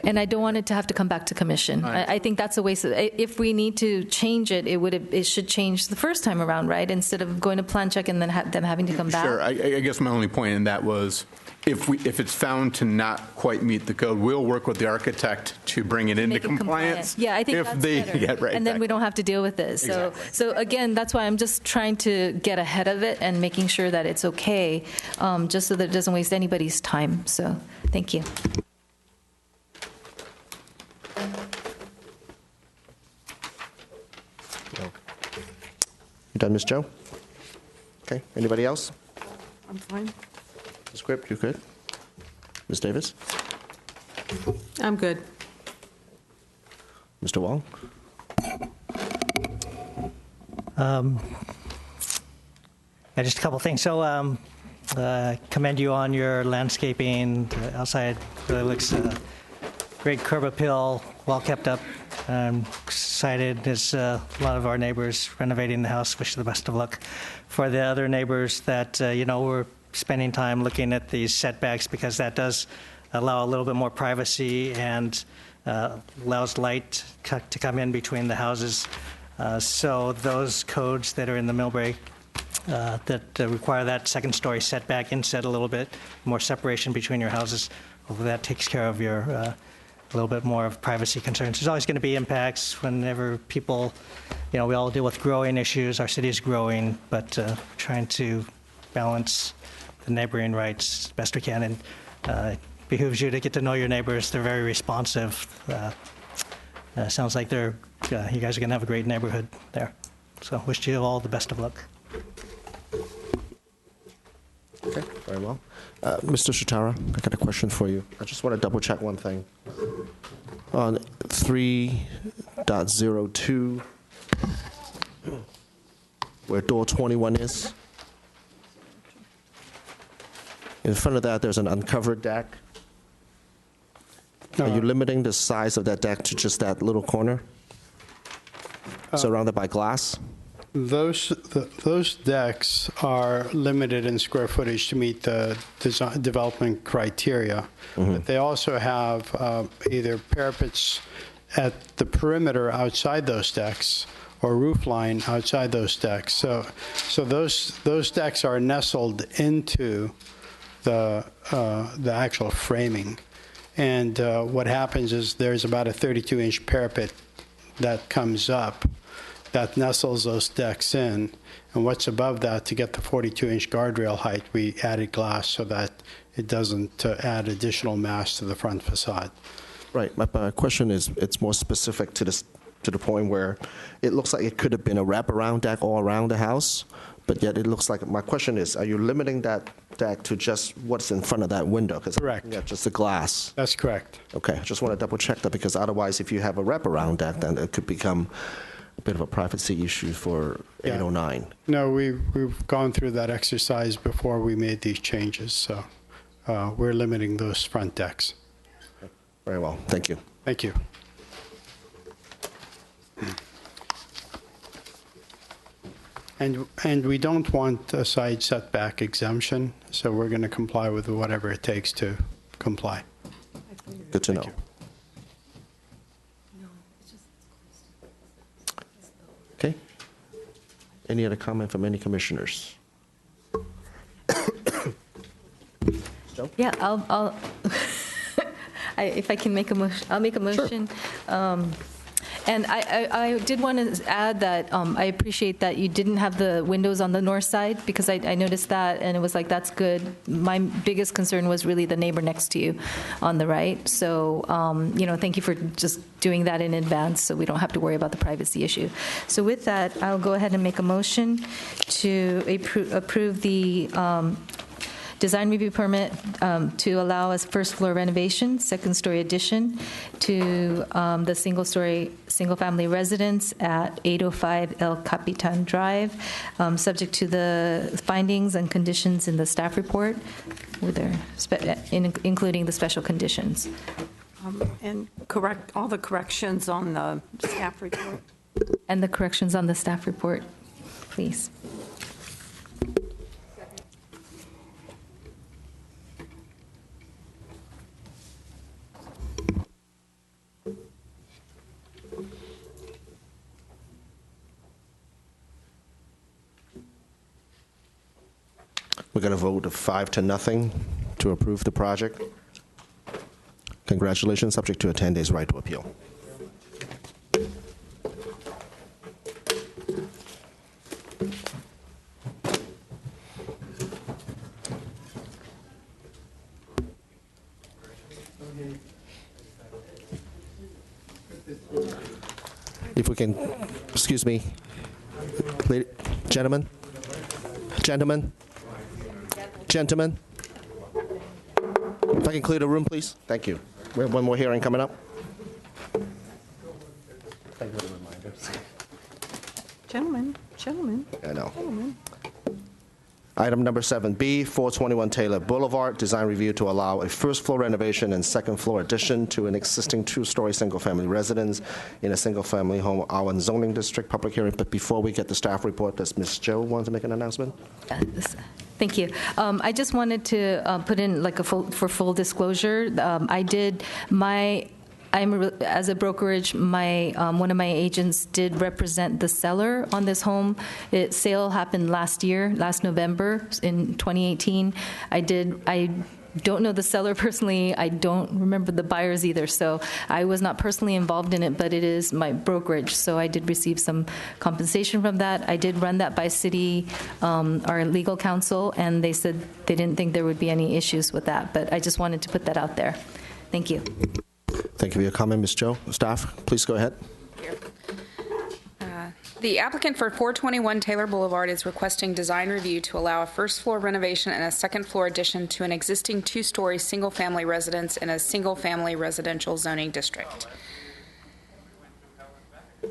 and I don't want it to have to come back to commission. I think that's a waste of, if we need to change it, it should change the first time around, right? Instead of going to plan check and then them having to come back. Sure. I guess my only point in that was, if it's found to not quite meet the code, we'll work with the architect to bring it into compliance. Yeah, I think if that's they better. get right. And then we don't have to deal with this. So, Exactly. so again, that's why I'm just trying to get ahead of it and making sure that it's okay, just so that it doesn't waste anybody's time. So, thank you. You done, Ms. Joe? Okay. Anybody else? I'm fine. Ms. Grip, you good? Ms. Davis? I'm good. Mr. Wong? Yeah, just a couple things. So, commend you on your landscaping outside. Really looks great curb appeal, well kept up. I'm excited as a lot of our neighbors renovating the house. Wish you the best of luck. For the other neighbors that we're spending time looking at these setbacks, because that does allow a little bit more privacy and allows light to come in between the houses. So those codes that are in the Millbrae that require that second-story setback inset a little bit, more separation between your houses, hopefully that takes care of your a little bit more of privacy concerns. There's always going to be impacts whenever people, we all deal with growing issues. Our city is growing, but trying to balance the neighboring rights as best we can. And it behooves you to get to know your neighbors. They're very responsive. Sounds like you guys are going to have a great neighborhood there. So wish you all the best of luck. Okay, very well. Mr. Shitara, I got a question for you. I just want to double check one thing. On 3.02, where door 21 is, in front of that there's an uncovered deck. Are you limiting the size of that deck to just that little corner? Surrounded by glass? Those decks are limited in square footage to meet the development criteria. But they also have either parapets at the perimeter outside those decks or roof line outside those decks. So those decks are nestled into the actual framing. And what happens is there's about a 32-inch parapet that comes up that nestles those decks in, and what's above that, to get the 42-inch guardrail height, we added glass so that it doesn't add additional mass to the front facade. Right. My question is, it's more specific to this, to the point where it looks like it could have been a wraparound deck all around the house, but yet it looks like, my question is, are you limiting that deck to just what's in front of that window? Correct. Yeah, just the glass. That's correct. Okay. I just want to double check that, because otherwise, if you have a wraparound deck, then it could become a bit of a privacy issue for 809. No, we've gone through that exercise before we made these changes, so we're limiting those front decks. Very well. Thank you. Thank you. And we don't want a side setback exemption, so we're going to comply with whatever it takes to comply. Good to know. you. Okay. Any other comment from any commissioners? Yeah, I'll if I can make a motion, I'll make a motion. And I did want to add that I appreciate that you didn't have the windows on the north side, because I noticed that, and it was like, that's good. My biggest concern was really the neighbor next to you on the right. So, thank you for just doing that in advance so we don't have to worry about the privacy issue. So with that, I'll go ahead and make a motion to approve the design review permit to allow us first floor renovation, second story addition to the single-family residence at 805 El Capitan Drive, subject to the findings and conditions in the staff report, including the special conditions. And correct all the corrections on the staff report. And the corrections on the staff report, please. We're going to vote 5-0 to approve the project. Congratulations, subject to a 10 days right to appeal. If we can, excuse me, gentlemen. If I can clear the room, please. Thank you. We have one more hearing coming up. Thank you for the reminders. Gentlemen. I know. Gentlemen. Item number 7B, 421 Taylor Boulevard, design review to allow a first floor renovation and second floor addition to an existing two-story single-family residence in a single-family home, our zoning district, public hearing. But before we get the staff report, does Ms. Joe want to make an announcement? Thank you. I just wanted to put in like for full disclosure. As a brokerage, one of my agents did represent the seller on this home. Sale happened last November in 2018. I don't know the seller personally. I don't remember the buyers either. So I was not personally involved in it, but it is my brokerage. So I did receive some compensation from that. I did run that by city, our legal counsel, and they said they didn't think there would be any issues with that. But I just wanted to put that out there. Thank you. Thank you for your comment, Ms. Joe. Staff, please go ahead. The applicant for 421 Taylor Boulevard is requesting design review to allow a first floor renovation and a second floor addition to an existing two-story single-family residence in a single-family residential zoning district.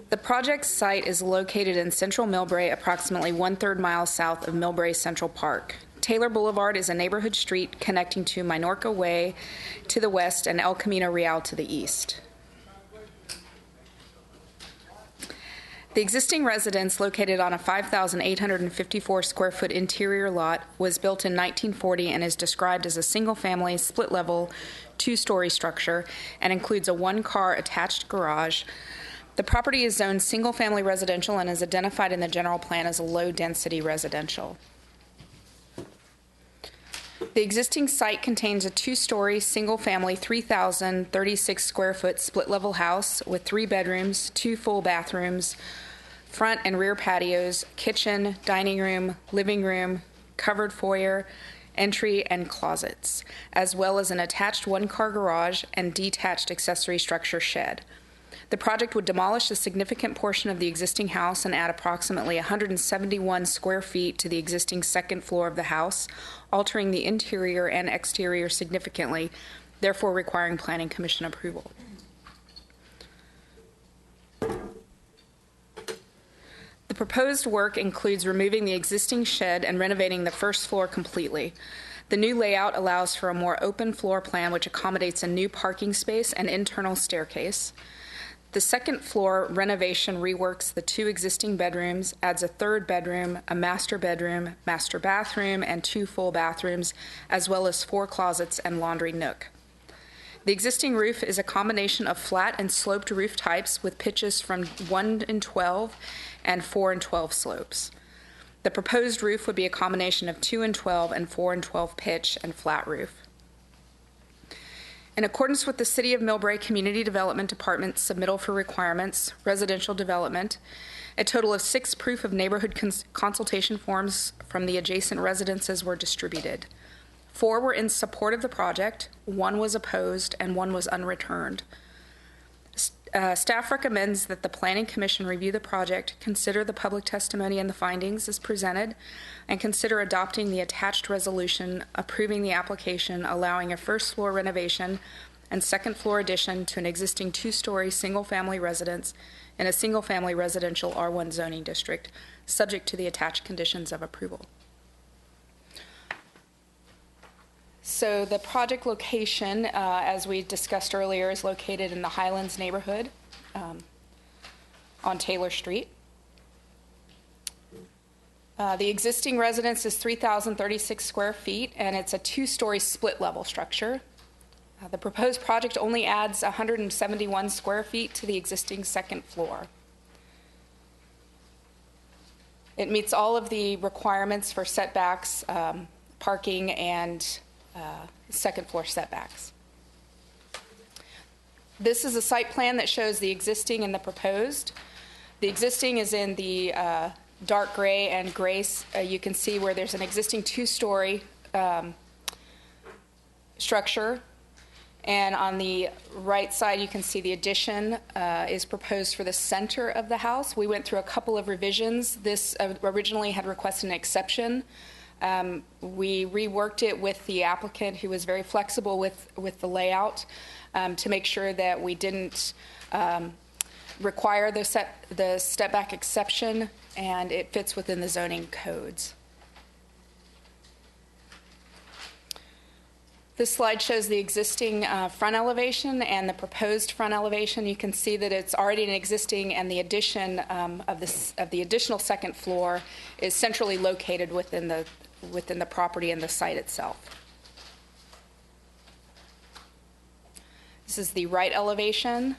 The project site is located in central Millbrae, approximately 1/3 mile south of Millbrae Central Park. Taylor Boulevard is a neighborhood street connecting to Minorca Way to the west and El Camino Real to the east. The existing residence, located on a 5,854 square foot interior lot, was built in 1940 and is described as a single-family, split-level, two-story structure and includes a one-car attached garage. The property is zoned single-family residential and is identified in the general plan as a low-density residential. The existing site contains a two-story, single-family, 3,036 square foot split-level house with 3 bedrooms, 2 full bathrooms, front and rear patios, kitchen, dining room, living room, covered foyer, entry, and closets, as well as an attached one-car garage and detached accessory structure shed. The project would demolish a significant portion of the existing house and add approximately 171 square feet to the existing second floor of the house, altering the interior and exterior significantly, therefore requiring Planning Commission approval. The proposed work includes removing the existing shed and renovating the first floor completely. The new layout allows for a more open floor plan which accommodates a new parking space and internal staircase. The second floor renovation reworks the 2 existing bedrooms, adds a 3rd bedroom, a master bedroom, master bathroom, and 2 full bathrooms, as well as 4 closets and laundry nook. The existing roof is a combination of flat and sloped roof types with pitches from 1 in 12 and 4 and 12 slopes. The proposed roof would be a combination of 2 and 12 and 4 and 12 pitch and flat roof. In accordance with the City of Millbrae Community Development Department's submittal for requirements, residential development, a total of 6 proof of neighborhood consultation forms from the adjacent residences were distributed. 4 were in support of the project, 1 was opposed, and 1 was unreturned. Staff recommends that the Planning Commission review the project, consider the public testimony and the findings as presented, and consider adopting the attached resolution approving the application allowing a first floor renovation and second floor addition to an existing 2-story single-family residence in a single-family residential R1 zoning district, subject to the attached conditions of approval. So the project location, as we discussed earlier, is located in the Highlands neighborhood on Taylor Street. The existing residence is 3,036 square feet, and it's a 2-story split-level structure. The proposed project only adds 171 square feet to the existing second floor. It meets all of the requirements for setbacks, parking, and second floor setbacks. This is a site plan that shows the existing and the proposed. The existing is in the dark gray and gray. You can see where there's an existing 2-story structure. And on the right side, you can see the addition is proposed for the center of the house. We went through a couple of revisions. This originally had requested an exception. We reworked it with the applicant, who was very flexible with the layout, to make sure that we didn't require the step back exception, and it fits within the zoning codes. This slide shows the existing front elevation and the proposed front elevation. You can see that it's already an existing, and the addition of the additional second floor is centrally located within the property and the site itself. This is the right elevation.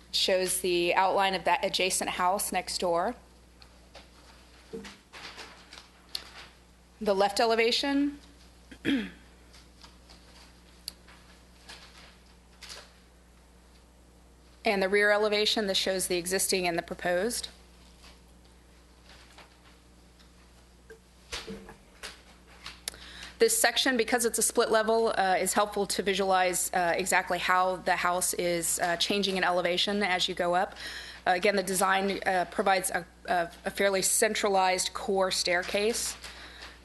It shows the outline of that adjacent house next door. The left elevation and the rear elevation. This shows the existing and the proposed. This section, because it's a split level, is helpful to visualize exactly how the house is changing in elevation as you go up. Again, the design provides a fairly centralized core staircase.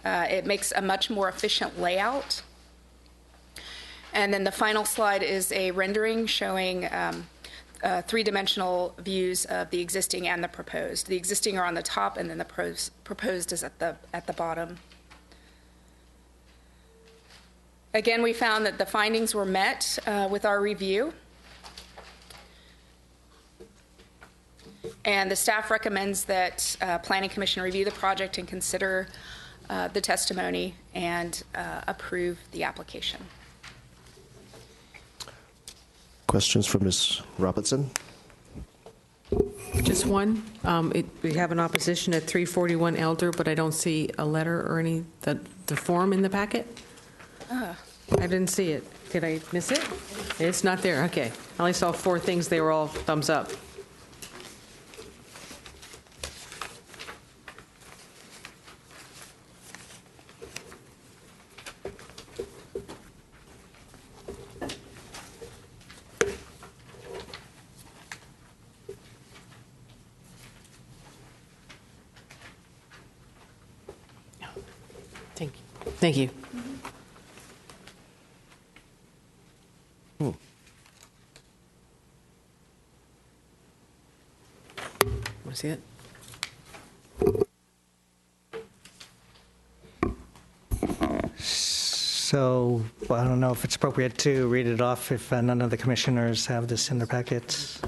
It makes a much more efficient layout. And then the final slide is a rendering showing 3-dimensional views of the existing and the proposed. The existing are on the top, and then the proposed is at the bottom. Again, we found that the findings were met with our review. And the staff recommends that Planning Commission review the project and consider the testimony and approve the application. Questions for Ms. Robertson? Just one. We have an opposition at 341 Elder, but I don't see a letter or the form in the packet. I didn't see it. Did I miss it? It's not there. Okay. I only saw 4 things. They were all thumbs up. Thank you. Want to see it? So I don't know if it's appropriate to read it off if none of the commissioners have this in their packets.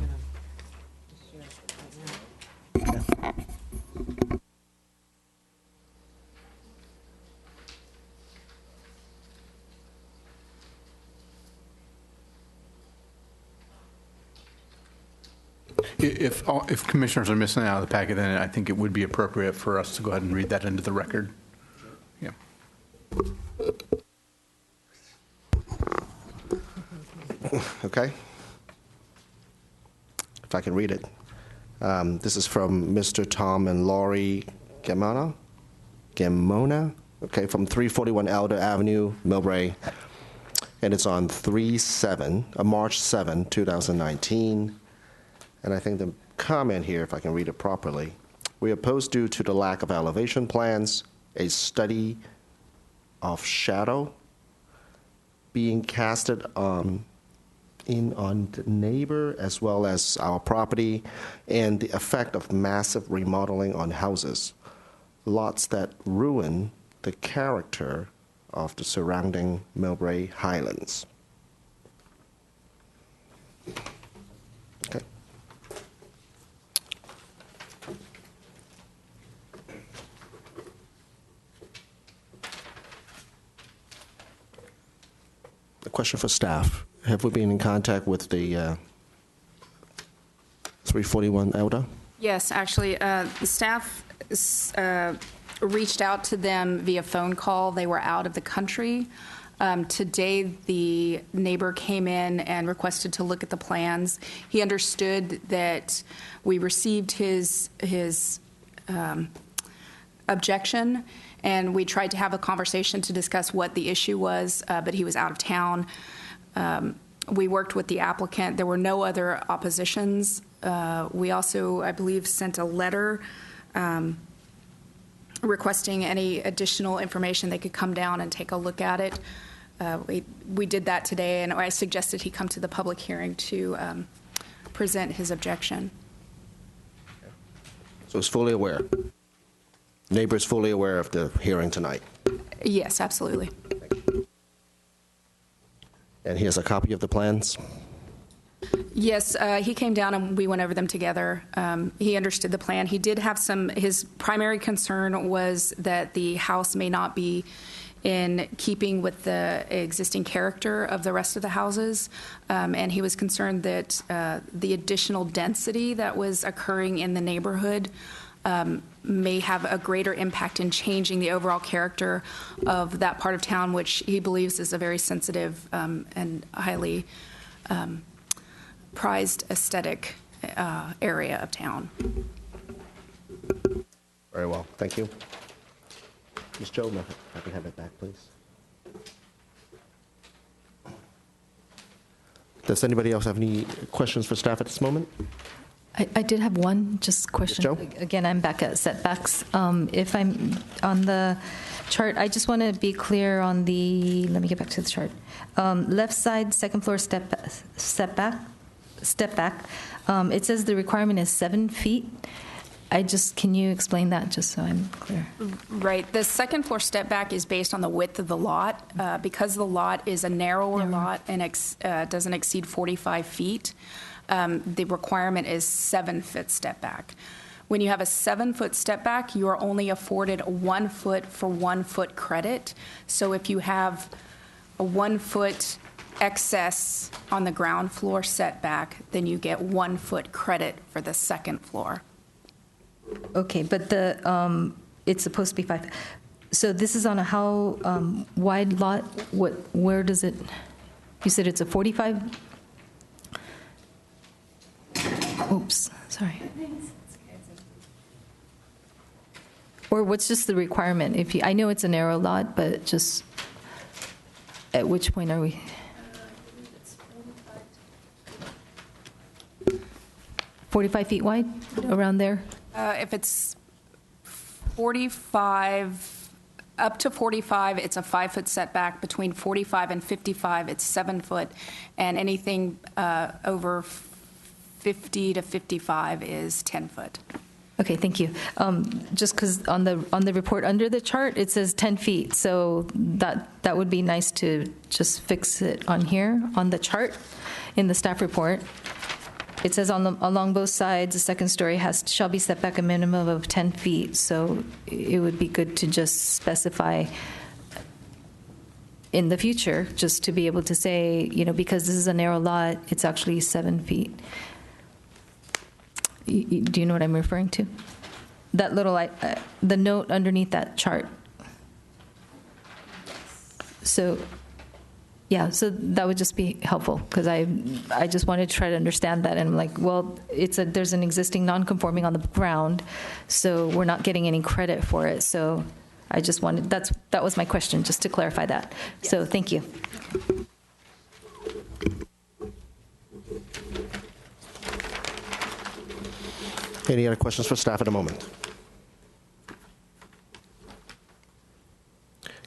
If commissioners are missing out of the packet, then I think it would be appropriate for us to go ahead and read that into the record. Yeah. Okay. If I can read it. This is from Mr. Tom and Laurie Gamona, okay, from 341 Elder Avenue, Millbrae, and it's on March 7, 2019. And I think the comment here, if I can read it properly, we oppose due to the lack of elevation plans, a study of shadow being casted on the neighbor as well as our property, and the effect of massive remodeling on houses, lots that ruin the character of the surrounding Millbrae Highlands. Okay. A question for staff. Have we been in contact with the 341 Elder? Yes, actually, the staff reached out to them via phone call. They were out of the country. Today, the neighbor came in and requested to look at the plans. He understood that we received his objection, and we tried to have a conversation to discuss what the issue was, but he was out of town. We worked with the applicant. There were no other oppositions. We also, I believe, sent a letter requesting any additional information. They could come down and take a look at it. We did that today, and I suggested he come to the public hearing to present his objection. So it's fully aware. Neighbor is fully aware of the hearing tonight. Yes, absolutely. And he has a copy of the plans? Yes, he came down and we went over them together. He understood the plan. He did have his primary concern was that the house may not be in keeping with the existing character of the rest of the houses. And he was concerned that the additional density that was occurring in the neighborhood may have a greater impact in changing the overall character of that part of town, which he believes is a very sensitive and highly prized aesthetic area of town. Very well. Thank you. Ms. Joe, if I can have it back, please. Does anybody else have any questions for staff at this moment? I did have one just question. Joe? Again, I'm back at setbacks. If I'm on the chart, I just want to be clear on the, let me get back to the chart. Left side, second floor step back. It says the requirement is 7 feet. Can you explain that just so I'm clear? Right. The second floor step back is based on the width of the lot. Because the lot is a narrower lot and doesn't exceed 45 feet, the requirement is 7-foot step back. When you have a 7-foot step back, you are only afforded 1 foot for 1 foot credit. So if you have a 1 foot excess on the ground floor setback, then you get 1 foot credit for the second floor. Okay, but it's supposed to be 5. So this is on a how wide lot? Where does it? You said it's a 45. Oops, sorry. Or what's just the requirement? I know it's a narrow lot, but just at which point are we? 45 feet wide, around there? If it's 45, up to 45, it's a 5-foot setback. Between 45 and 55, it's 7 foot. And anything over 50 to 55 is 10 foot. Okay, thank you. Just because on the report under the chart, it says 10 feet. So that would be nice to just fix it on here, on the chart, in the staff report. It says along both sides, the second story shall be set back a minimum of 10 feet. So it would be good to just specify in the future, just to be able to say, because this is a narrow lot, it's actually 7 feet. Do you know what I'm referring to? That little, the note underneath that chart. So, yeah, so that would just be helpful, because I just wanted to try to understand that, and I'm like, well, there's an existing non-conforming on the ground, so we're not getting any credit for it. So I just wanted, that was my question, just to clarify that. Yes. So thank you. Any other questions for staff at the moment?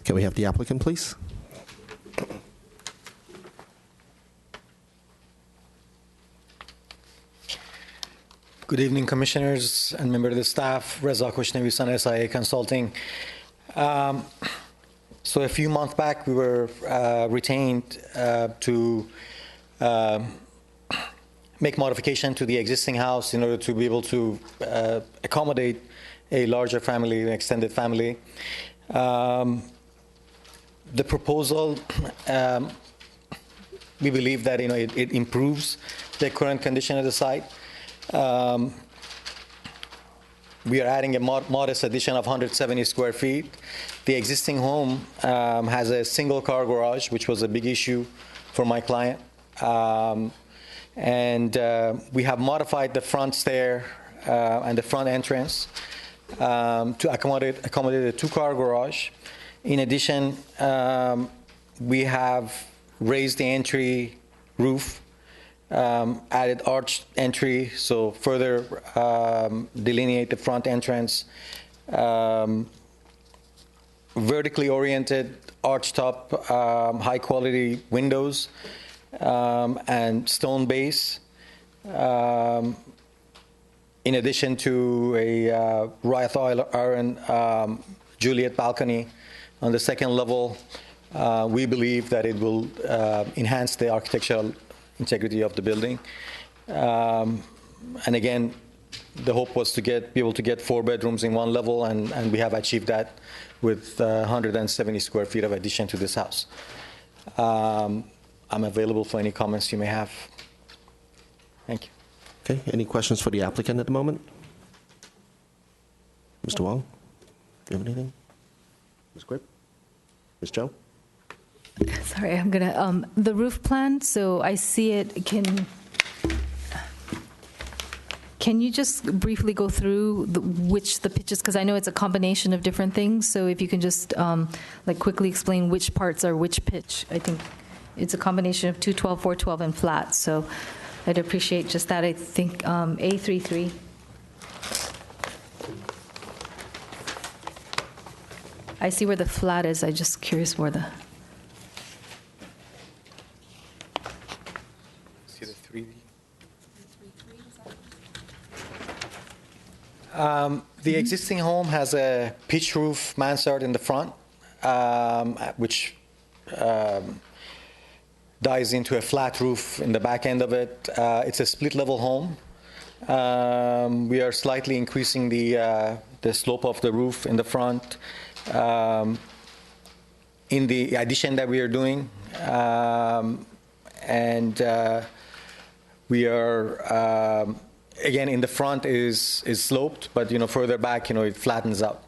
Can we have the applicant, please? Good evening, commissioners and members of the staff. Reza Kushnevisan, SIA Consulting. So a few months back, we were retained to make modification to the existing house in order to be able to accommodate a larger family, an extended family. The proposal, we believe that it improves the current condition of the site. We are adding a modest addition of 170 square feet. The existing home has a single car garage, which was a big issue for my client. And we have modified the front stair and the front entrance to accommodate a two-car garage. In addition, we have raised the entry roof, added arched entry, so further delineate the front entrance. Vertically oriented, arched up, high-quality windows, and stone base. In addition to a wrought iron Juliet balcony on the second level, we believe that it will enhance the architectural integrity of the building. And again, the hope was to be able to get 4 bedrooms in one level, and we have achieved that with 170 square feet of addition to this house. I'm available for any comments you may have. Thank you. Okay, any questions for the applicant at the moment? Mr. Wong, do you have anything? Ms. Grip? Ms. Joe? Sorry, I'm gonna, the roof plan, so I see it, can you just briefly go through the pitches, because I know it's a combination of different things, so if you can just quickly explain which parts are which pitch. I think it's a combination of 212, 412, and flat, so I'd appreciate just that. I think A33. I see where the flat is, I'm just curious where the... See the 3D? The existing home has a pitch roof mansard in the front, which dies into a flat roof in the back end of it. It's a split-level home. We are slightly increasing the slope of the roof in the front. In the addition that we are doing, and we are again in the front is sloped, but further back it flattens out.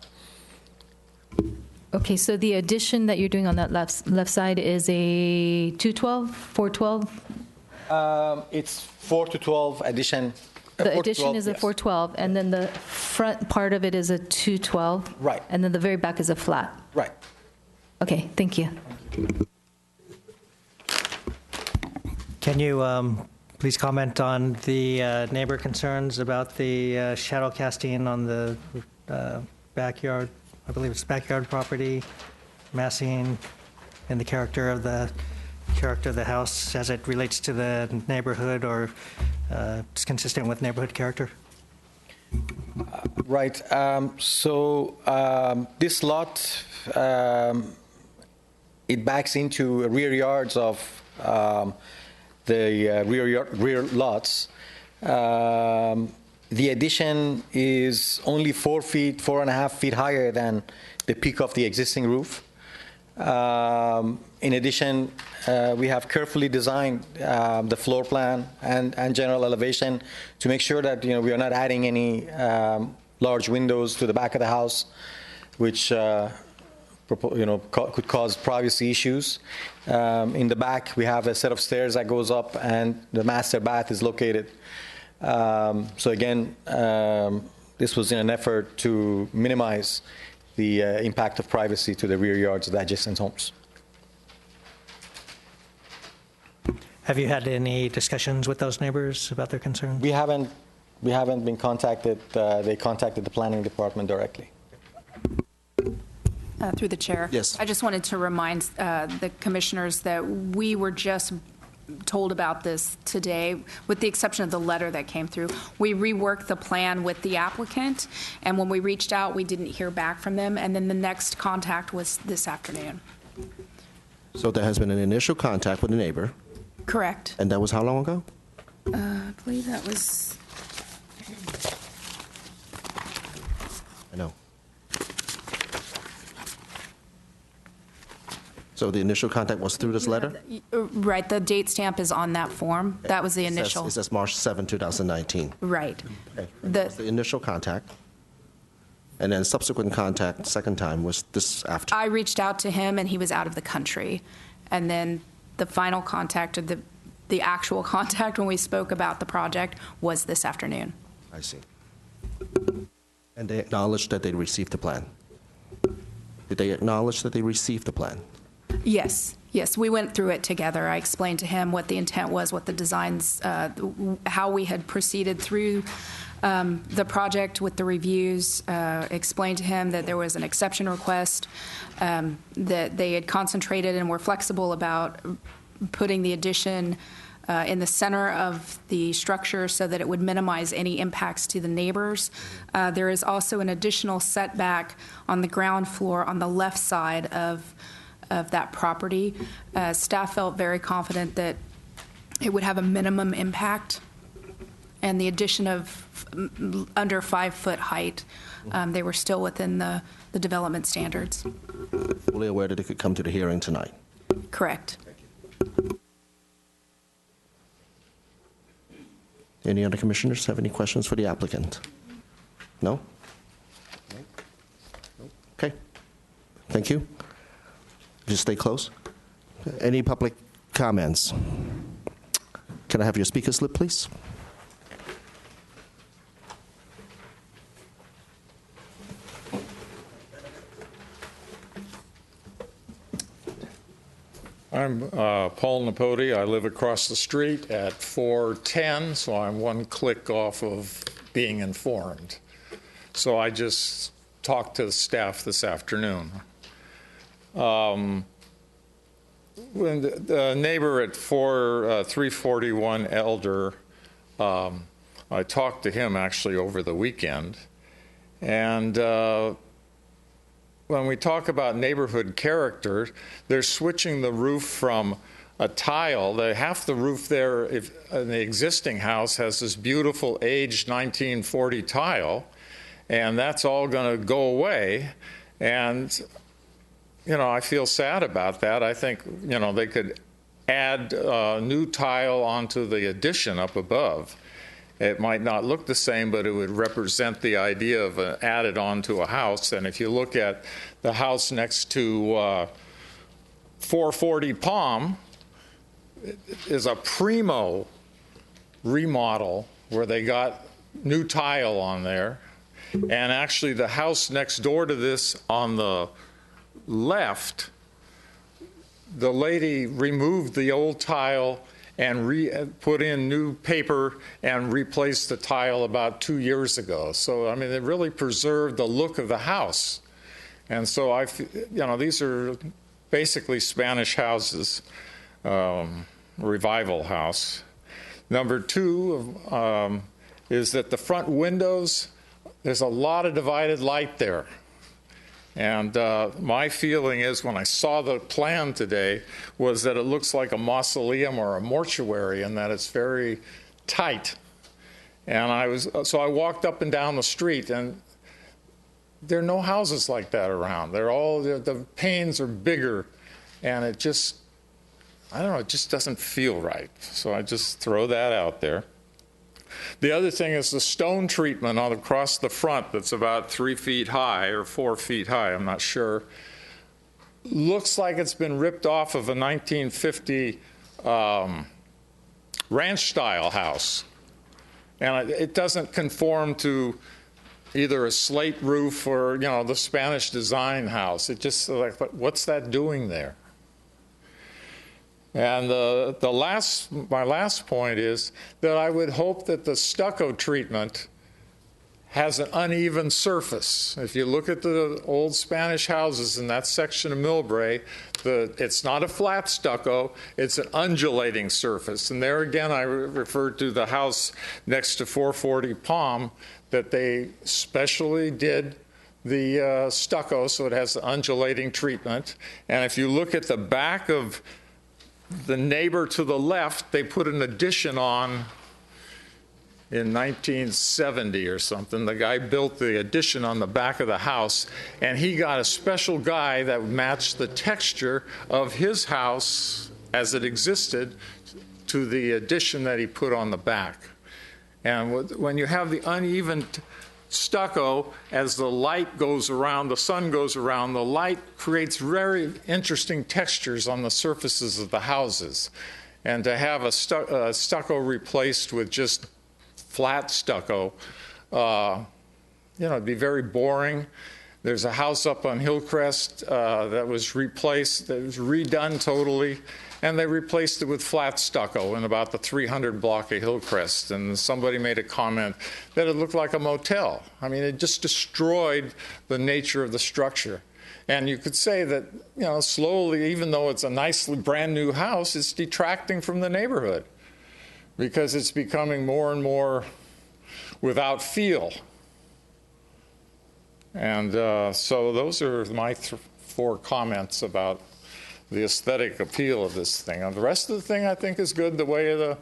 Okay, so the addition that you're doing on that left side is a 212, 412? It's 4 to 12 addition. The addition is a 412, and then the front part of it is a 212? Right. And then the very back is a flat? Right. Okay, thank you. Can you please comment on the neighbor concerns about the shadow casting on the backyard? I believe it's backyard property, massing, and the character of the house as it relates to the neighborhood, or it's consistent with neighborhood character? Right. So this lot, it backs into rear yards of the rear lots. The addition is only 4.5 feet higher than the peak of the existing roof. In addition, we have carefully designed the floor plan and general elevation to make sure that we are not adding any large windows to the back of the house, which could cause privacy issues. In the back, we have a set of stairs that goes up, and the master bath is located. So again, this was in an effort to minimize the impact of privacy to the rear yards of the adjacent homes. Have you had any discussions with those neighbors about their concerns? We haven't been contacted. They contacted the planning department directly. Through the chair. Yes. I just wanted to remind the commissioners that we were just told about this today, with the exception of the letter that came through. We reworked the plan with the applicant, and when we reached out, we didn't hear back from them, and then the next contact was this afternoon. So there has been an initial contact with the neighbor, Correct. and that was how long ago? I believe that was... I know. So the initial contact was through this letter? Right, the date stamp is on that form. That was the initial. It says March 7, 2019. Right. Okay. That was the initial contact. And then subsequent contact, second time, was this after. I reached out to him, and he was out of the country. And then the final contact, or the actual contact when we spoke about the project, was this afternoon. I see. And they acknowledged that they received the plan? Did they acknowledge that they received the plan? Yes, yes, we went through it together. I explained to him what the intent was, what the designs, how we had proceeded through the project with the reviews, explained to him that there was an exception request, that they had concentrated and were flexible about putting the addition in the center of the structure so that it would minimize any impacts to the neighbors. There is also an additional setback on the ground floor on the left side of that property. Staff felt very confident that it would have a minimum impact, and the addition of under 5 foot height, they were still within the development standards. Fully aware that it could come to the hearing tonight? Correct. Any other commissioners have any questions for the applicant? No? Okay. Thank you. Just stay close. Any public comments? Can I have your speaker slip, please? I'm Paul Napodi. I live across the street at 410, so I'm one click off of being informed. So I just talked to the staff this afternoon. When the neighbor at 341 Elder, I talked to him actually over the weekend, and when we talk about neighborhood character, they're switching the roof from a tile. Half the roof there in the existing house has this beautiful aged 1940 tile, and that's all going to go away. And I feel sad about that. I think, they could add new tile onto the addition up above. It might not look the same, but it would represent the idea of added onto a house. And if you look at the house next to 440 Palm, it is a primo remodel where they got new tile on there. And actually the house next door to this on the left, the lady removed the old tile and put in new paper and replaced the tile about 2 years ago. So, I mean, it really preserved the look of the house. And so, these are basically Spanish houses, revival house. Number two is that the front windows, there's a lot of divided light there. And my feeling is, when I saw the plan today, was that it looks like a mausoleum or a mortuary, and that it's very tight. And so I walked up and down the street, and there are no houses like that around. They're all, the panes are bigger, and it just, I don't know, it just doesn't feel right. So I just throw that out there. The other thing is the stone treatment across the front that's about 3 feet high or 4 feet high, I'm not sure. Looks like it's been ripped off of a 1950 ranch-style house. And it doesn't conform to either a slate roof or, the Spanish design house. It just, like, what's that doing there? And my last point is that I would hope that the stucco treatment has an uneven surface. If you look at the old Spanish houses in that section of Millbrae, it's not a flat stucco, it's an undulating surface. And there again, I referred to the house next to 440 Palm, that they specially did the stucco so it has the undulating treatment. And if you look at the back of the neighbor to the left, they put an addition on in 1970 or something. The guy built the addition on the back of the house, and he got a special guy that matched the texture of his house as it existed to the addition that he put on the back. And when you have the uneven stucco, as the light goes around, the sun goes around, the light creates very interesting textures on the surfaces of the houses. And to have a stucco replaced with just flat stucco, it'd be very boring. There's a house up on Hillcrest that was replaced, that was redone totally, and they replaced it with flat stucco in about the 300 block of Hillcrest. And somebody made a comment that it looked like a motel. I mean, it just destroyed the nature of the structure. And you could say that, slowly, even though it's a nicely brand new house, it's detracting from the neighborhood because it's becoming more and more without feel. And so those are my 4 comments about the aesthetic appeal of this thing. And the rest of the thing I think is good, the way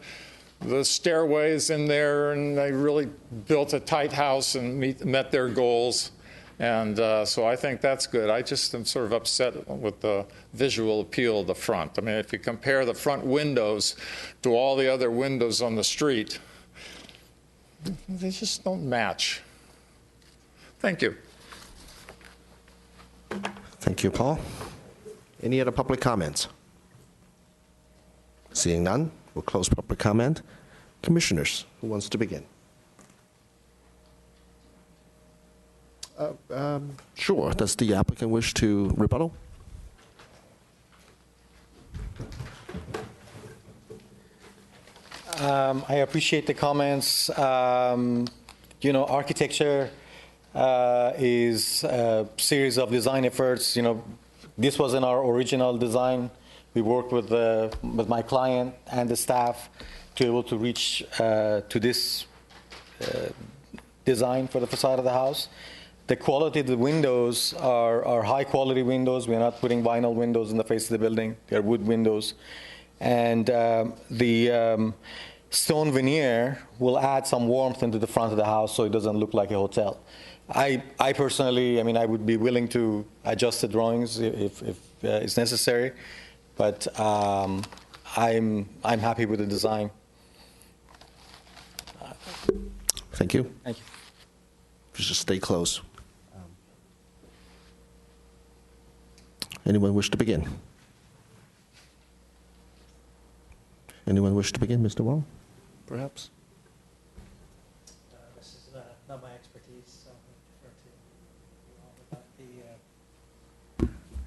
the stairways in there, and they really built a tight house and met their goals. And so I think that's good. I just am sort of upset with the visual appeal of the front. I mean, if you compare the front windows to all the other windows on the street, they just don't match. Thank you. Thank you, Paul. Any other public comments? Seeing none, we'll close public comment. Commissioners, who wants to begin? Sure. Does the applicant wish to rebuttal? I appreciate the comments. Architecture is a series of design efforts. This wasn't our original design. We worked with my client and the staff to be able to reach to this design for the facade of the house. The quality of the windows are high quality windows. We are not putting vinyl windows in the face of the building. They're wood windows. And the stone veneer will add some warmth into the front of the house so it doesn't look like a hotel. I personally, I would be willing to adjust the drawings if it's necessary, but I'm happy with the design. Thank you. Thank you. Just stay close. Anyone wish to begin? Anyone wish to begin, Mr. Wong, perhaps? This is not my expertise, so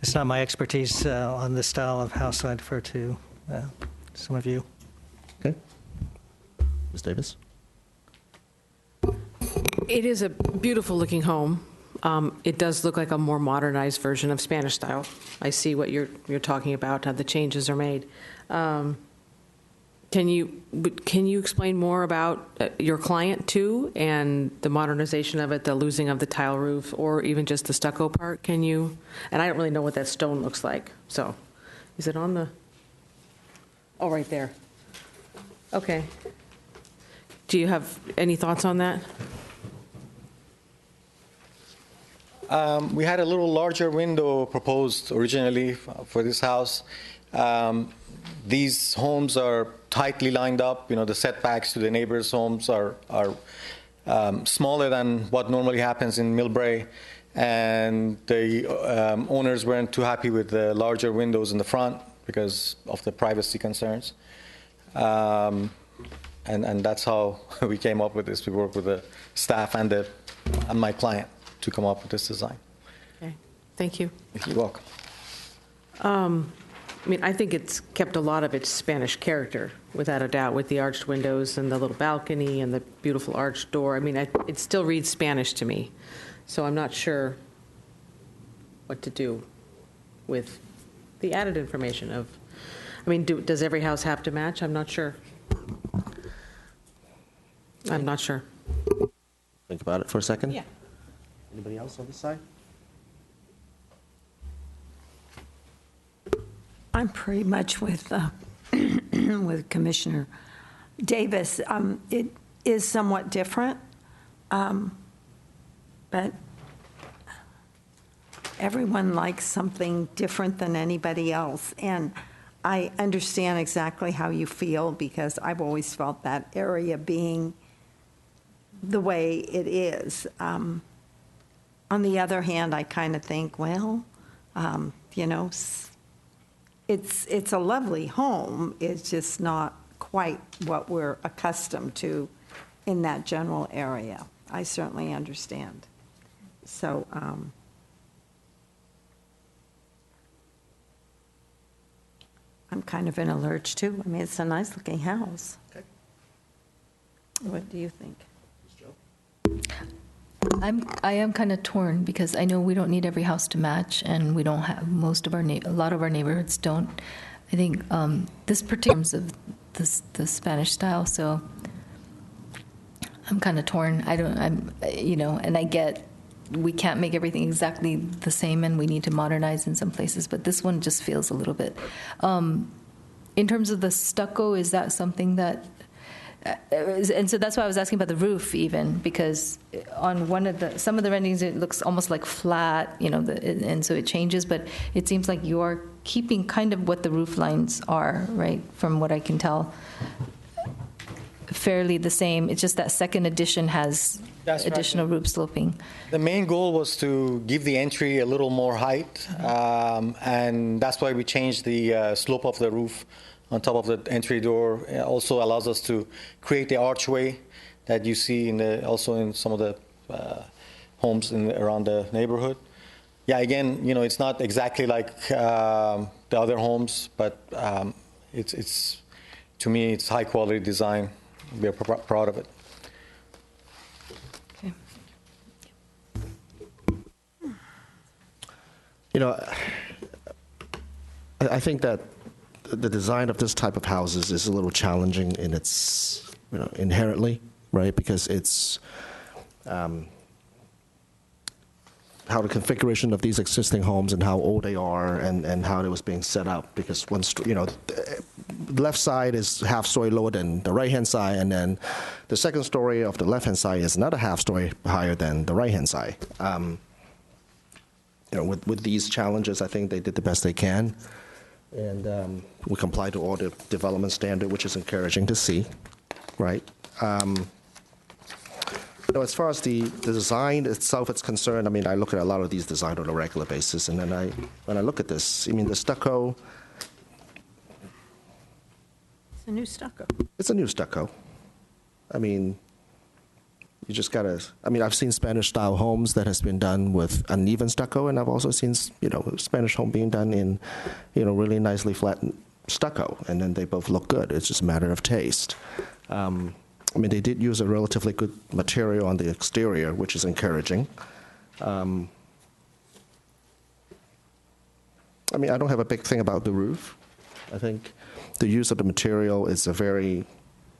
it's not my expertise on this style of house, so I defer to some of you. Okay. Ms. Davis? It is a beautiful looking home. It does look like a more modernized version of Spanish style. I see what you're talking about, how the changes are made. Can you explain more about your client too, and the modernization of it, the losing of the tile roof, or even just the stucco part? Can you? And I don't really know what that stone looks like. So, is it on the? Oh, right there. Okay. Do you have any thoughts on that? We had a little larger window proposed originally for this house. These homes are tightly lined up. The setbacks to the neighbors' homes are smaller than what normally happens in Millbrae, and the owners weren't too happy with the larger windows in the front because of the privacy concerns. And that's how we came up with this. We worked with the staff and my client to come up with this design. Okay, thank you. You're welcome. I think it's kept a lot of its Spanish character, without a doubt, with the arched windows and the little balcony and the beautiful arched door. It still reads Spanish to me, so I'm not sure what to do with the added information of, does every house have to match? I'm not sure. I'm not sure. Think about it for a second. Yeah. Anybody else on this side? I'm pretty much with with Commissioner Davis. It is somewhat different, but everyone likes something different than anybody else. And I understand exactly how you feel, because I've always felt that area being the way it is. On the other hand, I kind of think, well, it's a lovely home. It's just not quite what we're accustomed to in that general area. I certainly understand. So, I'm kind of in a lurch too. It's a nice looking house. Okay. What do you think? I am kind of torn, because I know we don't need every house to match, and we don't have a lot of our neighborhoods don't. I think this particular terms of the Spanish style, so I'm kind of torn. And I get we can't make everything exactly the same, and we need to modernize in some places, but this one just feels a little bit. In terms of the stucco, is that something that? And so that's why I was asking about the roof, even, because on some of the renderings it looks almost like flat, and so it changes. But it seems like you are keeping kind of what the roof lines are, right? From what I can tell, fairly the same. It's just that second edition has additional roof sloping. The main goal was to give the entry a little more height, and that's why we changed the slope of the roof on top of the entry door. It also allows us to create the archway that you see also in some of the homes around the neighborhood. Yeah, again, it's not exactly like the other homes, but it's to me, it's high quality design. We're proud of it. Okay. I think that the design of this type of houses is a little challenging in its, inherently, right? Because it's how the configuration of these existing homes and how old they are and how it was being set up. Because the left side is half story lower than the right-hand side, and then the second story of the left-hand side is another half story higher than the right-hand side. With these challenges, I think they did the best they can. And we comply to all the development standard, which is encouraging to see, right? As far as the design itself is concerned, I look at a lot of these designs on a regular basis, and then when I look at this, the stucco. It's a new stucco. It's a new stucco. You just gotta. I've seen Spanish-style homes that has been done with uneven stucco, and I've also seen, Spanish home being done in, really nicely flat stucco, and then they both look good. It's just a matter of taste. They did use a relatively good material on the exterior, which is encouraging. I don't have a big thing about the roof. I think the use of the material is a very.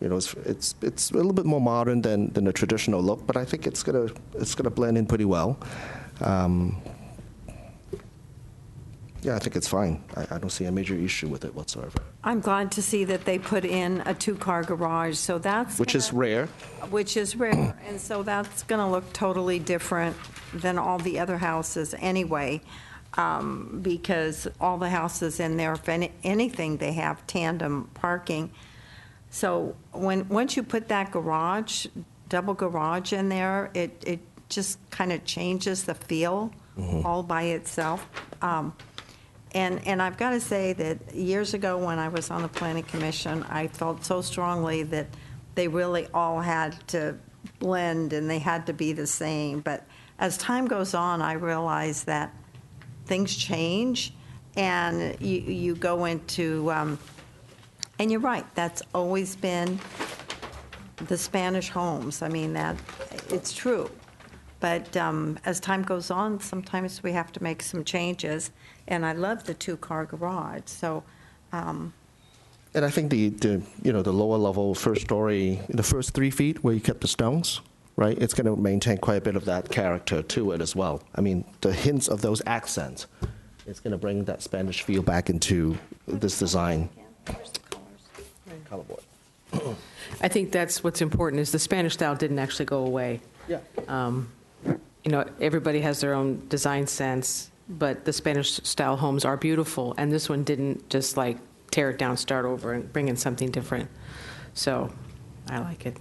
It's a little bit more modern than the traditional look, but I think it's gonna blend in pretty well. Yeah, I think it's fine. I don't see a major issue with it whatsoever. I'm glad to see that they put in a two-car garage, so that's. Which is rare. Which is rare, and so that's going to look totally different than all the other houses anyway, because all the houses in there, if anything, they have tandem parking. So once you put that garage, double garage in there, it just kind of changes the feel all by itself. And I've got to say that years ago when I was on the Planning Commission, I felt so strongly that they really all had to blend and they had to be the same. But as time goes on, I realize that things change and you go into, and you're right, that's always been the Spanish homes. I mean, it's true. But as time goes on, sometimes we have to make some changes. And I love the two-car garage. So, and I think the lower level, first story, the first 3 feet where you kept the stones, right? It's going to maintain quite a bit of that character to it as well. I mean, the hints of those accents, it's going to bring that Spanish feel back into this design. Color board. I think that's what's important is the Spanish style didn't actually go away. Yeah. Everybody has their own design sense, but the Spanish style homes are beautiful, and this one didn't just like tear it down, start over, and bring in something different. So I like it.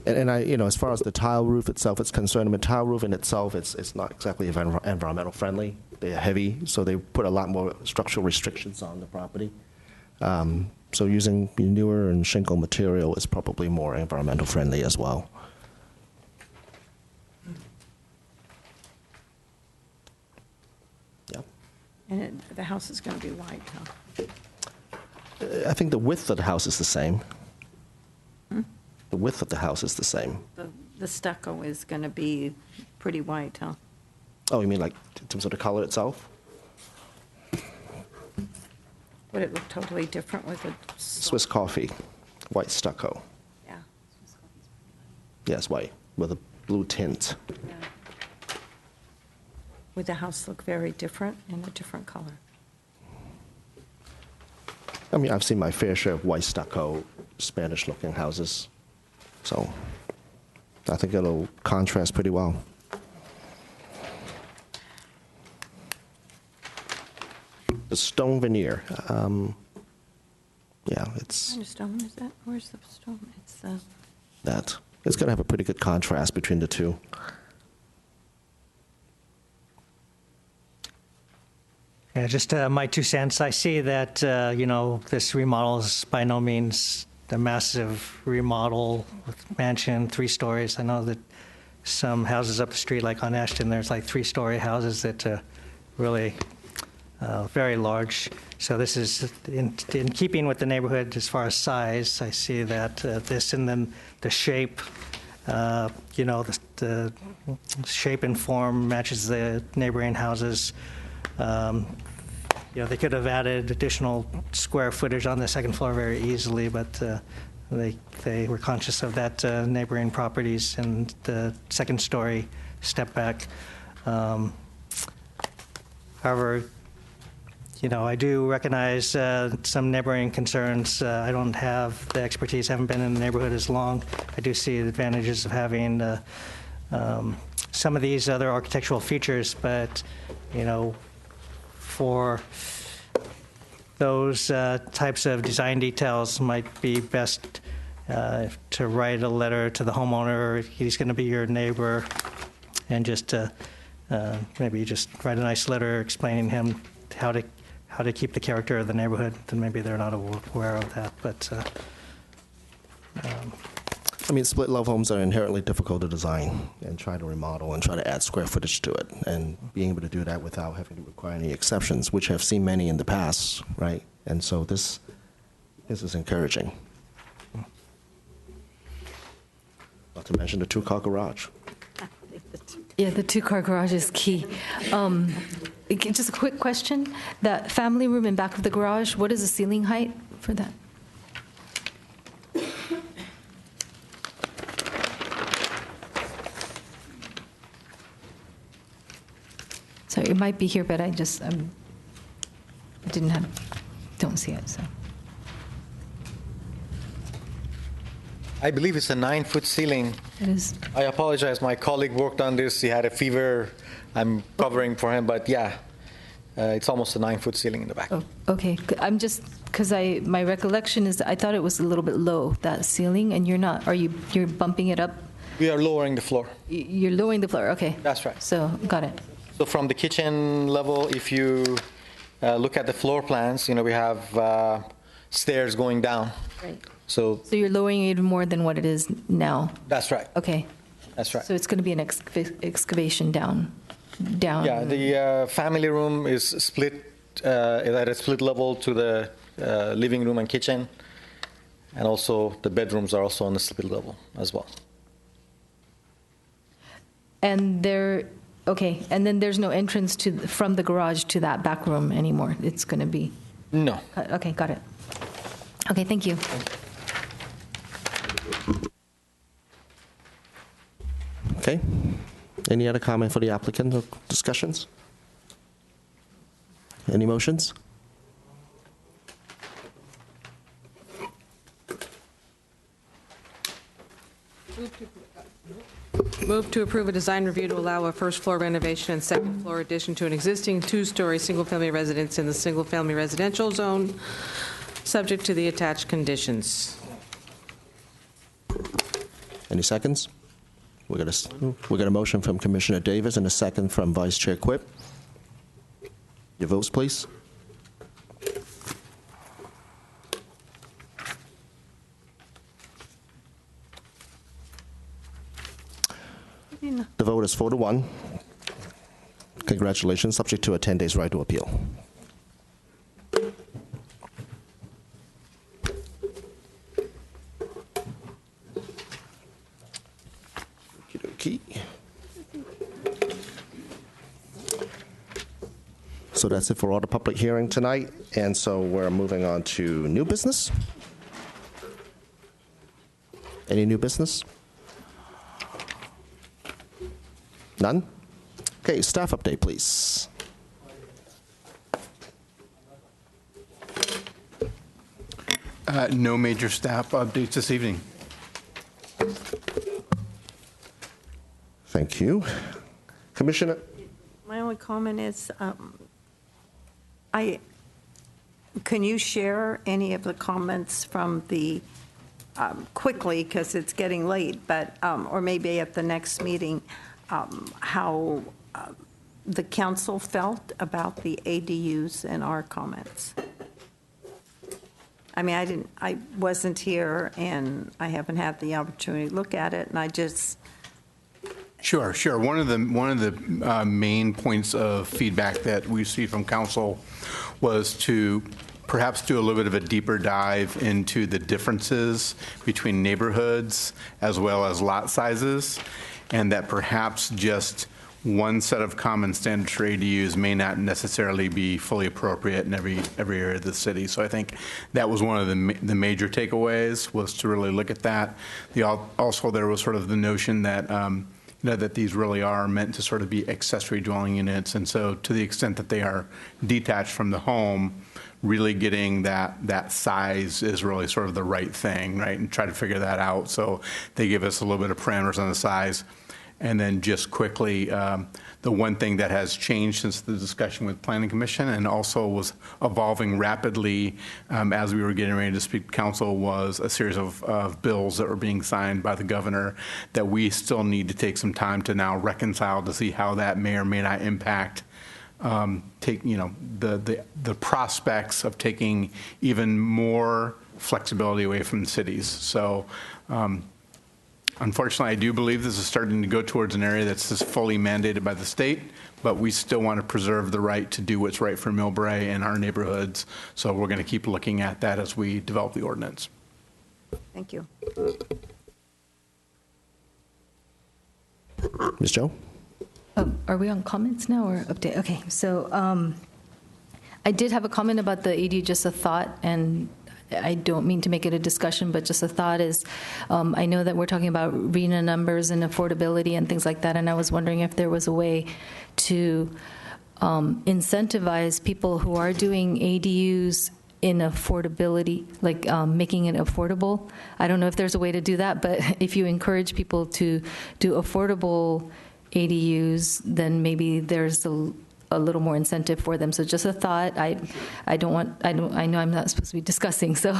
And as far as the tile roof itself is concerned, the tile roof in itself, it's not exactly environmental friendly. They're heavy, so they put a lot more structural restrictions on the property. So using newer and shingle material is probably more environmental friendly as well. Yeah. and the house is going to be white, huh? I think the width of the house is the same. The width of the house is the same. The stucco is going to be pretty white, huh? Oh, you mean like in terms of the color itself? Would it look totally different with a... Swiss coffee, white stucco. Yeah. Yes, white, with a blue tint. Yeah. Would the house look very different in a different color? I mean, I've seen my fair share of white stucco, Spanish-looking houses, so I think it'll contrast pretty well. The stone veneer, yeah, it's... What kind of stone is that? Where's the stone? It's that. It's going to have a pretty good contrast between the two. Yeah, just my 2 cents. I see that, this remodel is by no means a massive remodel with mansion, 3 stories. I know that some houses up the street, like on Ashton, there's like 3-story houses that really very large. So this is in keeping with the neighborhood as far as size. I see that this and then the shape, the shape and form matches the neighboring houses. They could have added additional square footage on the second floor very easily, but they were conscious of that neighboring properties and the second story step back. However, I do recognize some neighboring concerns. I don't have the expertise, haven't been in the neighborhood as long. I do see the advantages of having some of these other architectural features, but, for those types of design details might be best to write a letter to the homeowner. He's going to be your neighbor, and just maybe just write a nice letter explaining him how to keep the character of the neighborhood. Then maybe they're not aware of that, but. I mean, split-level homes are inherently difficult to design and try to remodel and try to add square footage to it. And being able to do that without having to require any exceptions, which I've seen many in the past, right? And so this is encouraging. Not to mention the 2-car garage. Yeah, the 2-car garage is key. Just a quick question. That family room in back of the garage, what is the ceiling height for that? Sorry, it might be here, but I just don't see it, so. I believe it's a 9-foot ceiling. It is. I apologize. My colleague worked on this. He had a fever. I'm covering for him, but yeah, it's almost a 9-foot ceiling in the back. Oh, okay. I'm just, because my recollection is I thought it was a little bit low, that ceiling, and you're not, you're bumping it up? We are lowering the floor. You're lowering the floor, okay. That's right. So, got it. So from the kitchen level, if you look at the floor plans, we have stairs going down. Right. So you're lowering it even more than what it is now? That's right. Okay. That's right. So it's going to be an excavation down. Yeah, the family room is split at a split level to the living room and kitchen, and also the bedrooms are also on the split level as well. And okay, and then there's no entrance from the garage to that back room anymore. It's going to be? No. Okay, got it. Okay, thank you. Okay. Any other comment for the applicant or discussions? Any motions? Move to approve a design review to allow a first-floor renovation and second-floor addition to an existing two-story single-family residence in the single-family residential zone, subject to the attached conditions. Any seconds? We got a motion from Commissioner Davis and a second from Vice Chair Quipp. Your votes, please. The vote is 4-1. Congratulations, subject to a 10 days right to appeal. Okey-dokey. So that's it for all the public hearing tonight, and so we're moving on to new business. Any new business? None? Okay, staff update, please. No major staff updates this evening. Thank you. Commissioner? My only comment is, can you share any of the comments from the, quickly, because it's getting late, but, or maybe at the next meeting, how the council felt about the ADUs and our comments? I mean, I wasn't here, and I haven't had the opportunity to look at it, and I just... Sure. One of the main points of feedback that we received from council was to perhaps do a little bit of a deeper dive into the differences between neighborhoods as well as lot sizes, and that perhaps just one set of common standard for ADUs may not necessarily be fully appropriate in every area of the city. So I think that was one of the major takeaways, was to really look at that. Also, there was sort of the notion that that these really are meant to sort of be accessory dwelling units, and so to the extent that they are detached from the home, really getting that size is really sort of the right thing, right? And try to figure that out. So they give us a little bit of parameters on the size. And then just quickly, the one thing that has changed since the discussion with Planning Commission and also was evolving rapidly as we were getting ready to speak to council was a series of bills that were being signed by the governor that we still need to take some time to now reconcile to see how that may or may not impact the prospects of taking even more flexibility away from cities. So unfortunately, I do believe this is starting to go towards an area that's just fully mandated by the state, but we still want to preserve the right to do what's right for Millbrae and our neighborhoods. So we're going to keep looking at that as we develop the ordinance. Thank you. Ms. Joe? Are we on comments now or update? Okay, so I did have a comment about the ADU, just a thought, and I don't mean to make it a discussion, but just a thought is, I know that we're talking about RENA numbers and affordability and things like that, and I was wondering if there was a way to incentivize people who are doing ADUs in affordability, like making it affordable. I don't know if there's a way to do that, but if you encourage people to do affordable ADUs, then maybe there's a little more incentive for them. So just a thought. I know I'm not supposed to be discussing, so.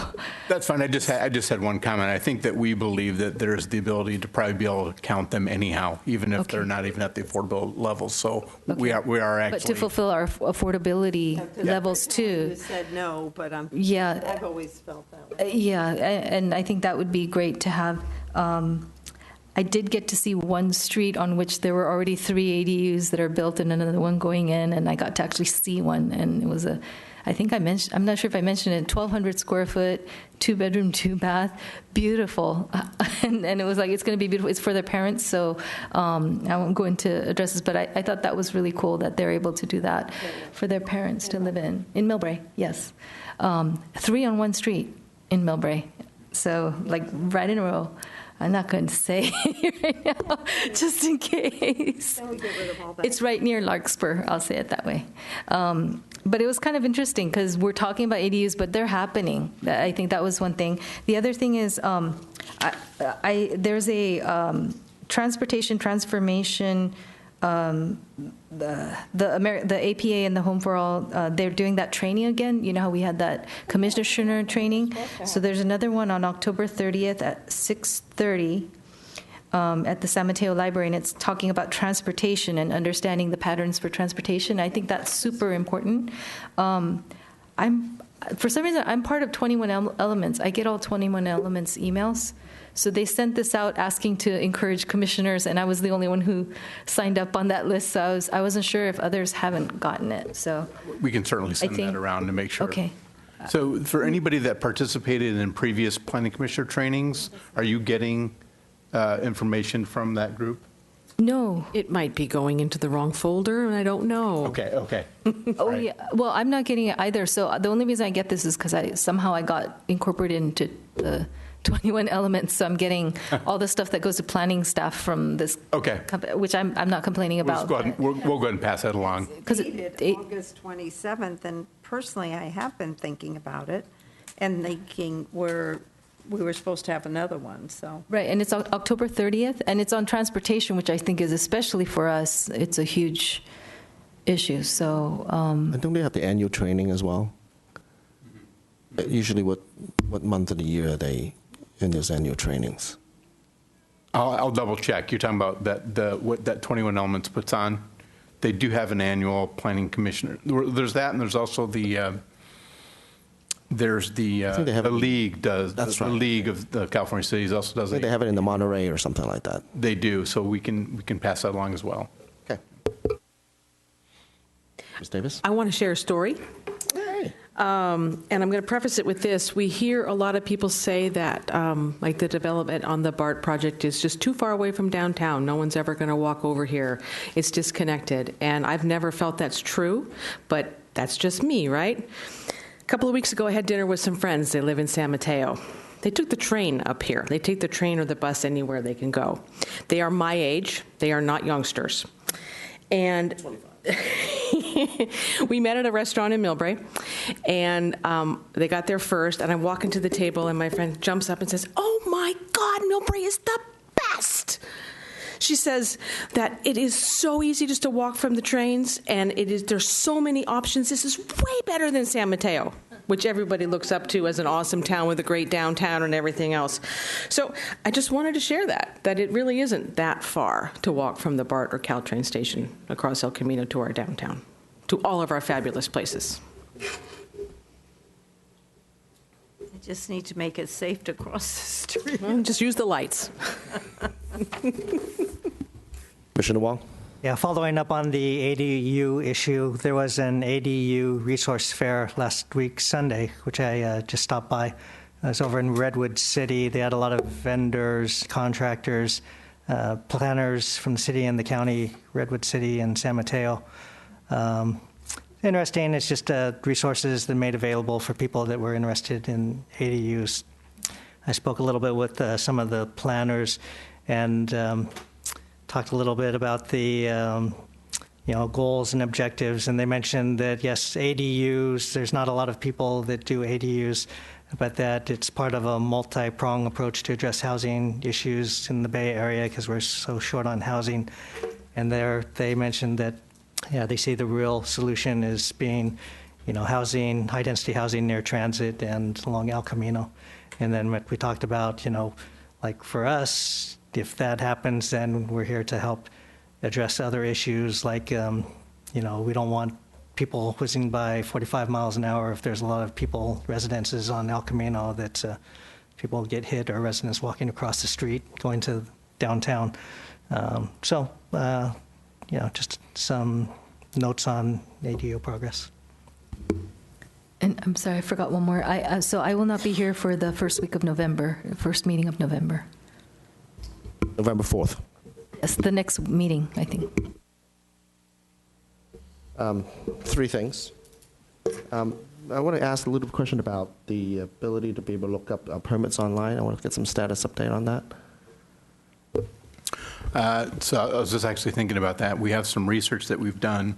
That's fine. I just had one comment. I think that we believe that there's the ability to probably be able to count them anyhow, even if they're not even at the affordable level. So we are actually. But to fulfill our affordability levels too. You said no, but Yeah. I've always felt that way. Yeah, and I think that would be great to have. I did get to see one street on which there were already 3 ADUs that are built and another one going in, and I got to actually see one, and it was I'm not sure if I mentioned it, 1,200 square foot, 2-bedroom, 2-bath, beautiful. And it was like, it's going to be beautiful. It's for their parents, so I won't go into addresses, but I thought that was really cool that they're able to do that for their parents to live in Millbrae, yes. 3 on one street in Millbrae, so like right in a row. I'm not going to say right now, just in case. Then we get rid of all that. It's right near Larkspur, I'll say it that way. But it was kind of interesting because we're talking about ADUs, but they're happening. I think that was one thing. The other thing is there's a transportation transformation, the APA and the Home for All, they're doing that training again. You know how we had that commissioner training? So there's another one on October 30th at 6:30 at the San Mateo Library, and it's talking about transportation and understanding the patterns for transportation. I think that's super important. For some reason, I'm part of 21 Elements. I get all 21 Elements emails. So they sent this out asking to encourage commissioners, and I was the only one who signed up on that list. So I wasn't sure if others haven't gotten it. So We can certainly send that around to make sure. Okay. So for anybody that participated in previous planning commissioner trainings, are you getting information from that group? No. It might be going into the wrong folder, and I don't know. Okay. Oh, yeah. Well, I'm not getting it either. So the only reason I get this is because I got incorporated into the 21 Elements, so I'm getting all the stuff that goes to planning staff from this company, which I'm not complaining about. We'll go ahead and pass that along. Because August 27th, and personally, I have been thinking about it and thinking we were supposed to have another one, so. Right, and it's October 30th, and it's on transportation, which I think is especially for us, it's a huge issue, so. I think they have the annual training as well. Usually what month of the year are they in those annual trainings? I'll double check. You're talking about what that 21 Elements puts on. They do have an annual planning commissioner. There's that, and there's also the league does. That's the right. League of the California Cities also does. I think they have it in the Monterey or something like that. They do, so we can pass that along as well. Okay. Ms. Davis? I want to share a story. And I'm going to preface it with this. We hear a lot of people say that, like the development on the BART project is just too far away from downtown. No one's ever going to walk over here. It's disconnected. And I've never felt that's true, but that's just me, right? A couple of weeks ago, I had dinner with some friends. They live in San Mateo. They took the train up here. They take the train or the bus anywhere they can go. They are my age. They are not youngsters. And we met at a restaurant in Millbrae, and they got there first, and I'm walking to the table, and my friend jumps up and says, "Oh my God, Millbrae is the best!" She says that it is so easy just to walk from the trains, and there's so many options. This is way better than San Mateo, which everybody looks up to as an awesome town with a great downtown and everything else. So I just wanted to share that it really isn't that far to walk from the BART or Caltrain station across El Camino to our downtown, to all of our fabulous places. I just need to make it safe to cross the street. Well, just use the lights. Commissioner Wong? Yeah, following up on the ADU issue, there was an ADU resource fair last week, Sunday, which I just stopped by. I was over in Redwood City. They had a lot of vendors, contractors, planners from the city and the county, Redwood City and San Mateo. Interesting, it's just resources that made available for people that were interested in ADUs. I spoke a little bit with some of the planners and talked a little bit about the goals and objectives. And they mentioned that, yes, ADUs, there's not a lot of people that do ADUs, but that it's part of a multi-pronged approach to address housing issues in the Bay Area because we're so short on housing. And they mentioned that, they see the real solution is being, housing, high-density housing near transit and along El Camino. And then what we talked about, like for us, if that happens, then we're here to help address other issues like, we don't want people whizzing by 45 miles an hour if there's a lot of residences on El Camino that people get hit or residents walking across the street going to downtown. Just some notes on ADU progress. And I'm sorry, I forgot one more. So I will not be here for the first week of November, first meeting of November. November 4th. Yes, the next meeting, I think. Three things. I want to ask a little question about the ability to be able to look up permits online. I want to get some status update on that. So I was just actually thinking about that. We have some research that we've done.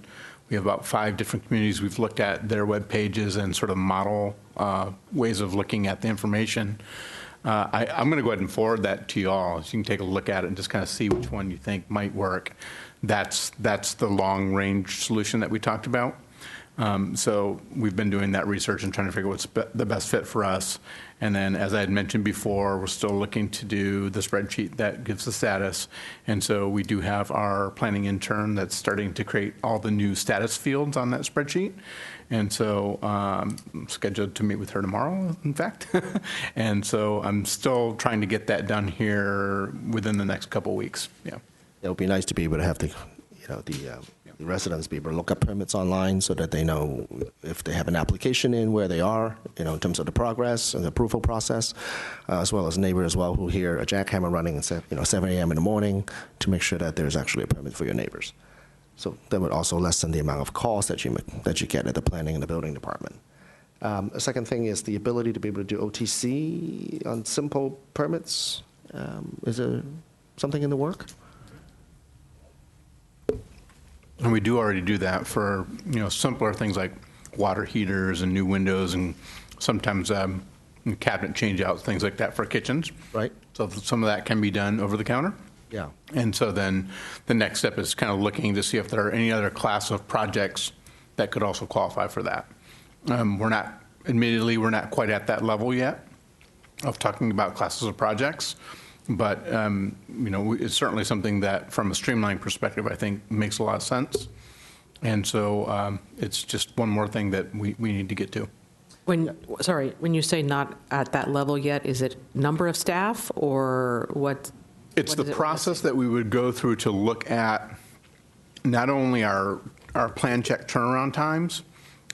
We have about 5 different communities. We've looked at their web pages and sort of model ways of looking at the information. I'm going to go ahead and forward that to you all, so you can take a look at it and just kind of see which one you think might work. That's the long-range solution that we talked about. So we've been doing that research and trying to figure out what's the best fit for us. And then, as I had mentioned before, we're still looking to do the spreadsheet that gives the status. And so we do have our planning intern that's starting to create all the new status fields on that spreadsheet. And so I'm scheduled to meet with her tomorrow, in fact. And so I'm still trying to get that done here within the next couple of weeks. Yeah. It would be nice to be able to have the residents be able to look up permits online so that they know if they have an application in, where they are, in terms of the progress and the approval process, as well as neighbors as well who hear a jackhammer running at 7 a.m. in the morning to make sure that there's actually a permit for your neighbors. So that would also lessen the amount of calls that you get at the planning and the building department. A second thing is the ability to be able to do OTC on simple permits. Is there something in the work? And we do already do that for simpler things like water heaters and new windows and sometimes cabinet change-outs, things like that for kitchens. Right. So some of that can be done over the counter. Yeah. And so then the next step is kind of looking to see if there are any other class of projects that could also qualify for that. We're not quite at that level yet of talking about classes of projects. But, it's certainly something that, from a streamlining perspective, I think makes a lot of sense. And so it's just one more thing that we need to get to. When you say not at that level yet, is it number of staff or what? It's the process that we would go through to look at not only our plan check turnaround times,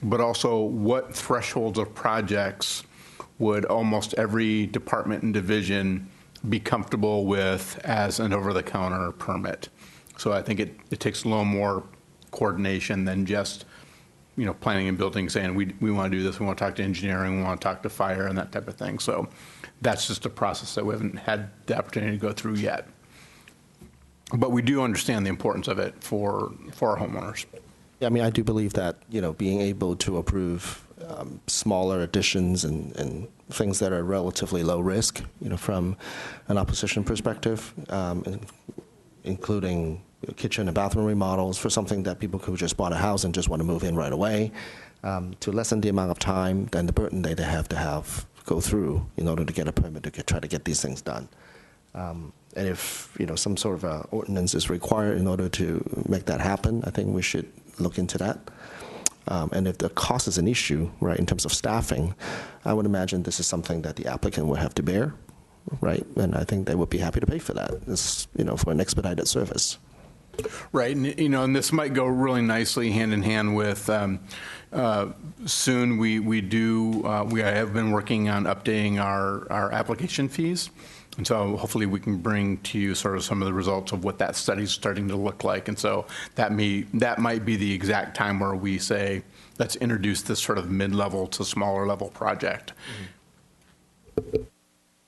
but also what thresholds of projects would almost every department and division be comfortable with as an over-the-counter permit. So I think it takes a little more coordination than just, planning and building saying we want to do this, we want to talk to engineering, we want to talk to fire and that type of thing. So that's just a process that we haven't had the opportunity to go through yet. But we do understand the importance of it for our homeowners. Yeah, I do believe that, being able to approve smaller additions and things that are relatively low risk, from an opposition perspective, including kitchen and bathroom remodels for something that people who just bought a house and just want to move in right away, to lessen the amount of time and the burden they have to go through in order to get a permit to try to get these things done. And if some sort of ordinance is required in order to make that happen, I think we should look into that. And if the cost is an issue, right, in terms of staffing, I would imagine this is something that the applicant would have to bear, right? And I think they would be happy to pay for that, for an expedited service. Right, and this might go really nicely hand in hand with soon we have been working on updating our application fees. And so hopefully we can bring to you sort of some of the results of what that study is starting to look like. And so that might be the exact time where we say, let's introduce this sort of mid-level to smaller level project.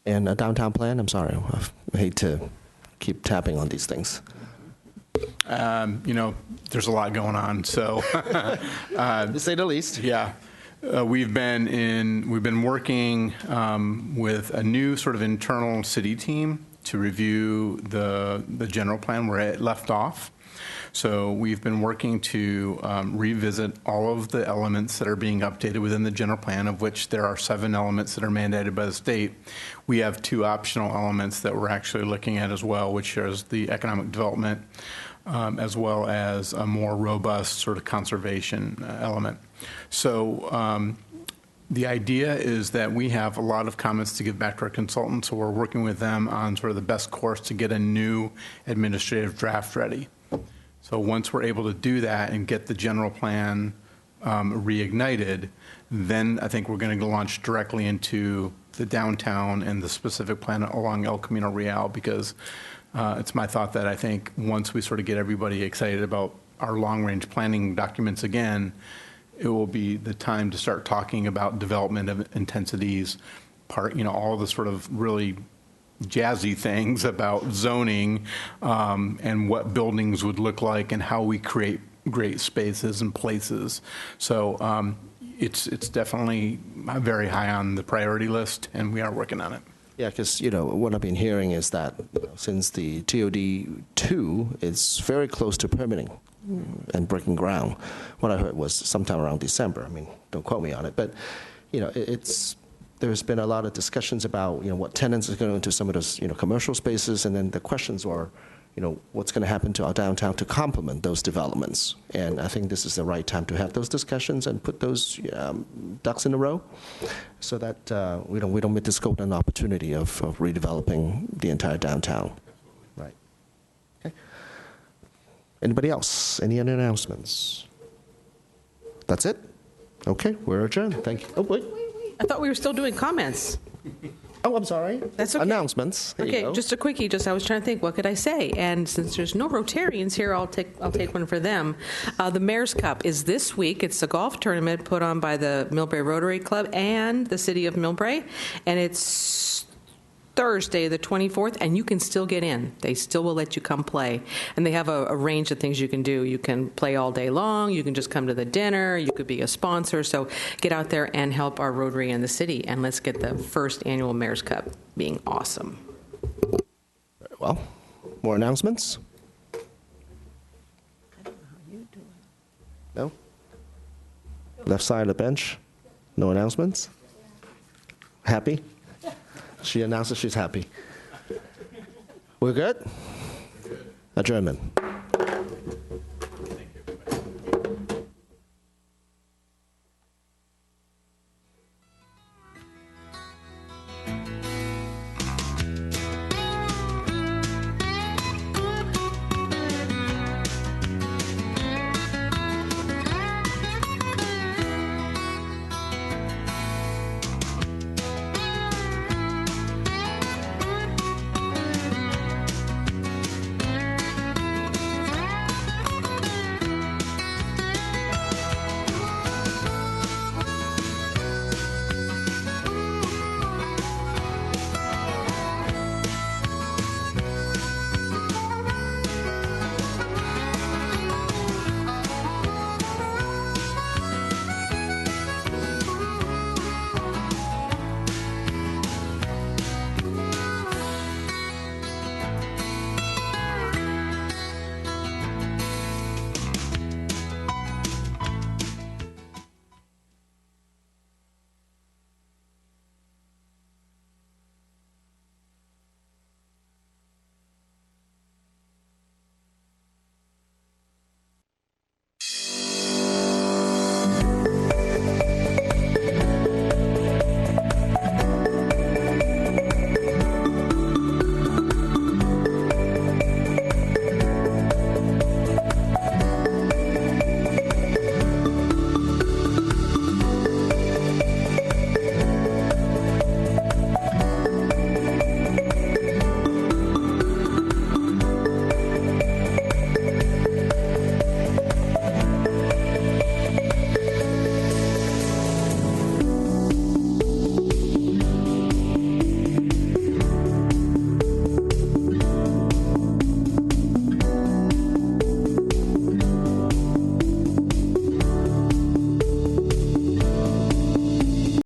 And a downtown plan, I'm sorry, I hate to keep tapping on these things. there's a lot going on. So, To say the least. yeah. We've been working with a new sort of internal city team to review the general plan where it left off. So we've been working to revisit all of the elements that are being updated within the general plan, of which there are 7 elements that are mandated by the state. We have 2 optional elements that we're actually looking at as well, which is the economic development as well as a more robust sort of conservation element. So the idea is that we have a lot of comments to give back to our consultants, so we're working with them on sort of the best course to get a new administrative draft ready. So once we're able to do that and get the general plan reignited, then I think we're going to launch directly into the downtown and the specific plan along El Camino Real, because it's my thought that I think once we sort of get everybody excited about our long-range planning documents again, it will be the time to start talking about development of intensities, all the sort of really jazzy things about zoning and what buildings would look like and how we create great spaces and places. So it's definitely very high on the priority list, and we are working on it. Yeah, because, what I've been hearing is that since the TOD2 is very close to permitting and breaking ground, what I heard was sometime around December. I mean, don't quote me on it, but, there's been a lot of discussions about, what tenants are going into some of those, commercial spaces, and then the questions are, what's going to happen to our downtown to complement those developments. And I think this is the right time to have those discussions and put those ducks in a row so that we don't miss this golden opportunity of redeveloping the entire downtown. Right. Okay. Anybody else? Any other announcements? That's it? Okay, we're adjourned. Thank you. Oh, wait. I thought we were still doing comments. Oh, I'm sorry. That's okay. Announcements. There you Okay, go. just a quickie. I was trying to think, what could I say? And since there's no Rotarians here, I'll take one for them. The Mayor's Cup is this week. It's a golf tournament put on by the Millbrae Rotary Club and the City of Millbrae, and it's Thursday, the 24th, and you can still get in. They still will let you come play. And they have a range of things you can do. You can play all day long. You can just come to the dinner. You could be a sponsor. So get out there and help our Rotary and the city. And let's get the first annual Mayor's Cup being awesome. Very well. More announcements? No? Left side of the bench? No announcements? Happy? She announces she's happy. We're good? Adjournment.